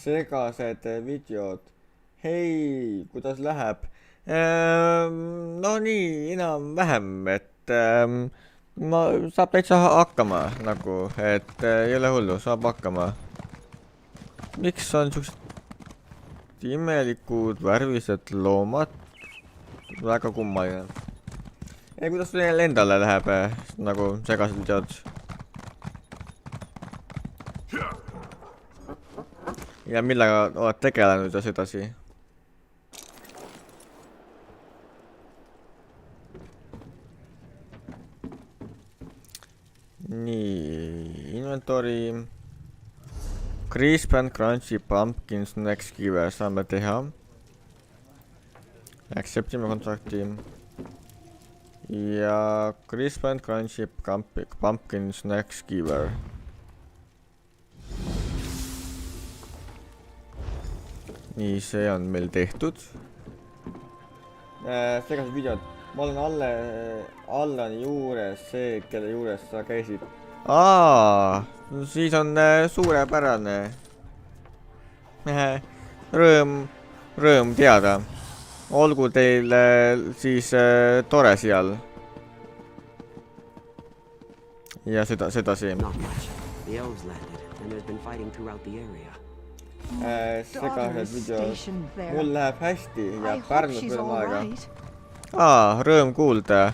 S1: Segased videod. Hei, kuidas läheb? No nii, enam-vähem, et saab täitsa hakkama, nagu, et ei ole hullu, saab hakkama. Miks on siuksed imelikud värvised loomad? Väga kummaline. Ja kuidas neil endale läheb, nagu segased videod? Ja millega oled tegelenud ja sedasi? nii, inventory. Crisp and crunchy pumpkin snacks kive saame teha. Acceptime kontrakti. Ja crisp and crunchy pumpkin snacks giver. Nii, see on meil tehtud. Segased videod. Ma olen Allani juures, see, kelle juures sa käisid. Siis on suurepärane. Rõõm teada. Olgu teil siis tore seal. Ja sedasi. Segased videod. Mul läheb hästi ja Pärnus veel aega. Rõõm kuulda.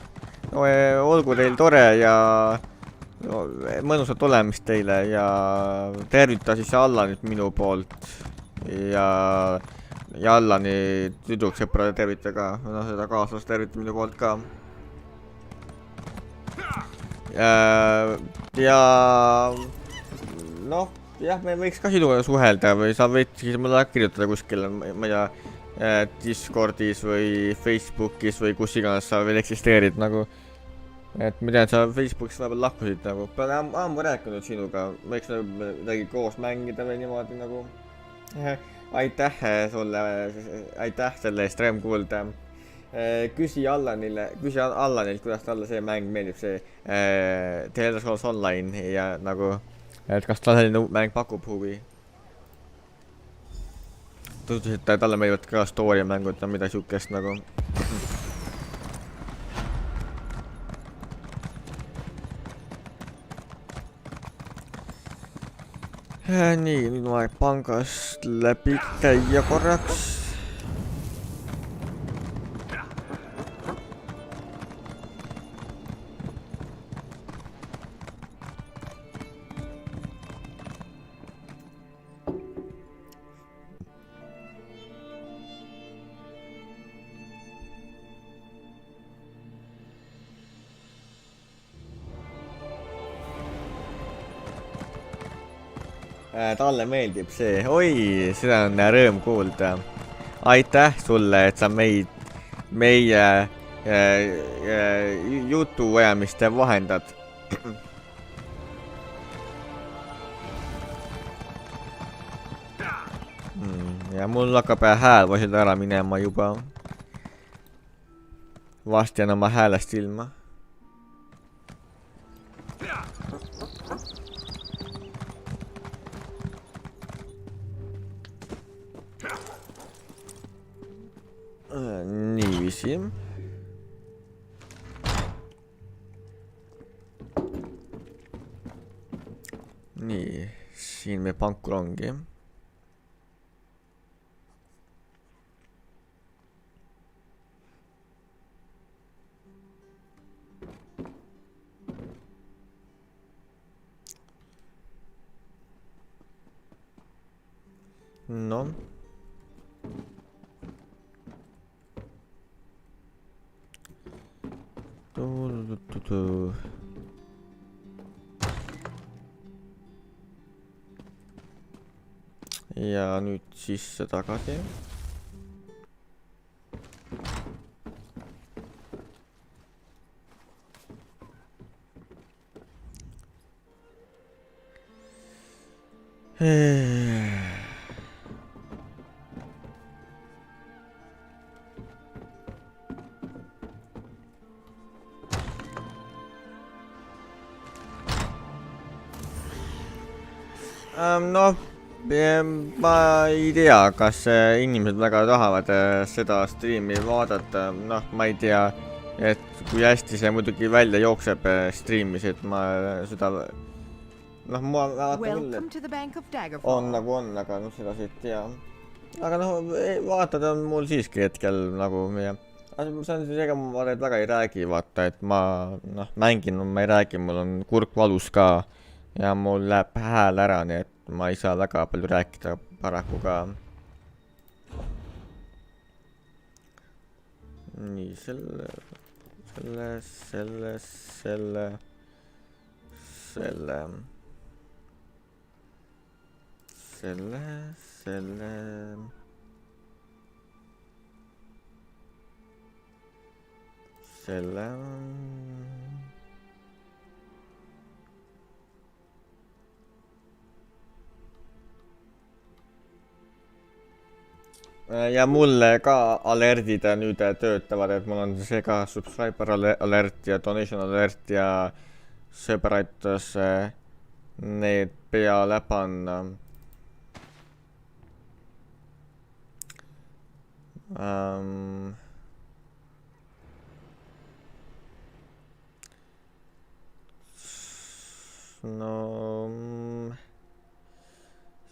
S1: Olgu teil tore ja mõnusat olemist teile ja tervita siis Allanit minu poolt ja Allani tüdruksõprade tervita ka, seda kaaslast tervita minu poolt ka. Ja noh, jah, me võiks ka sinuga suhelda või sa võid siis mulle kirjutada kuskil, ma ei tea, Discordis või Facebookis või kus iganes sa veel eksisteerid nagu. Et ma tean, sa Facebookis vahepeal lahkusid nagu. Pean ammu rääkinud sinuga, võiks midagi koos mängida või niimoodi nagu. Aitäh sulle, aitäh selle eest, rõõm kuulda. Küsi Allanilt, kuidas talle see mäng meeldib, see Elder Scrolls Online ja nagu, et kas ta selline mäng pakub huvi. Tutvusid, et talle meeldivad ka story mängud ja mida siukest nagu. Nii, nüüd on aeg pangast läbi käia korraks. Talle meeldib see, oi, seda on rõõm kuulda. Aitäh sulle, et sa meie jutuajamiste vahendad. Ja mul hakkab hääl vaikselt ära minema juba. Vast jään oma häälest ilma. Niiviisi. Nii, siin me pankur ongi. No. Ja nüüd sisse tagasi. Noh, ma ei tea, kas inimesed väga tahavad seda striimi vaadata. Noh, ma ei tea, et kui hästi see muidugi välja jookseb striimis, et ma seda... Noh, ma vaatan küll, et on nagu on, aga noh, seda ei tea. Aga noh, vaatada on mul siiski hetkel nagu... See on siis, ega ma väga ei räägi, vaata, et ma mängin, ma ei räägi, mul on kurk valus ka ja mul läheb hääl ära, nii et ma ei saa väga palju rääkida paraku ka. Nii, selle. Ja mulle ka alerdid nüüd töötavad, et mul on see ka subscriber alert ja donation alert ja sõber aitas need peale panna. No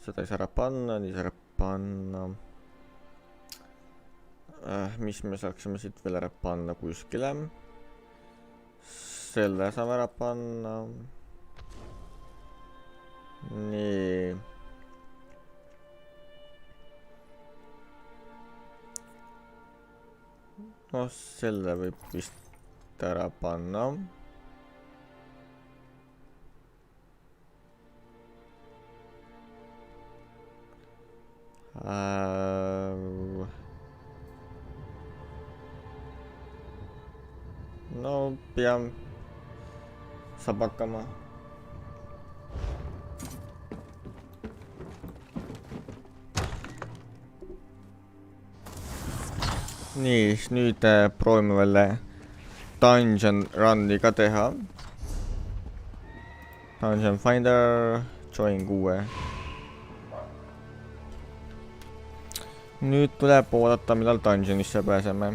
S1: seda ei saa ära panna, nii saa ära panna. Mis me saaksime siit veel ära panna kuskile. Selle saame ära panna. Nii. No selle võib vist ära panna. No pean saab hakkama. Nii, nüüd proovime veel dungeon run'i ka teha. Dungeon finder, join 6. Nüüd tuleb oodata, millal dungeonisse pääseme.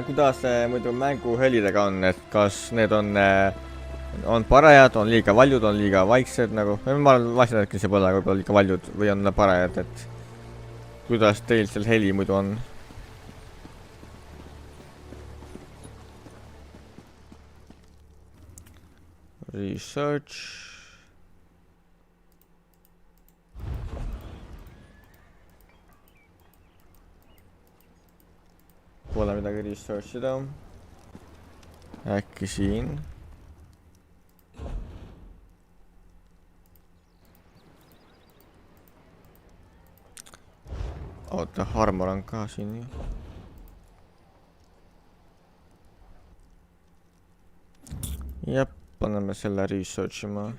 S1: Kuidas muidu mänguhelidega on, et kas need on parajad, on liiga valjud, on liiga vaiksed nagu, ma olen vastu näiteks see pole võib-olla liiga valjud või on parajad, et kuidas teil seal heli muidu on? Research. Pole midagi researchida. Äkki siin. Oota, armor on ka siin. Ja paneme selle researchima.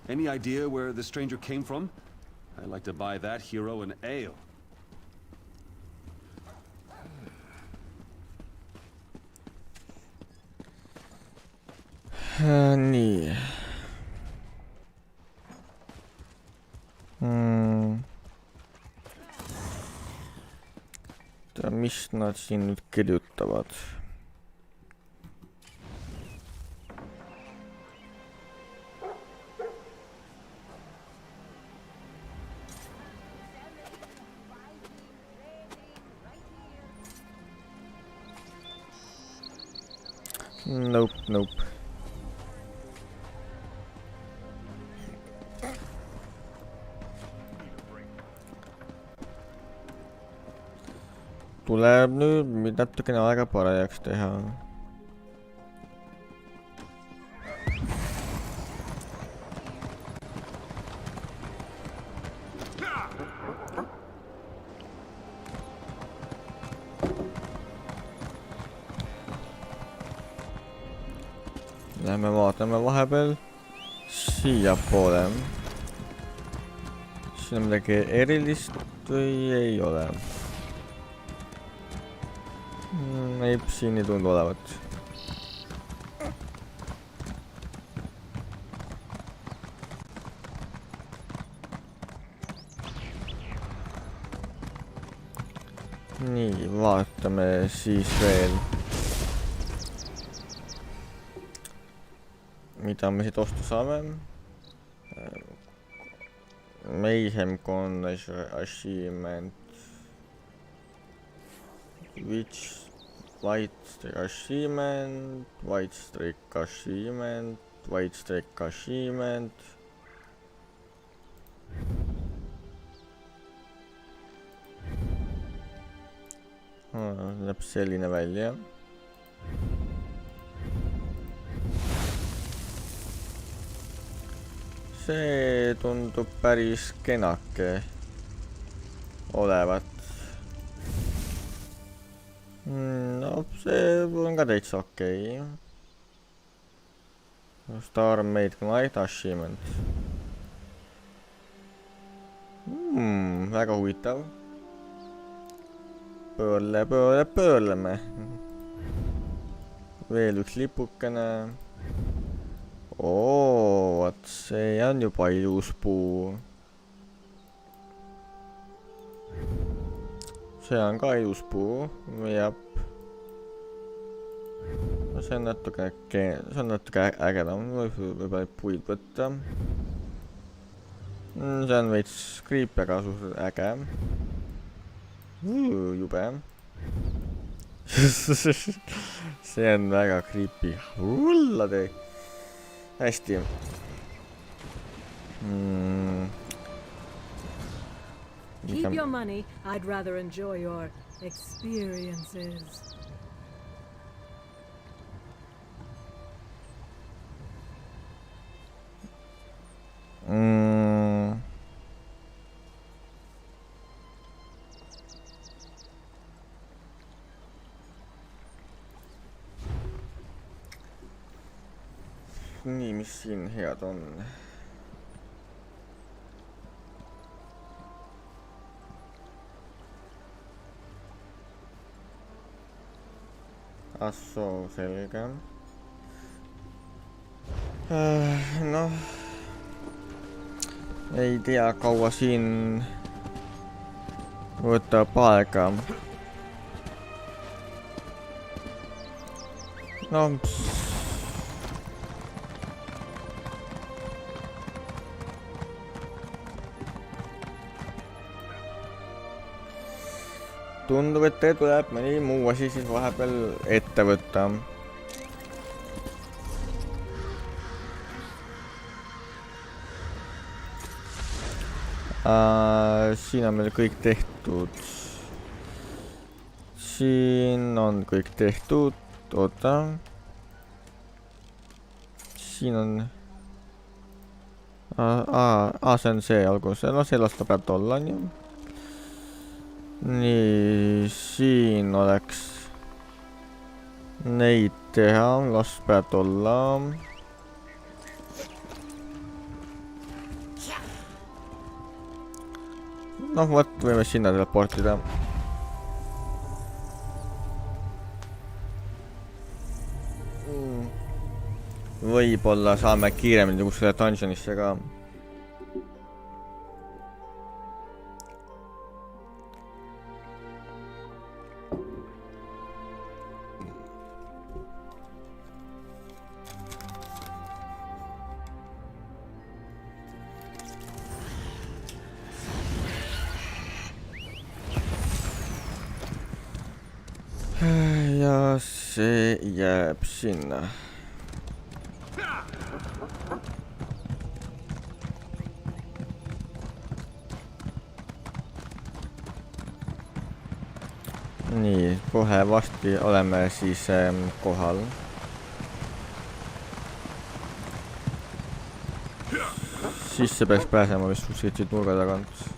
S20: Any idea where the stranger came from? I'd like to buy that hero an ale.
S1: Nii. Mis nad siin nüüd kirjutavad? Nope. Tuleb nüüd natukene aega parajaks teha. Lähme vaatame vahepeal siia poole. Siin on midagi erilist või ei ole? Ei, siin ei tundu olevat. Nii, vaatame siis veel. Mida me siit ostu saame? Mayhem Connection Achievement. Which white streak achievement, white streak achievement, white streak achievement. Näeb selline välja. See tundub päris kenake olevat. No, see on ka täitsa okei. Star Made Night Achievement. Väga huvitav. Pöörleme. Veel üks lipukene. Vaat see on juba ilus puu. See on ka ilus puu. Jab. See on natuke ägedam. Võib-olla puid võtta. See on veits creep, aga suhteliselt äge. Jube. See on väga creepy. Hullade. Hästi.
S5: Keep your money. I'd rather enjoy your experiences.
S1: Nii, mis siin head on? Assoo, selge. Noh, ei tea, kaua siin võtab aega. No, tundub, et tuleb mõni muu asi siis vahepeal ette võtta. Siin on meil kõik tehtud. Siin on kõik tehtud. Oota. Siin on... see on see algus. No see las ta peab olla, nii. Nii, siin oleks neid teha, las peab olla. Noh, võt, võime sinna teleportida. Võib-olla saame kiiremini kuskile dungeonisse ka. Ja see jääb sinna. Nii, kohe vasti oleme siis kohal. Sisse peaks pääsema vist kuskilt siit nurga tagant.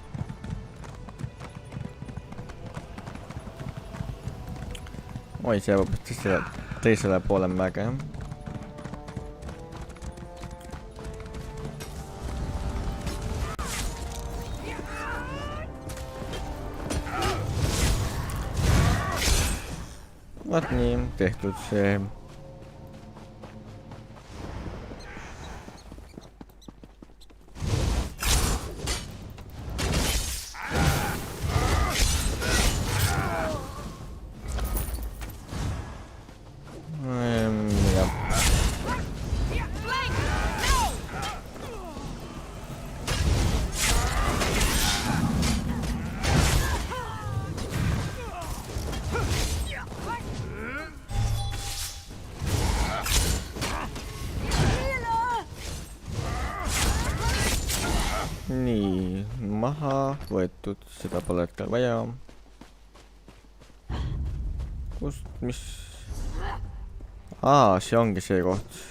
S1: Oi, see jääb teisele poole mäge. Vaat nii, tehtud see. nii, maha võetud, seda pole hetkel vaja. Kust, mis? See ongi see koht.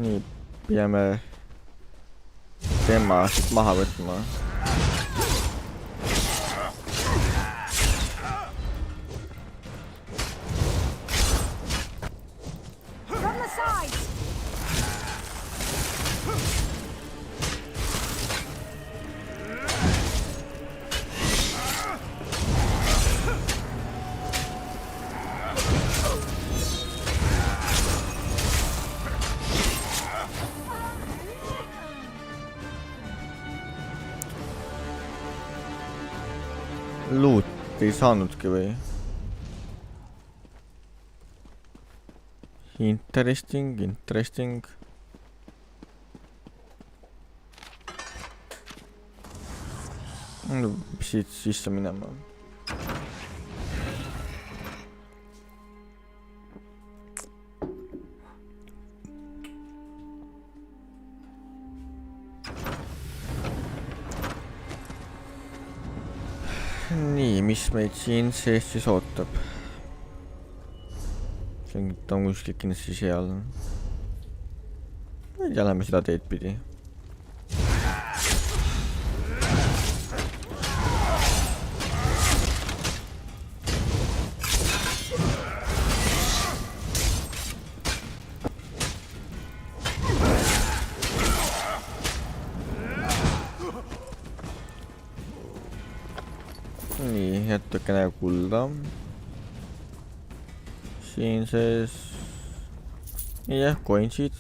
S1: Nii, peame tema siit maha võtma. Loot ei saanudki või? Interesting. Siit sisse minema. Nii, mis meid siin sees siis ootab? See on kuskil kindlasti seal. Ja läheme seda teed pidi. Nii, jätkene kulda. Siin sees. Jah, coinsid.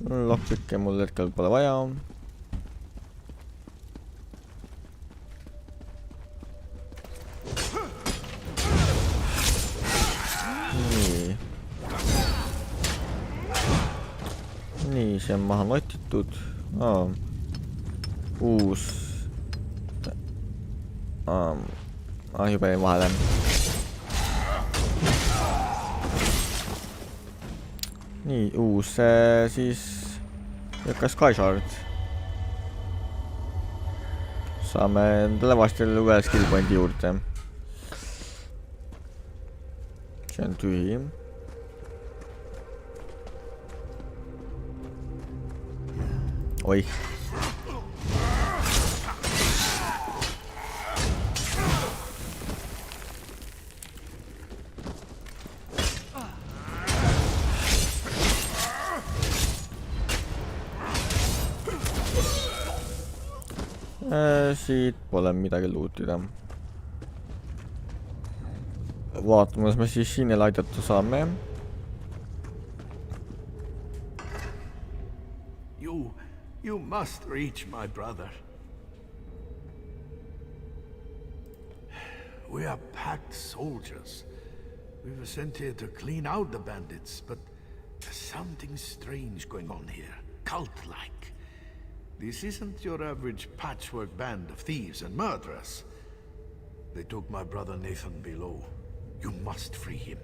S1: Lockpicke mul hetkel pole vaja. Nii. Nii, see on maha notitud. Uus. Juba jäi vahele. Nii, uus siis jõkas kaisard. Saame endale vastel ühe skill pointi juurde. See on tühi. Oih. Siit pole midagi luutida. Vaatame, kas me siis siin aidata saame.
S21: You must reach my brother. We are packed soldiers. We were sent here to clean out the bandits, but there's something strange going on here. Cult-like. This isn't your average patchwork band of thieves and murderers. They took my brother Nathan below. You must free him.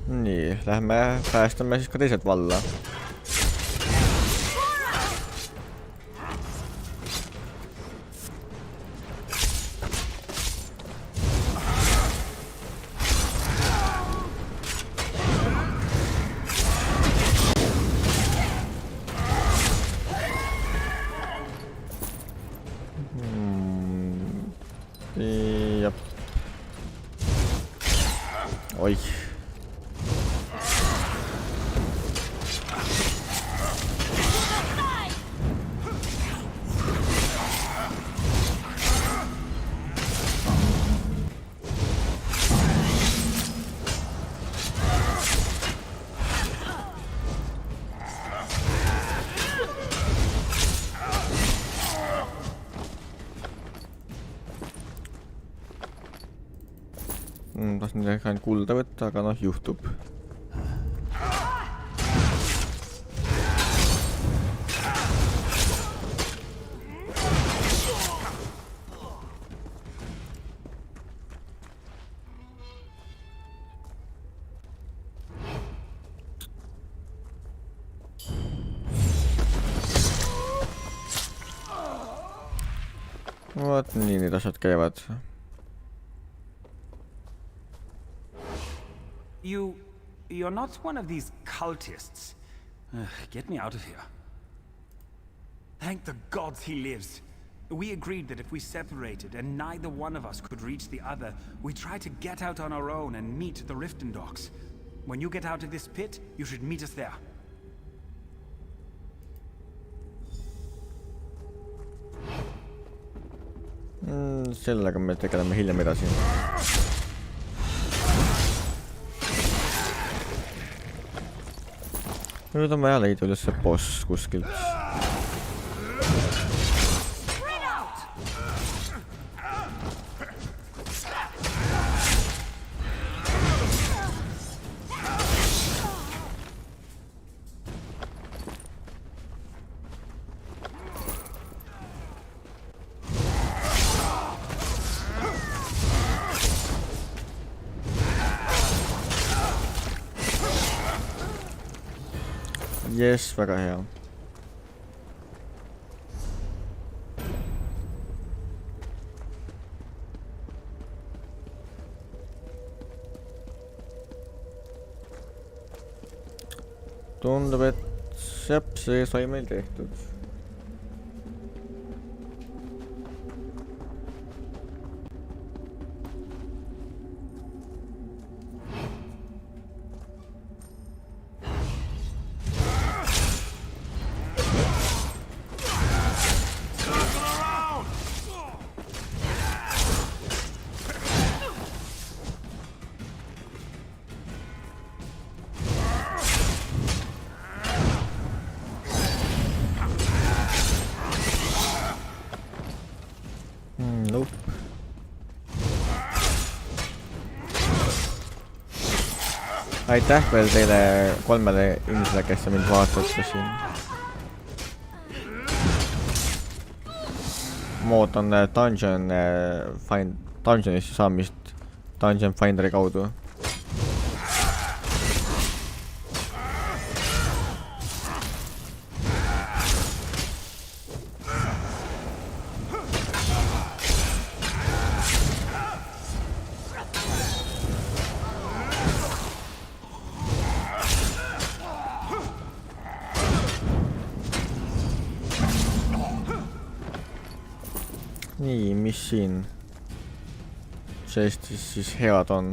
S1: Nii, lähme päästame siis ka teised valla. Jep. Oih. tahaks nendega ainult kulda võtta, aga noh, juhtub. Vot nii need asjad käivad.
S2: You're not one of these cultists. Get me out of here. Thank the gods he lives. We agreed that if we separated and neither one of us could reach the other, we'd try to get out on our own and meet the Riften docks. When you get out of this pit, you should meet us there.
S1: Sellega me tegeleme hiljem edasi. Nüüd on vaja leida üles see boss kuskilt. Yes, väga hea. Tundub, et see sai meil tehtud. Aitäh veel teile 3 inimesele, kes mind vaatate siin. Ma ootan Dungeonisse saamist Dungeon Finderi kaudu. Nii, mis siin chestis siis head on?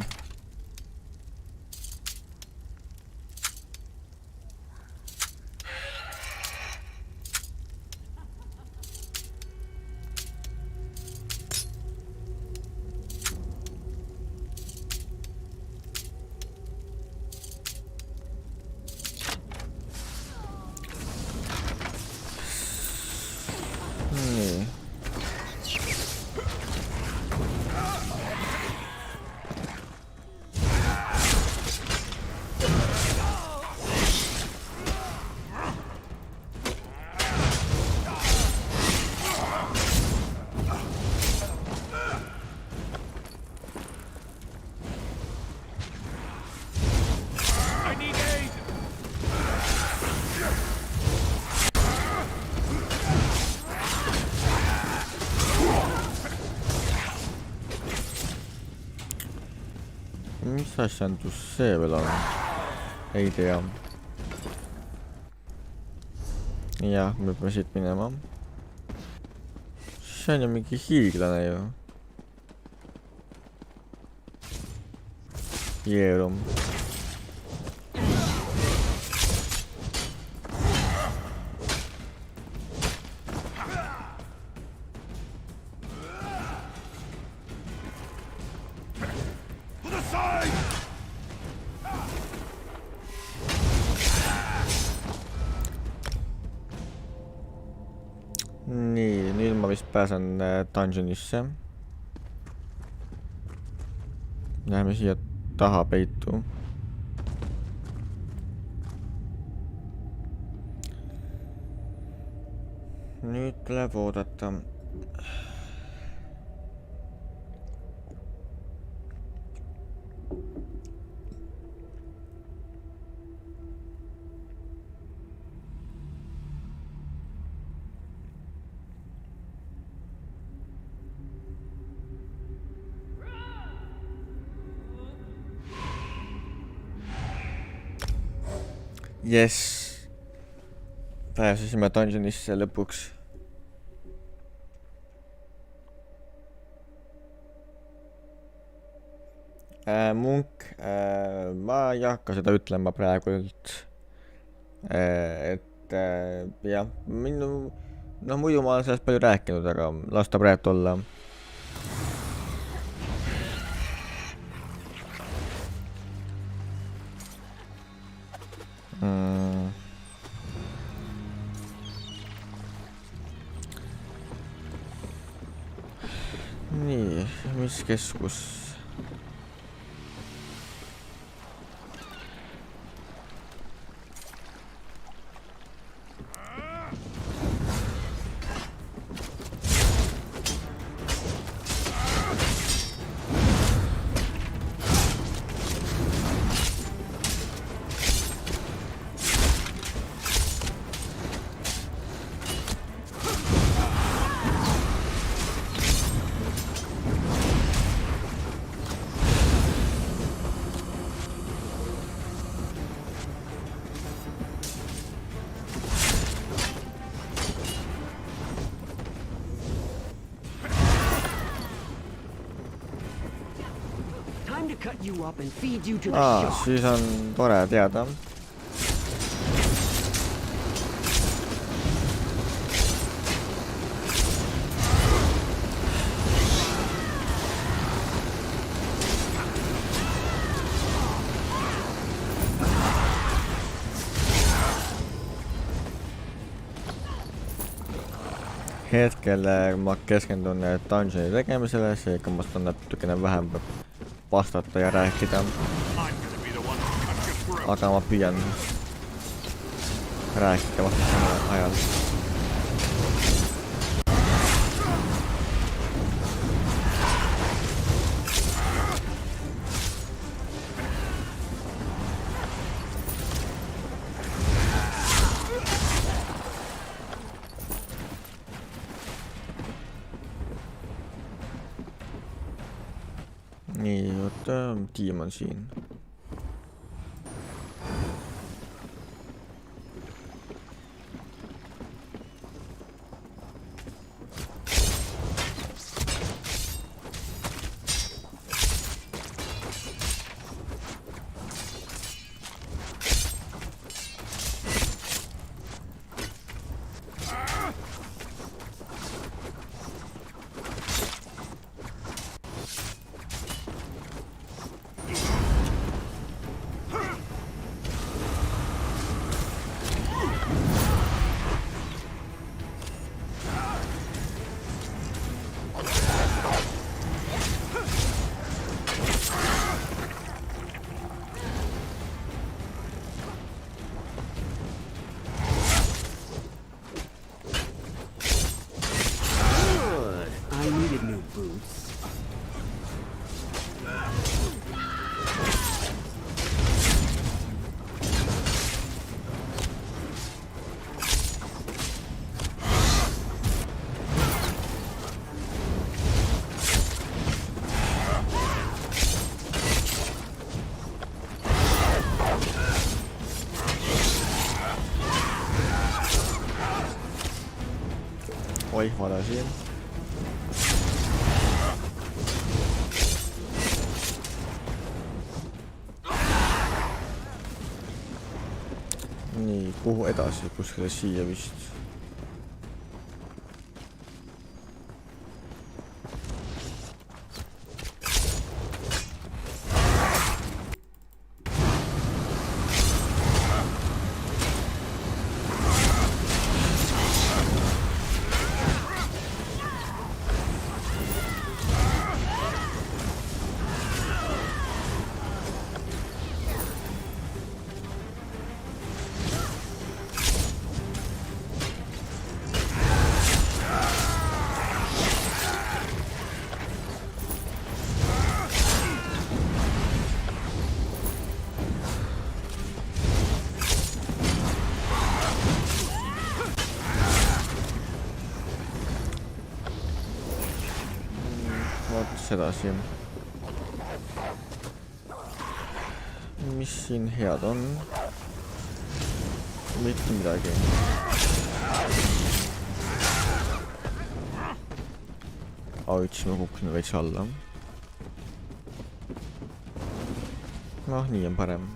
S1: Mis asjandus see veel on? Ei tea. Jah, me peame siit minema. See on ju mingi hiiglane ju. Jeerum. Nii, nüüd ma vist pääsen dungeonisse. Läheme siia taha peitu. Nüüd tuleb oodata. Yes. Pääsesime dungeonisse lõpuks. Munk, ma ei hakka seda ütlema praegult. Et jah, muidu ma olen sellest palju rääkinud, aga las ta praegu olla. Nii, mis keskus? Siis on tore teada. Hetkel ma keskendun dungeoni tegemisele, seega ma saan natukene vähem vastata ja rääkida. Aga ma püüan rääkida vastasel ajal. Nii, oota, tiim on siin. Oih, vale siin. Nii, kuhu edasi? Kuskile siia vist. kas edasi. Mis siin head on? Mitte midagi. Auts, ma kukun veits alla. Nii on parem.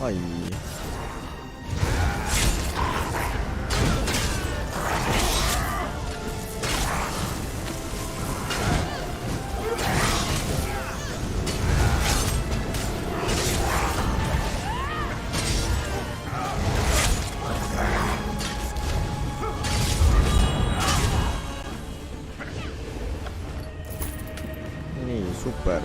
S1: Ai. Nii, super.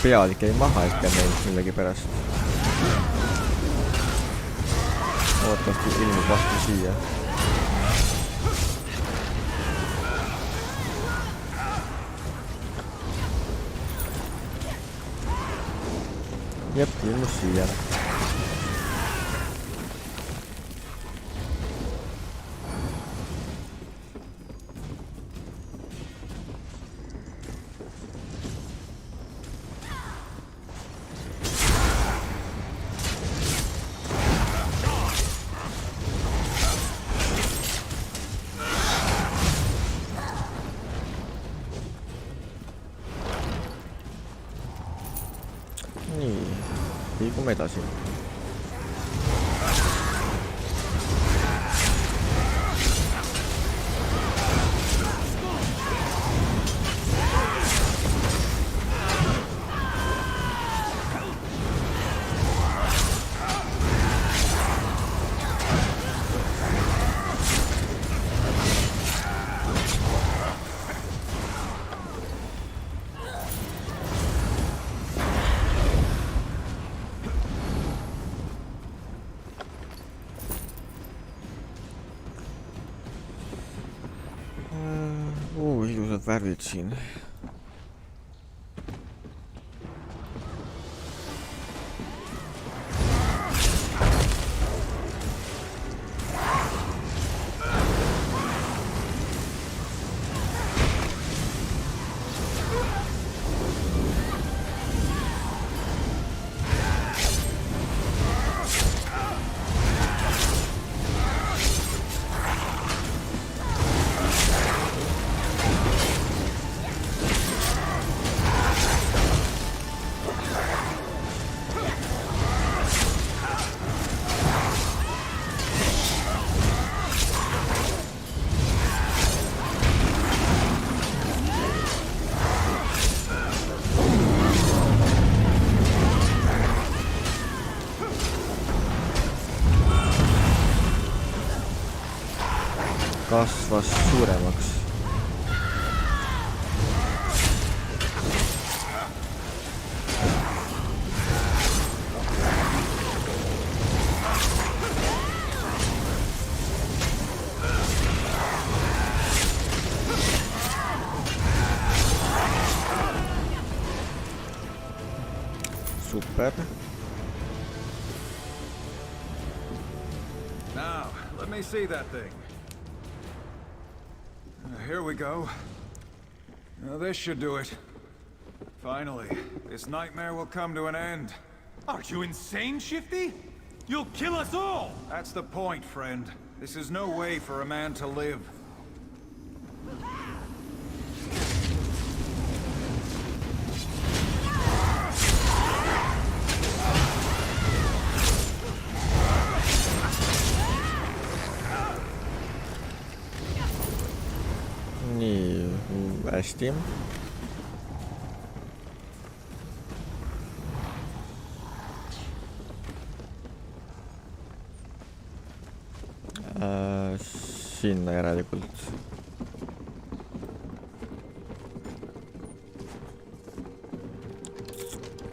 S1: Pealik jäi maha ikka meil millegi pärast. Ootavasti ilmub vastu siia. Jep, ilmus siia. Liigume edasi. Ilusad värvid siin. Kasvas suuremaks. Super.
S4: Now, let me see that thing. Here we go. Now this should do it. Finally, this nightmare will come to an end.
S2: Are you insane, Shifty? You'll kill us all!
S4: That's the point, friend. This is no way for a man to live.
S1: hästi. Sinna järelikult.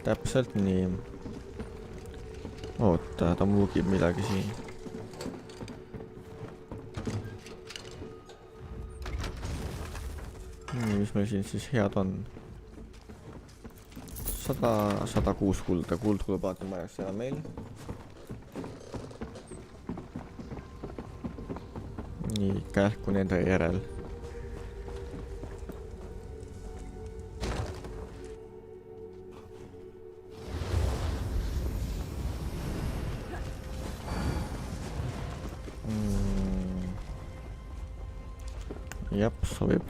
S1: Täpselt nii. Oota, ta muugib midagi siin. Nii, mis meil siin siis head on? 106 kulda. Kuld kulub alati majas ja meil. Nii, kähku nende järel. Jep, sobib.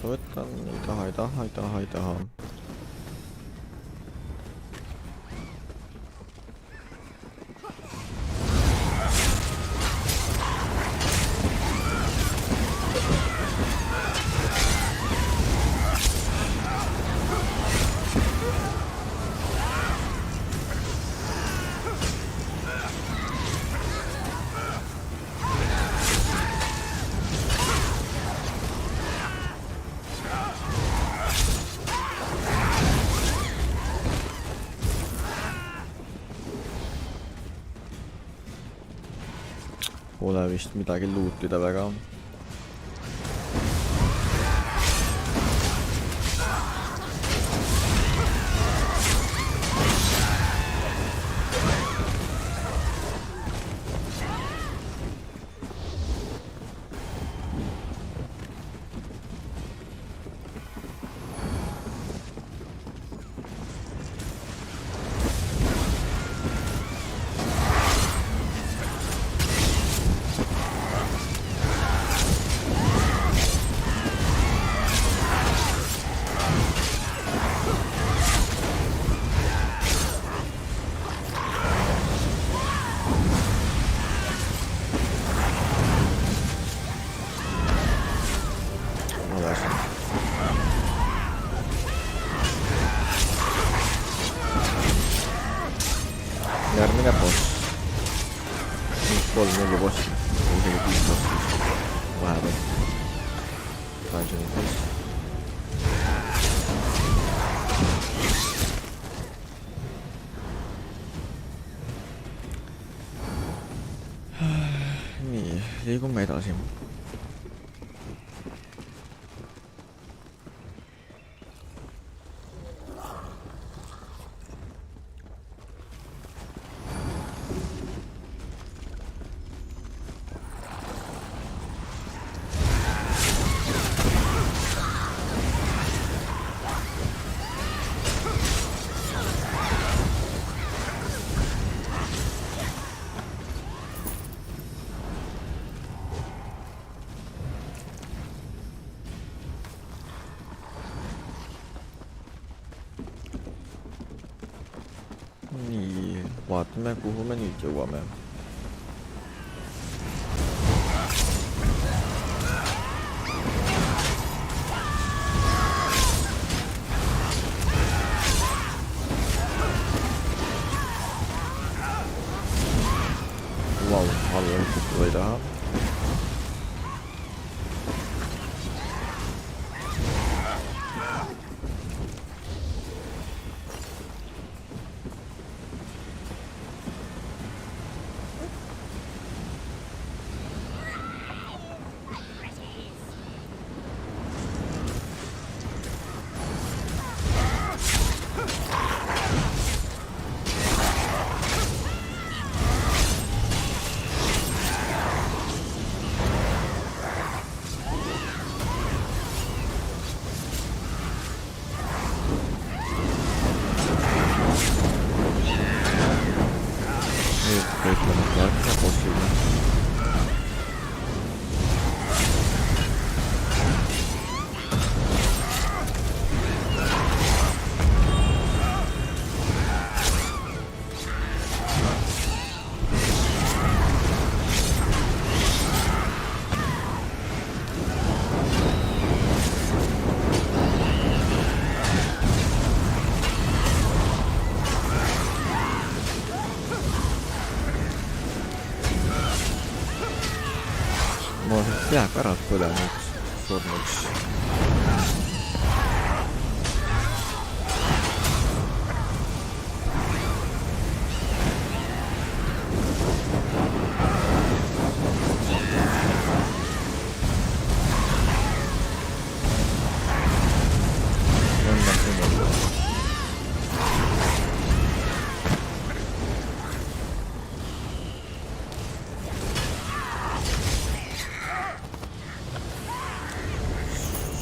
S1: Võtan, ei taha. Pole vist midagi lootida väga. Järgmine boss. 3-4 bossi. Isegi 5 bossi. Vahepeal. Dungeoni boss. Nii, liigume edasi. Nii, vaatame, kuhu me nüüd jõuame. Vau, alla ühtlustada ei taha. Ma olen peaaegu ära põlenud surnuks.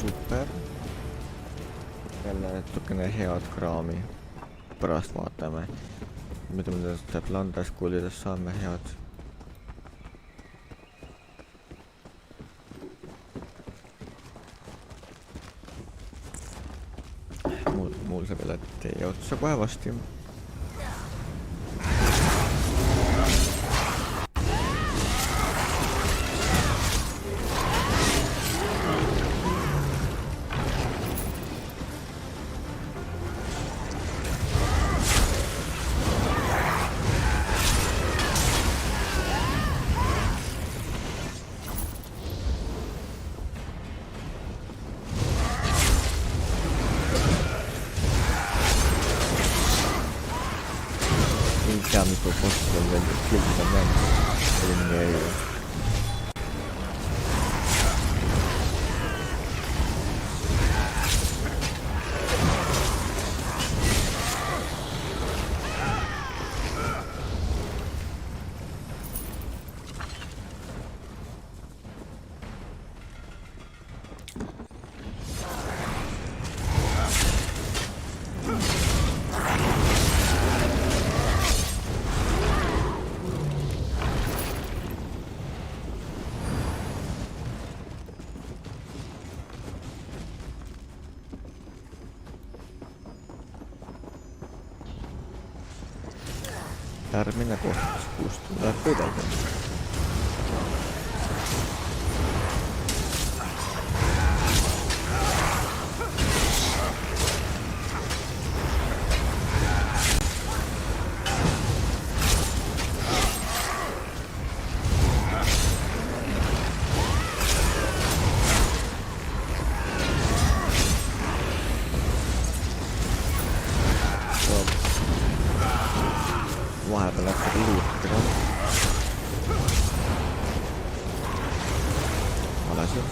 S1: Super. Jälle natukene head kraami. Pärast vaatame. Mida me tähendab landaskuulidest saame head. Mul saab jälle teie otsa kohe vasti. Mikä mikro koskaan vielä kiltä mennä. Eli ei ole. Järminä kohtaisuus tulee pideltä. Vahepeal lähtee liittega. Alasin.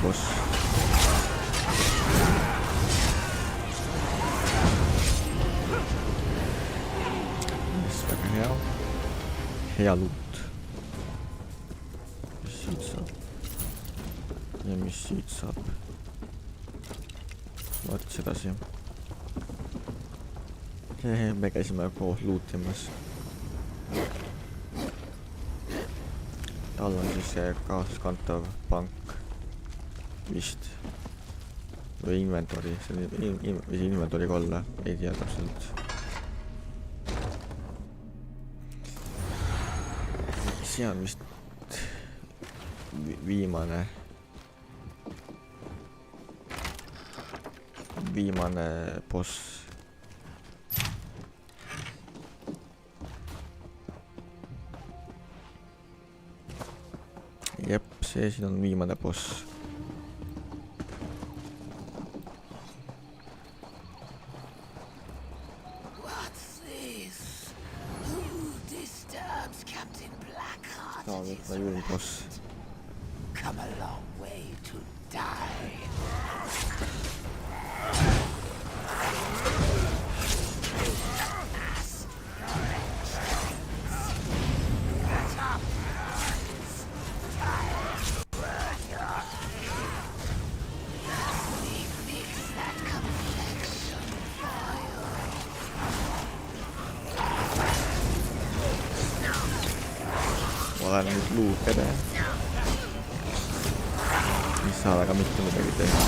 S1: Boss. Mis väga hea. Hea loot. Mis siit saab? Ja mis siit saab? Vaat edasi. Me käisime koos lootimas. Tal on siis see kaasaskantav pank. Vist. Või inventory. See inventory'ga olla. Ei tea täpselt. See on vist viimane boss. Jep, see siin on viimane boss. Boss.
S13: Come a long way to die.
S1: olen nüüd luupede. Mis saa väga mitte midagi teha.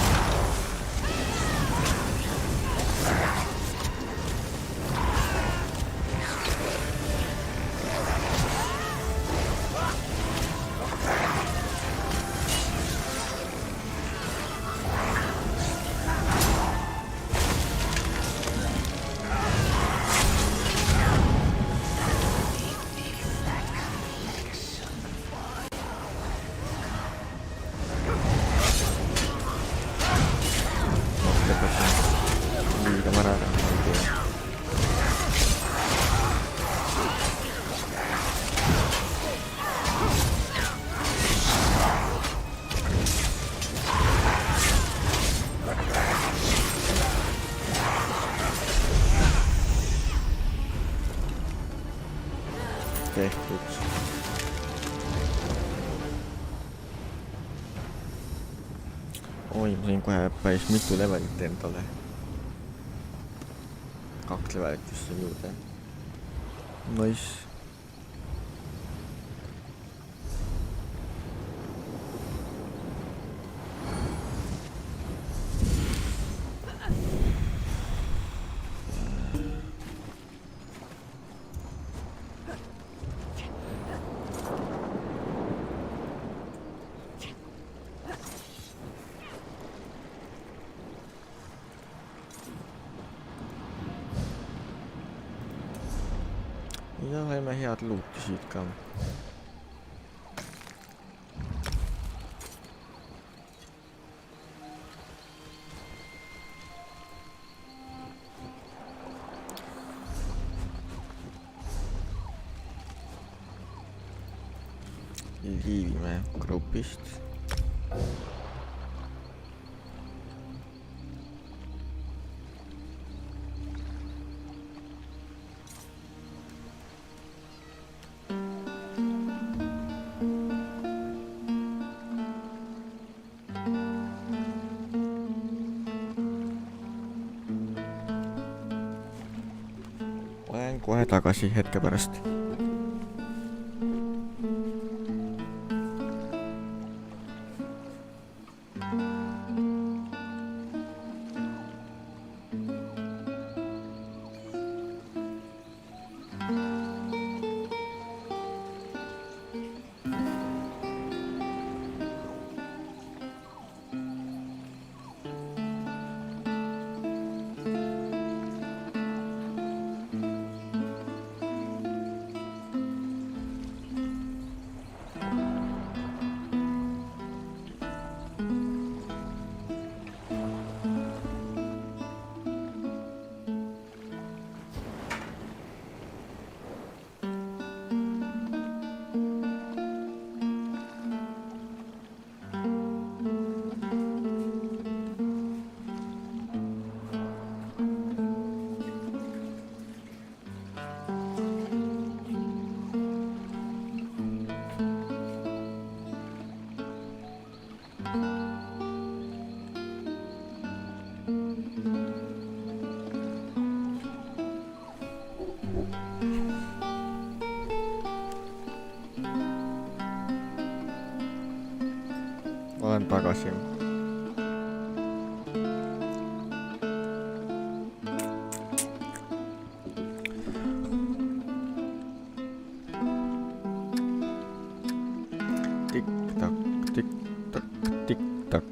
S1: Tehtud. Oi, ma sain kohe päris mitu levelit endale. 2 levelit just sain juurde. Nice. Ja saime head luuti siit ka. Liivime grupist. Olen kohe tagasi hetke pärast. Olen tagasi. Tik-tak, tik-tak, tik-tak.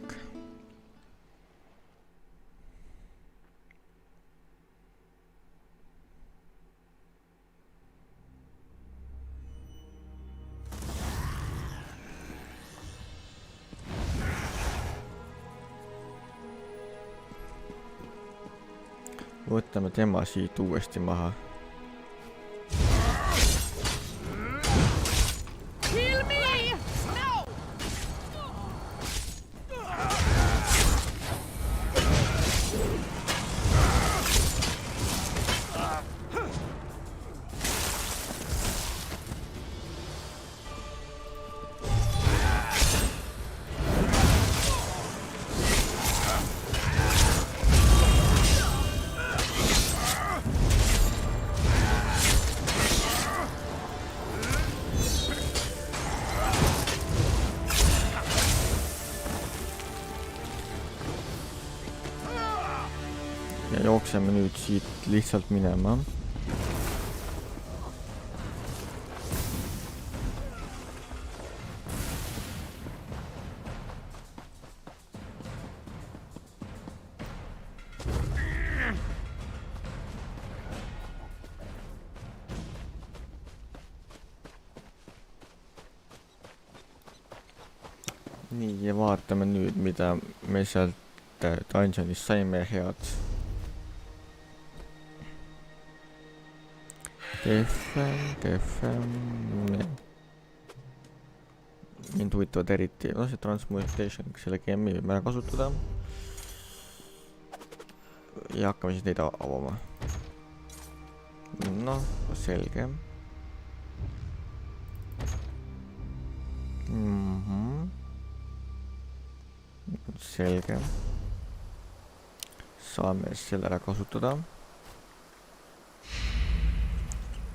S1: Võtame tema siit uuesti maha. ja jookseme nüüd siit lihtsalt minema. Nii, ja vaatame nüüd, mida me sealt dungeonist saime head. Kehvem. Mind huvitavad eriti, see transmutation, selle GM-i võime ära kasutada. Ja hakkame siis neid avama. Noh, selge. Selge. Saame selle ära kasutada.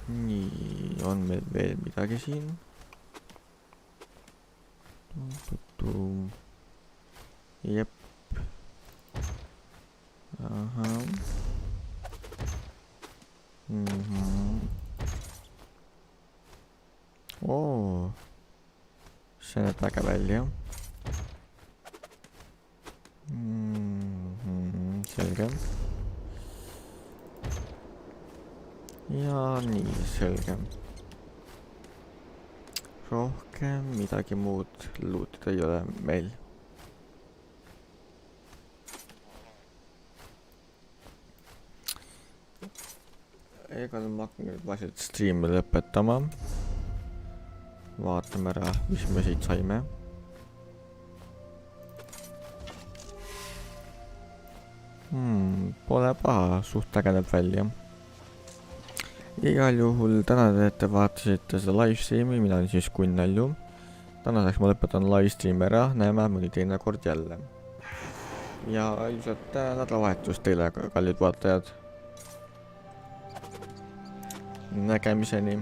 S1: Nii, on meil veel midagi siin. Jep. Ahah. Oo. See näeb väga välja. Selge. Ja nii, selge. Rohkem midagi muud luutida ei ole meil. Ega ma hakkan nüüd vaikselt striimi lõpetama. Vaatame ära, mis me siit saime. Pole paha, suht äge näeb välja. Igal juhul tänan, et te vaatasite seda livestreami, mina olen siis Kunnalju. Tänaseks ma lõpetan livestreami ära, näeme mõni teine kord jälle. Ja ilmselt nädalavahetust teile, kallid vaatajad. Nägemiseni.